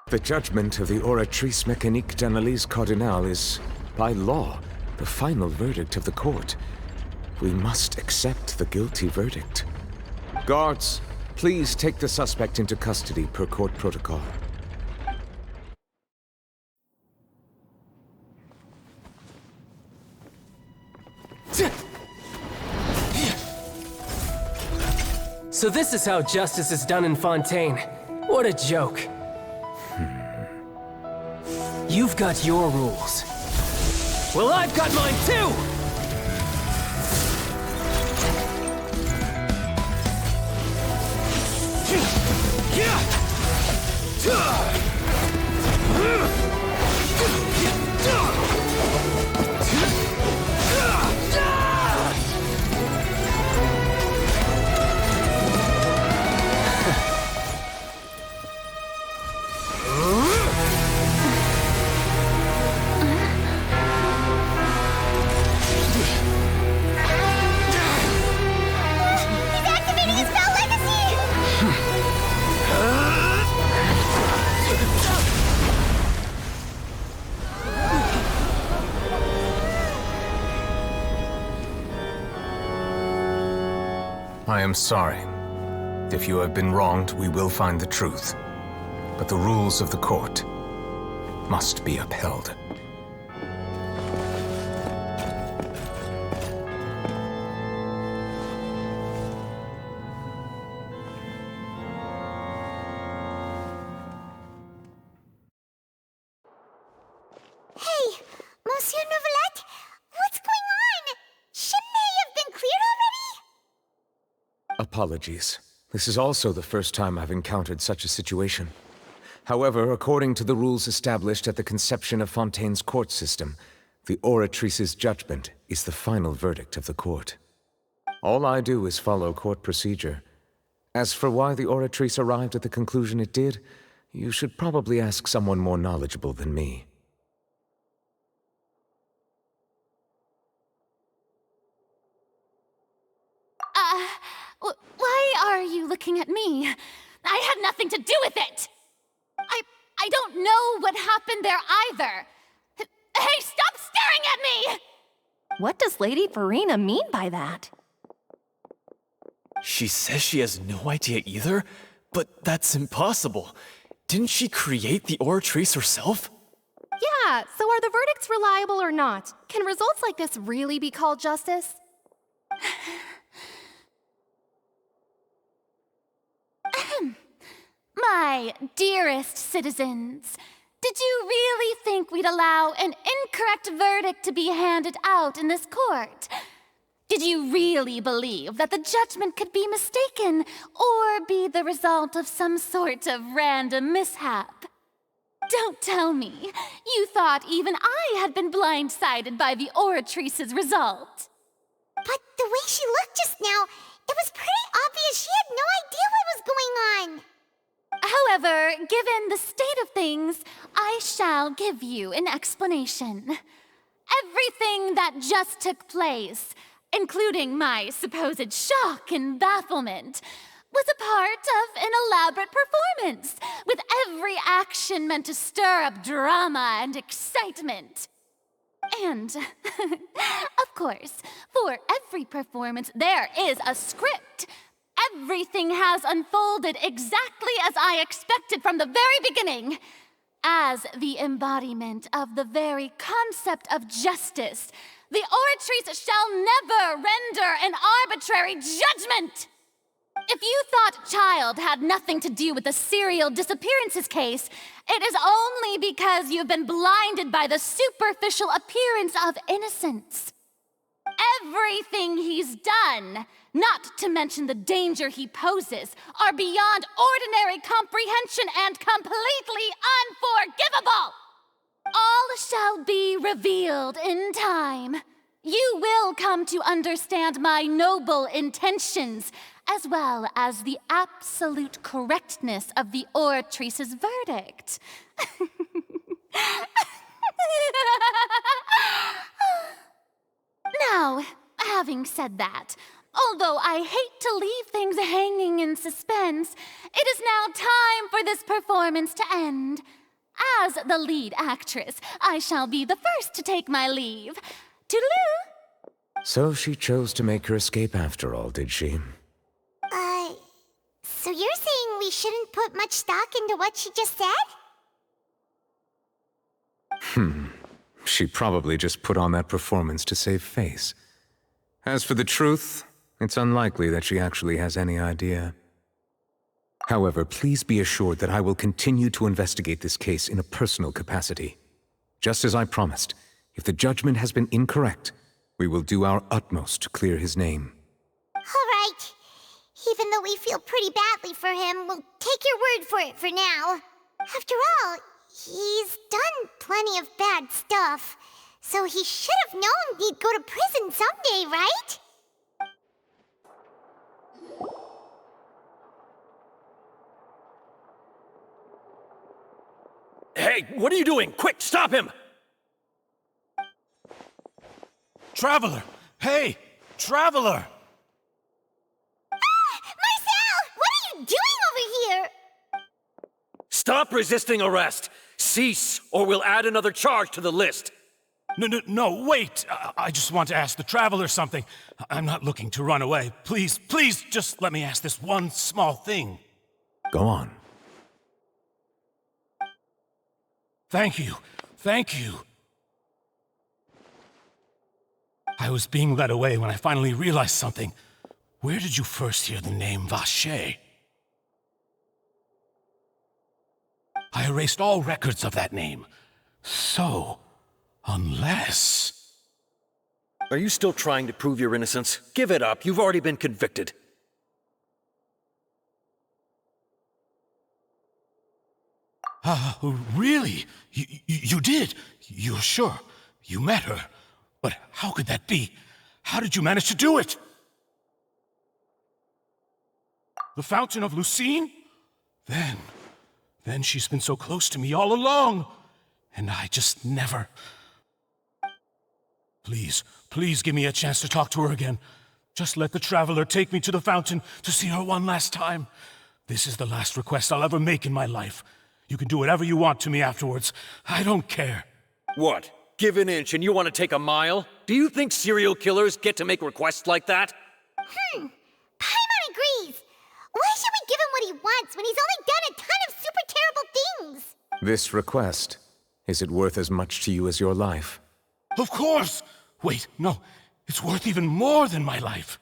The judgment of the Oratrice Mécanique d'Analyse Cardinale is, by law, the final verdict of the court. We must accept the guilty verdict. Guards, please take the suspect into custody per court protocol. So this is how justice is done in Fontaine. What a joke. You've got your rules. Well, I've got mine too! I am sorry. If you have been wronged, we will find the truth. But the rules of the court must be upheld. Hey, Monsieur Novelette, what's going on? Shouldn't they have been cleared already? Apologies. This is also the first time I've encountered such a situation. However, according to the rules established at the conception of Fontaine's court system, the Oratrice's judgment is the final verdict of the court. All I do is follow court procedure. As for why the Oratrice arrived at the conclusion it did, you should probably ask someone more knowledgeable than me. Why are you looking at me? I had nothing to do with it! I don't know what happened there either! Hey, stop staring at me! What does Lady Farina mean by that? She says she has no idea either? But that's impossible. Didn't she create the Oratrice herself? Yeah, so are the verdicts reliable or not? Can results like this really be called justice? My dearest citizens, did you really think we'd allow an incorrect verdict to be handed out in this court? Did you really believe that the judgment could be mistaken or be the result of some sort of random mishap? Don't tell me you thought even I had been blindsided by the Oratrice's result. But the way she looked just now, it was pretty obvious she had no idea what was going on. However, given the state of things, I shall give you an explanation. Everything that just took place, including my supposed shock and bafflement, was a part of an elaborate performance, with every action meant to stir up drama and excitement. And, of course, for every performance, there is a script. Everything has unfolded exactly as I expected from the very beginning. As the embodiment of the very concept of justice, the Oratrice shall never render an arbitrary judgment! If you thought Child had nothing to do with the serial disappearances case, it is only because you've been blinded by the superficial appearance of innocence. Everything he's done, not to mention the danger he poses, are beyond ordinary comprehension and completely unforgivable! All shall be revealed in time. You will come to understand my noble intentions, as well as the absolute correctness of the Oratrice's verdict. Now, having said that, although I hate to leave things hanging in suspense, it is now time for this performance to end. As the lead actress, I shall be the first to take my leave. Toodaloo! So she chose to make her escape after all, did she? So you're saying we shouldn't put much stock into what she just said? She probably just put on that performance to save face. As for the truth, it's unlikely that she actually has any idea. However, please be assured that I will continue to investigate this case in a personal capacity. Just as I promised, if the judgment has been incorrect, we will do our utmost to clear his name. All right. Even though we feel pretty badly for him, we'll take your word for it for now. After all, he's done plenty of bad stuff, so he should have known he'd go to prison someday, right? Hey, what are you doing? Quick, stop him! Traveler! Hey! Traveler! Stop resisting arrest! Cease, or we'll add another charge to the list! No, wait! I just want to ask the Traveler something. I'm not looking to run away. Please, just let me ask this one small thing. Go on. Thank you. I was being led away when I finally realized something. Where did you first hear the name Vache? I erased all records of that name. So, unless... Are you still trying to prove your innocence? Give it up. You've already been convicted. Really? You did? You're sure? You met her? But how could that be? How did you manage to do it? The Fountain of Lucine? Then she's been so close to me all along. And I just never... Please give me a chance to talk to her again. Just let the Traveler take me to the fountain to see her one last time. This is the last request I'll ever make in my life. You can do whatever you want to me afterwards. I don't care. What? Give an inch and you want to take a mile? Do you think serial killers get to make requests like that? Paimon agrees. Why should we give him what he wants when he's only done a ton of super terrible things? This request, is it worth as much to you as your life? Of course! Wait, no. It's worth even more than my life.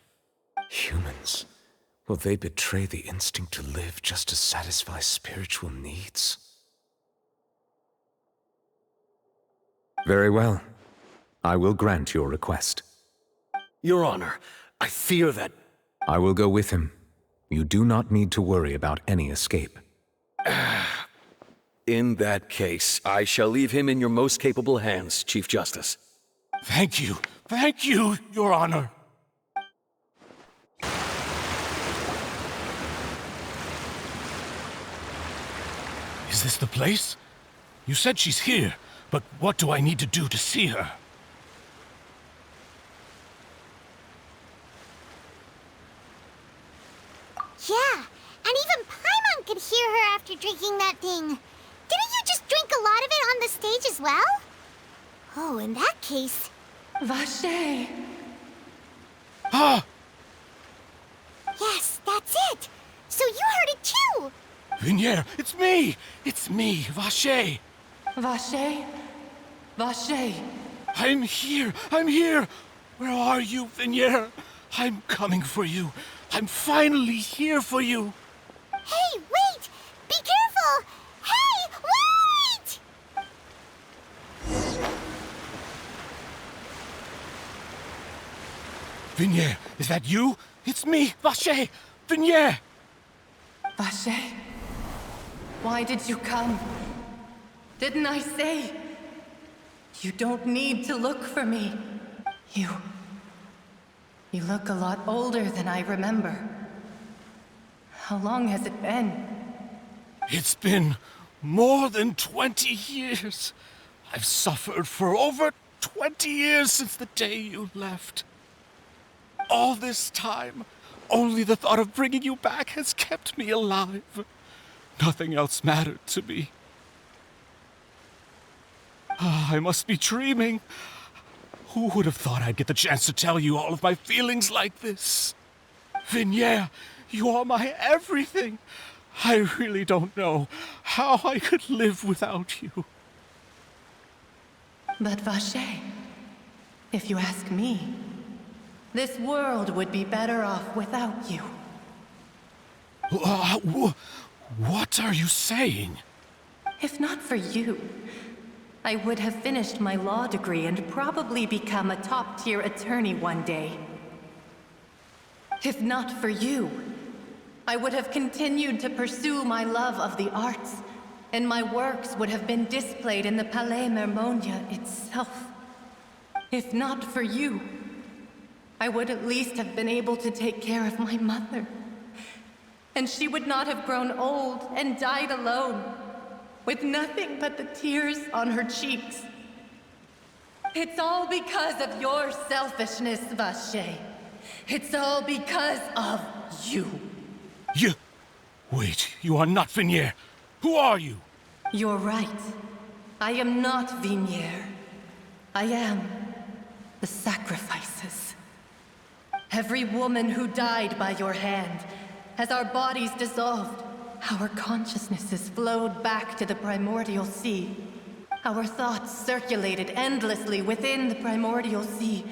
Humans. Will they betray the instinct to live just to satisfy spiritual needs? Very well. I will grant your request. Your Honor, I fear that... I will go with him. You do not need to worry about any escape. In that case, I shall leave him in your most capable hands, Chief Justice. Thank you, Your Honor. Is this the place? You said she's here, but what do I need to do to see her? Yeah, and even Paimon could hear her after drinking that thing. Didn't you just drink a lot of it on the stage as well? Oh, in that case... Vache! Ah! Yes, that's it! So you heard it too! Vinier, it's me! It's me, Vache! Vache? Vache? I'm here! I'm here! Where are you, Vignier? I'm coming for you. I'm finally here for you. Hey, wait! Be careful! Hey, wait! Vignier, is that you? It's me, Vache! Vignier! Vache? Why did you come? Didn't I say? You don't need to look for me. You look a lot older than I remember. How long has it been? It's been more than 20 years. I've suffered for over 20 years since the day you left. All this time, only the thought of bringing you back has kept me alive. Nothing else mattered to me. I must be dreaming. Who would have thought I'd get the chance to tell you all of my feelings like this? Vignier, you are my everything. I really don't know how I could live without you. But Vache, if you ask me, this world would be better off without you. What are you saying? If not for you, I would have finished my law degree and probably become a top-tier attorney one day. If not for you, I would have continued to pursue my love of the arts, and my works would have been displayed in the Palais Mermonia itself. If not for you, I would at least have been able to take care of my mother. And she would not have grown old and died alone, with nothing but the tears on her cheeks. It's all because of your selfishness, Vache. It's all because of you. You... Wait, you are not Vignier. Who are you? You're right. I am not Vignier. I am the sacrifices. Every woman who died by your hand, as our bodies dissolved, our consciousnesses flowed back to the primordial sea. Our thoughts circulated endlessly within the primordial sea,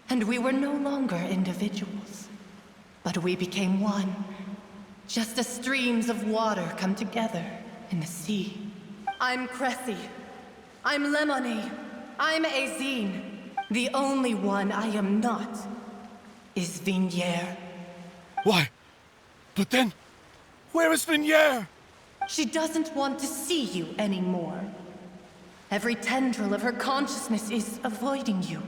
and we were no longer individuals. But we became one, just as streams of water come together in the sea. I'm Cressy. I'm Lemony. I'm Azine. The only one I am not is Vignier. Why? But then, where is Vignier? She doesn't want to see you anymore. Every tendril of her consciousness is avoiding you.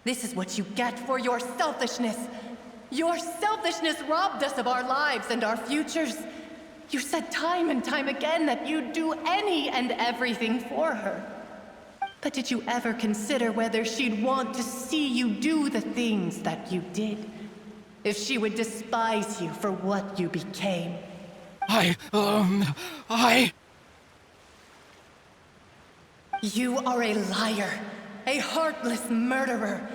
This is what you get for your selfishness. Your selfishness robbed us of our lives and our futures. You said time and time again that you'd do any and everything for her. But did you ever consider whether she'd want to see you do the things that you did? If she would despise you for what you became? You are a liar, a heartless murderer,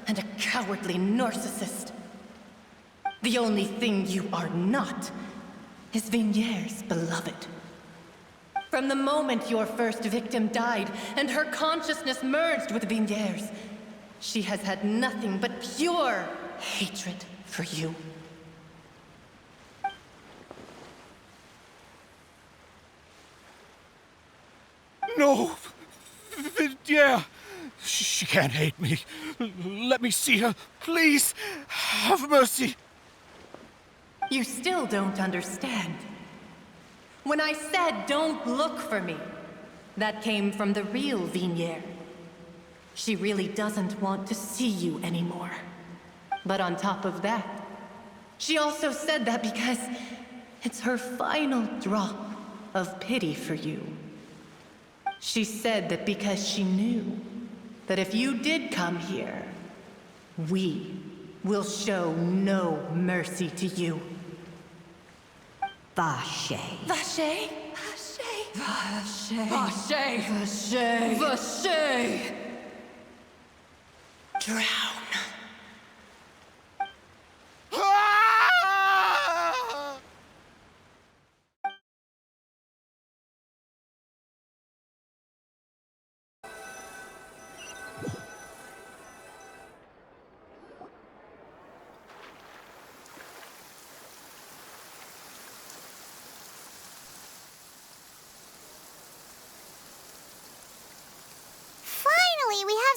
and a cowardly narcissist. The only thing you are not is Vignier's beloved. From the moment your first victim died and her consciousness merged with Vignier's, she has had nothing but pure hatred for you. No! Vignier! She can't hate me. Let me see her. Please, have mercy. You still don't understand. When I said don't look for me, that came from the real Vignier. She really doesn't want to see you anymore. But on top of that, she also said that because it's her final drop of pity for you. She said that because she knew that if you did come here, we will show no mercy to you. Vache. Vache? Vache. Vache. Vache. Vache. Drown.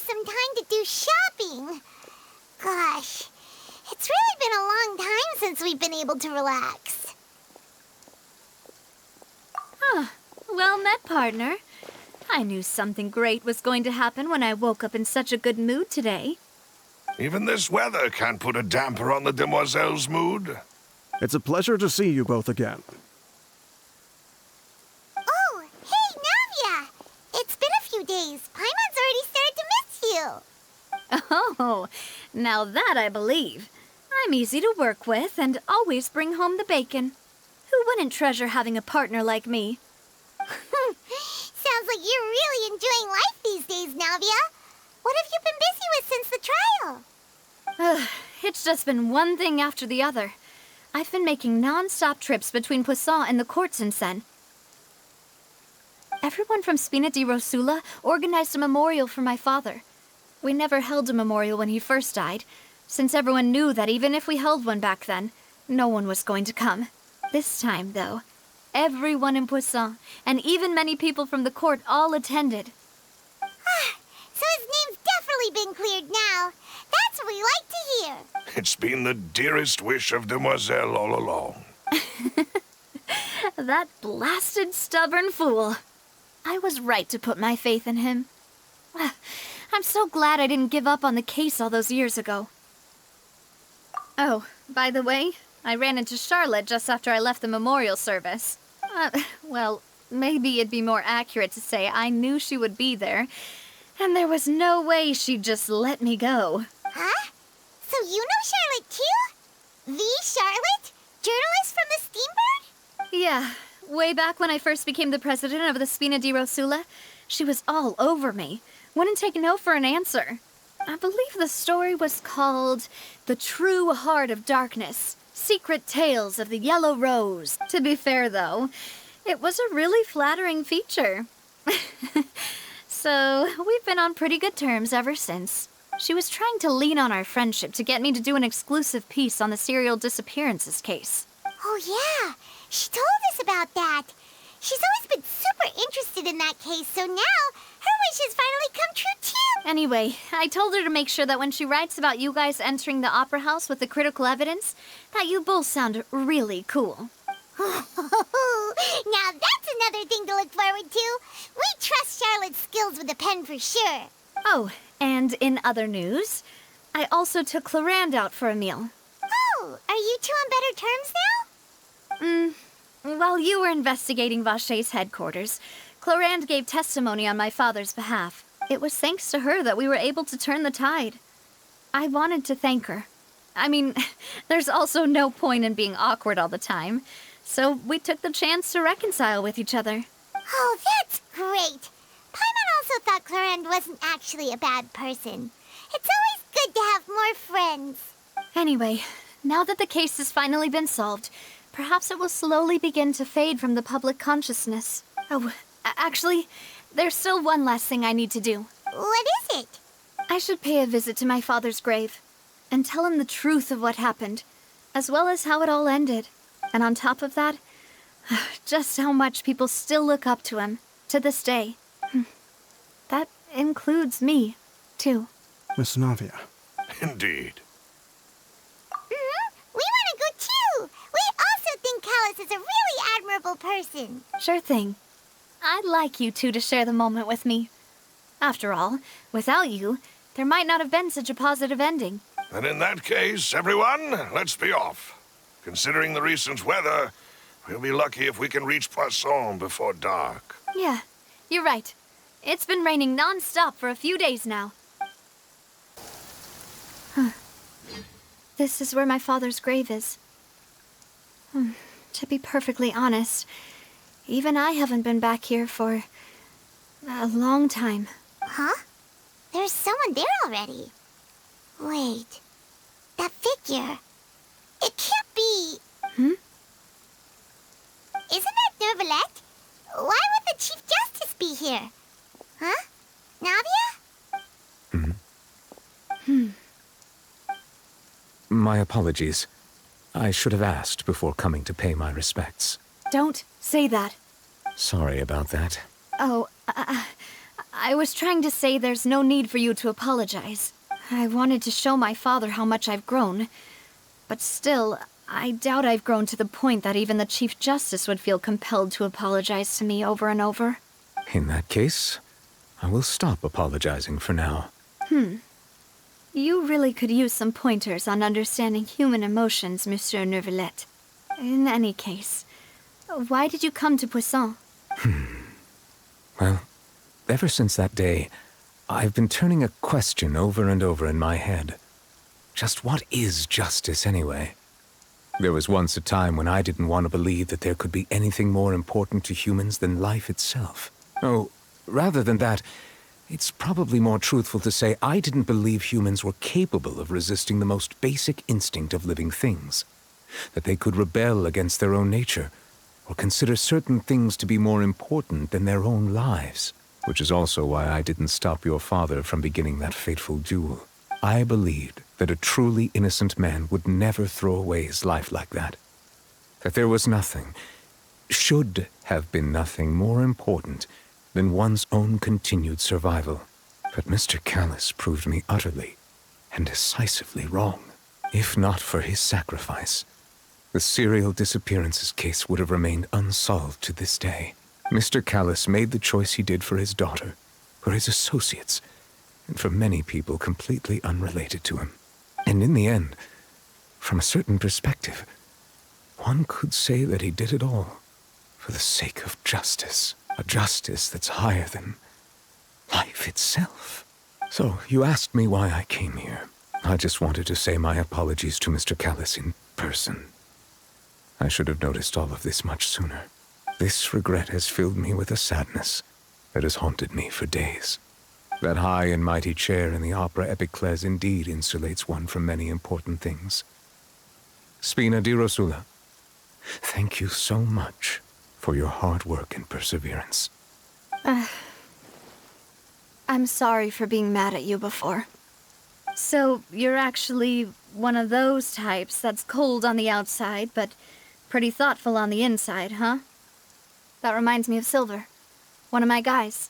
some time to do shopping. Gosh, it's really been a long time since we've been able to relax. Huh. Well met, partner. I knew something great was going to happen when I woke up in such a good mood today. Even this weather can't put a damper on the demoiselle's mood. It's a pleasure to see you both again. Oh, hey, Navia! It's been a few days. Paimon's already started to miss you. Oh, now that I believe. I'm easy to work with and always bring home the bacon. Who wouldn't treasure having a partner like me? Sounds like you're really enjoying life these days, Navia. What have you been busy with since the trial? It's just been one thing after the other. I've been making non-stop trips between Poisson and the courts in Sen. Everyone from Spina di Rosula organized a memorial for my father. We never held a memorial when he first died, since everyone knew that even if we held one back then, no one was going to come. This time, though, everyone in Poisson, and even many people from the court, all attended. So his name's definitely been cleared now. That's what we like to hear. It's been the dearest wish of Demoiselle all along. That blasted stubborn fool. I was right to put my faith in him. I'm so glad I didn't give up on the case all those years ago. Oh, by the way, I ran into Charlotte just after I left the memorial service. Well, maybe it'd be more accurate to say I knew she would be there, and there was no way she'd just let me go. Huh? So you know Charlotte too? The Charlotte? Journalist from the Steambird? Yeah, way back when I first became the president of the Spina di Rosula, she was all over me. Wouldn't take no for an answer. I believe the story was called The True Heart of Darkness, Secret Tales of the Yellow Rose. To be fair, though, it was a really flattering feature. So, we've been on pretty good terms ever since. She was trying to lean on our friendship to get me to do an exclusive piece on the serial disappearances case. Oh yeah, she told us about that. She's always been super interested in that case, so now her wish has finally come true too. Anyway, I told her to make sure that when she writes about you guys entering the opera house with the critical evidence, that you both sound really cool. Now that's another thing to look forward to. We trust Charlotte's skills with a pen for sure. Oh, and in other news, I also took Clarand out for a meal. Oh, are you two on better terms now? While you were investigating Vache's headquarters, Clarand gave testimony on my father's behalf. It was thanks to her that we were able to turn the tide. I wanted to thank her. I mean, there's also no point in being awkward all the time, so we took the chance to reconcile with each other. Oh, that's great. Paimon also thought Clarand wasn't actually a bad person. It's always good to have more friends. Anyway, now that the case has finally been solved, perhaps it will slowly begin to fade from the public consciousness. Oh, actually, there's still one last thing I need to do. What is it? I should pay a visit to my father's grave and tell him the truth of what happened, as well as how it all ended. And on top of that, just how much people still look up to him, to this day. That includes me, too. Miss Navia. Indeed. We want to go too! We also think Callus is a really admirable person. Sure thing. I'd like you two to share the moment with me. After all, without you, there might not have been such a positive ending. And in that case, everyone, let's be off. Considering the recent weather, we'll be lucky if we can reach Poisson before dark. Yeah, you're right. It's been raining non-stop for a few days now. This is where my father's grave is. To be perfectly honest, even I haven't been back here for a long time. Huh? There's someone there already. Wait. That figure. It can't be... Isn't that Nervalette? Why would the Chief Justice be here? Huh? Navia? My apologies. I should have asked before coming to pay my respects. Don't say that. Sorry about that. Oh, I was trying to say there's no need for you to apologize. I wanted to show my father how much I've grown. But still, I doubt I've grown to the point that even the Chief Justice would feel compelled to apologize to me over and over. In that case, I will stop apologizing for now. You really could use some pointers on understanding human emotions, Monsieur Neuvillette. In any case, why did you come to Poisson? Well, ever since that day, I've been turning a question over and over in my head. Just what is justice, anyway? There was once a time when I didn't want to believe that there could be anything more important to humans than life itself. Oh, rather than that, it's probably more truthful to say I didn't believe humans were capable of resisting the most basic instinct of living things. That they could rebel against their own nature, or consider certain things to be more important than their own lives. Which is also why I didn't stop your father from beginning that fateful duel. I believed that a truly innocent man would never throw away his life like that. That there was nothing, should have been nothing more important than one's own continued survival. But Mr. Callis proved me utterly and decisively wrong. If not for his sacrifice, the serial disappearances case would have remained unsolved to this day. Mr. Callis made the choice he did for his daughter, for his associates, and for many people completely unrelated to him. And in the end, from a certain perspective, one could say that he did it all for the sake of justice. A justice that's higher than life itself. So, you asked me why I came here. I just wanted to say my apologies to Mr. Callis in person. I should have noticed all of this much sooner. This regret has filled me with a sadness that has haunted me for days. That high and mighty chair in the Opera Epiclese indeed insulates one from many important things. Spina di Rosula, thank you so much for your hard work and perseverance. I'm sorry for being mad at you before. So, you're actually one of those types that's cold on the outside, but pretty thoughtful on the inside, huh? That reminds me of Silver, one of my guys.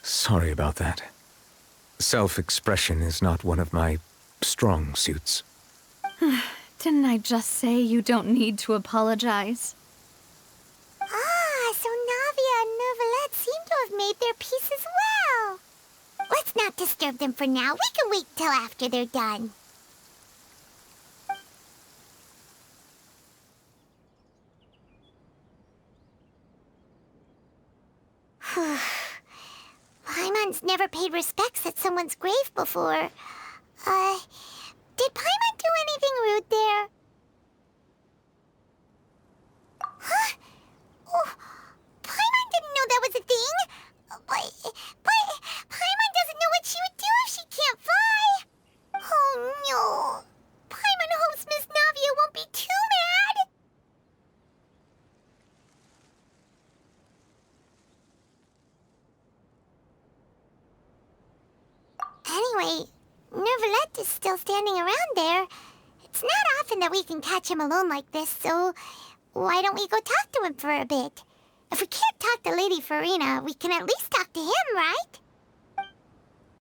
Sorry about that. Self-expression is not one of my strong suits. Didn't I just say you don't need to apologize? Ah, so Navia and Neuvillette seem to have made their peace as well. Let's not disturb them for now. We can wait till after they're done. Paimon's never paid respects at someone's grave before. Did Paimon do anything rude there? Huh? Oh, Paimon didn't know that was a thing. But Paimon doesn't know what she would do if she can't fly. Oh no. Paimon hopes Miss Navia won't be too mad. Anyway, Neuvillette is still standing around there. It's not often that we can catch him alone like this, so why don't we go talk to him for a bit? If we can't talk to Lady Farina, we can at least talk to him, right?